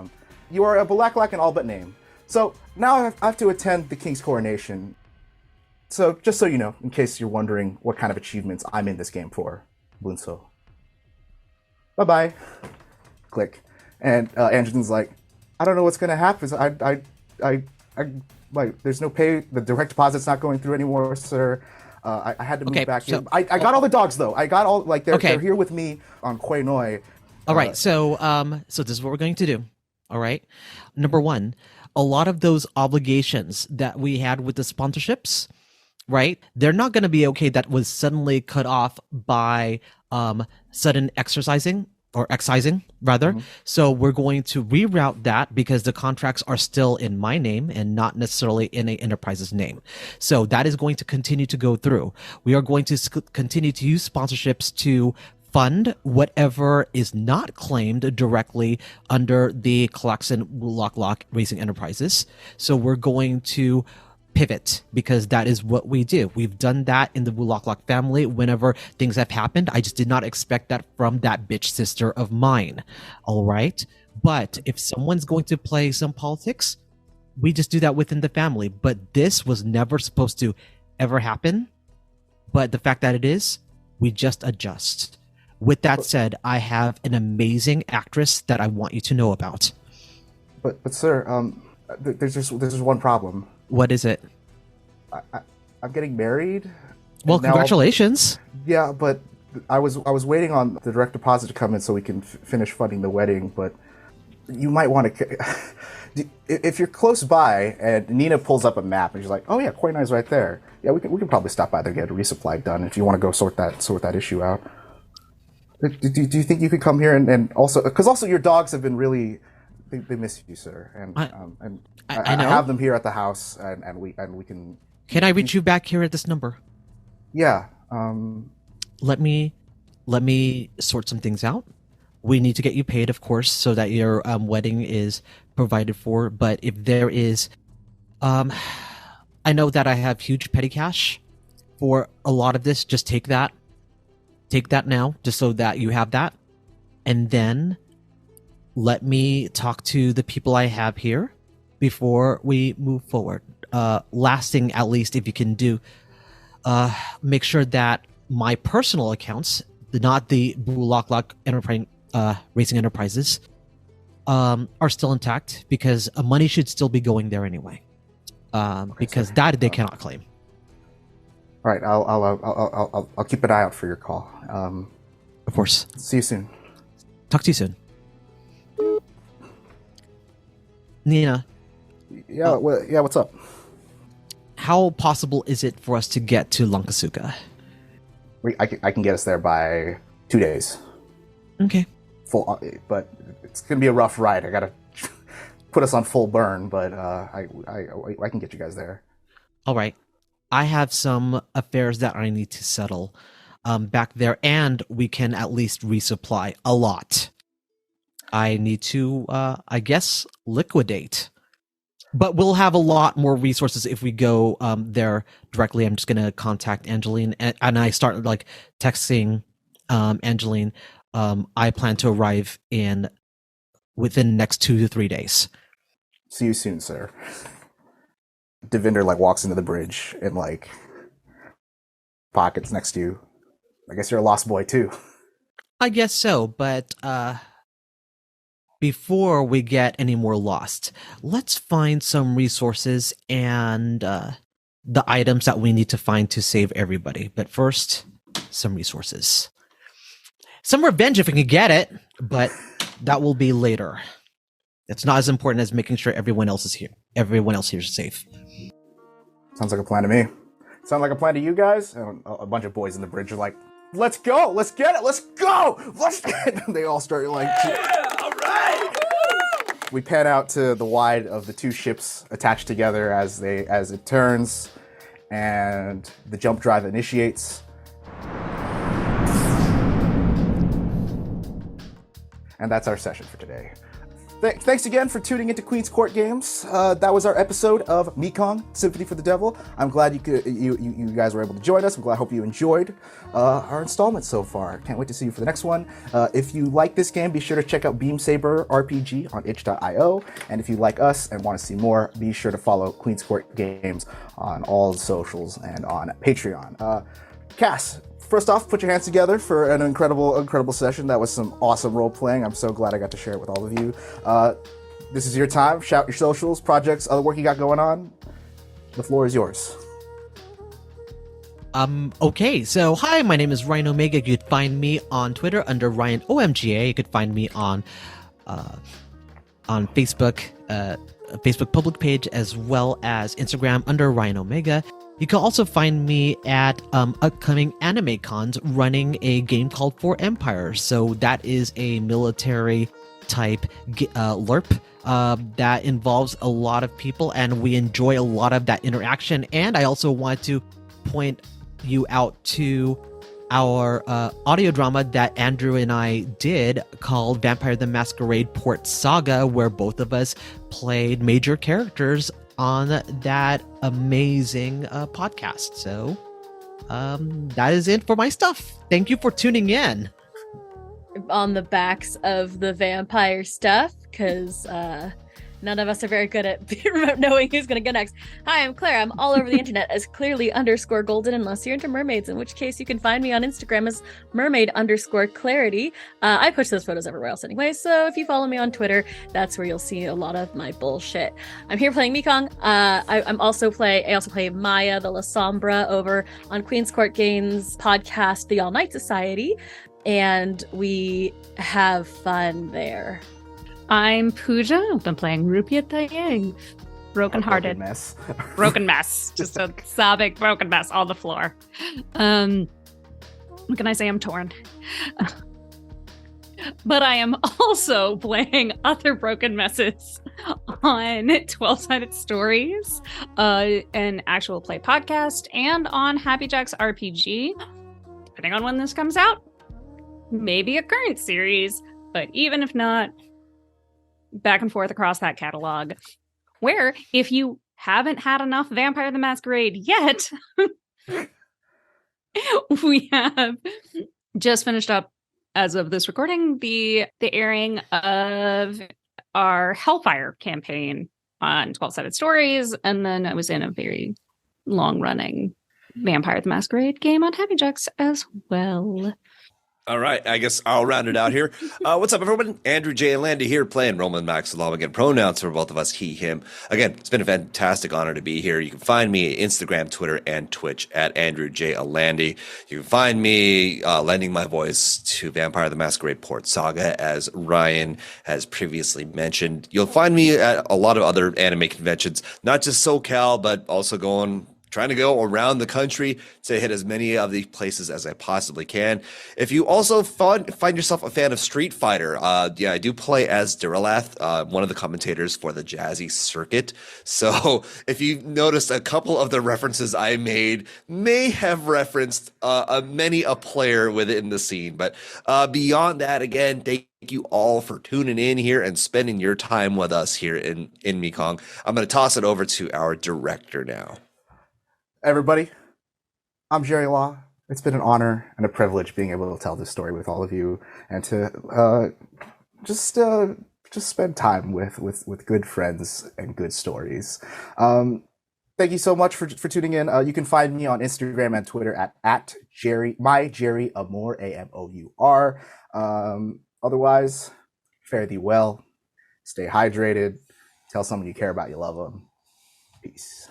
"You are a Bulaklak in all but name." So now I have to attend the king's coronation. So just so you know, in case you're wondering what kind of achievements I'm in this game for, Bunso. Bye-bye. Click. And Angeline's like, I don't know what's gonna happen. I there's no pay. The direct deposit's not going through anymore, sir. I had to move back here. I got all the dogs though. I got all they're here with me on Quay Noi. All right, so this is what we're going to do. All right, number one, a lot of those obligations that we had with the sponsorships, right? They're not going to be okay that was suddenly cut off by sudden excising, rather. Mm-hmm. So we're going to reroute that because the contracts are still in my name and not necessarily in a enterprise's name. So that is going to continue to go through. We are going to continue to use sponsorships to fund whatever is not claimed directly under the callax'an Racing Enterprises. So we're going to pivot because that is what we do. We've done that in the Wulak family whenever things have happened. I just did not expect that from that bitch sister of mine. All right. But if someone's going to play some politics, we just do that within the family. But this was never supposed to ever happen. But the fact that it is, we just adjust. With that said, I have an amazing actress that I want you to know about. But sir, there's just one problem. What is it? I'm getting married. Well, congratulations. Yeah, but I was waiting on the direct deposit to come in so we can finish funding the wedding. But you might want to, if you're close by, and Nina pulls up a map and she's like, "Oh yeah, Koinai's right there. Yeah, we can probably stop by there and get a resupply done if you want to go sort that issue out." Do you think you could come here and also, because also your dogs have been really. They miss you, sir, and I know. have them here at the house, and we can. Can I reach you back here at this number? Yeah. Let me sort some things out. We need to get you paid, of course, so that your wedding is provided for. But if there is, I know that I have huge petty cash for a lot of this. Just take that. Take that now, just so that you have that, and then. Let me talk to the people I have here before we move forward. Last thing, at least, if you can do, make sure that my personal accounts, not the Wulak Racing Enterprises, are still intact because money should still be going there anyway. Because that they cannot claim. All right, I'll keep an eye out for your call. Of course. See you soon. Talk to you soon. Nina. Yeah, what's up? How possible is it for us to get to Lankasuka? I can get us there by 2 days. Okay. But it's gonna be a rough ride. I gotta put us on full burn, but I can get you guys there. All right. I have some affairs that I need to settle back there, and we can at least resupply a lot. I need to, I guess, liquidate. But we'll have a lot more resources if we go there directly. I'm just going to contact Angeline. And I start texting Angeline. I plan to arrive within the next 2 to 3 days. See you soon, sir. Devinder walks into the bridge and pockets next to you. I guess you're a lost boy too. I guess so, but before we get any more lost, let's find some resources and the items that we need to find to save everybody. But first, some resources. Some revenge if we can get it, but that will be later. It's not as important as making sure everyone else is here. Everyone else here is safe. Sounds like a plan to me. Sound like a plan to you guys? And a bunch of boys in the bridge are like, "Let's go! Let's get it! Let's go! Let's get it!" They all start all right! We pan out to the wide of the two ships attached together as it turns, and the jump drive initiates. And that's our session for today. Thanks again for tuning into Queen's Court Games. That was our episode of MEKONG, Symphony for the Devil. I'm glad you guys were able to join us. I hope you enjoyed our installment so far. Can't wait to see you for the next one. If you like this game, be sure to check out Beam Saber RPG on itch.io. And if you like us and want to see more, be sure to follow Queen's Court Games on all the socials and on Patreon. Cass, first off, put your hands together for an incredible session. That was some awesome role playing. I'm so glad I got to share it with all of you. This is your time. Shout your socials, projects, other work you got going on. The floor is yours. Okay, so hi, my name is Ryan Omega. You could find me on Twitter under Ryan OMGA. You could find me on Facebook, Facebook public page, as well as Instagram under Ryan Omega. You can also find me at upcoming anime cons running a game called For Empire. So that is a military type LARP that involves a lot of people, and we enjoy a lot of that interaction. And I also want to point you out to our audio drama that Andrew and I did called Vampire the Masquerade Port Saga, where both of us played major characters on that amazing podcast. So that is it for my stuff. Thank you for tuning in. On the backs of the vampire stuff, because none of us are very good at knowing who's going to go next. Hi, I'm Claire. I'm all over the internet as clearly_golden, unless you're into mermaids, in which case you can find me on Instagram as mermaid_clarity. I push those photos everywhere else anyway, so if you follow me on Twitter, that's where you'll see a lot of my bullshit. I'm here playing Mekong. I also play Maya the La Sombra over on Queen's Court Games podcast, The All Night Society, and we have fun there. I'm Pooja. I've been playing rupi'a Thayang. Broken-hearted. Broken mess. Just a sobbing broken mess on the floor. What can I say? I'm torn. But I am also playing other broken messes on 12-Sided Stories, an actual play podcast, and on Happy Jack's RPG. Depending on when this comes out, maybe a current series, but even if not, back and forth across that catalog, where if you haven't had enough Vampire the Masquerade yet, we have just finished up, as of this recording, the airing of our Hellfire campaign on 12-Sided Stories, and then I was in a very long-running Vampire the Masquerade game on Happy Jacks as well. All right, I guess I'll round it out here. What's up, everyone? Andrew J. Landy here, playing Roman Max Salam. Again, pronouns for both of us, he, him. Again, it's been a fantastic honor to be here. You can find me at Instagram, Twitter, and Twitch at Andrew J. Alandy. You can find me lending my voice to Vampire the Masquerade Port Saga, as Ryan has previously mentioned. You'll find me at a lot of other anime conventions, not just SoCal, but also trying to go around the country to hit as many of these places as I possibly can. If you also find yourself a fan of Street Fighter, I do play as Dirilath, one of the commentators for the Jazzy Circuit. So if you noticed, a couple of the references I made may have referenced many a player within the scene. But beyond that, again, thank you all for tuning in here and spending your time with us here in Mekong. I'm going to toss it over to our director now. Everybody, I'm Jerry Law. It's been an honor and a privilege being able to tell this story with all of you, and to just spend time with good friends and good stories. Thank you so much for tuning in. You can find me on Instagram and Twitter at my Jerry Amour, AMOUR. Otherwise, fare thee well. Stay hydrated. Tell someone you care about you love them. Peace.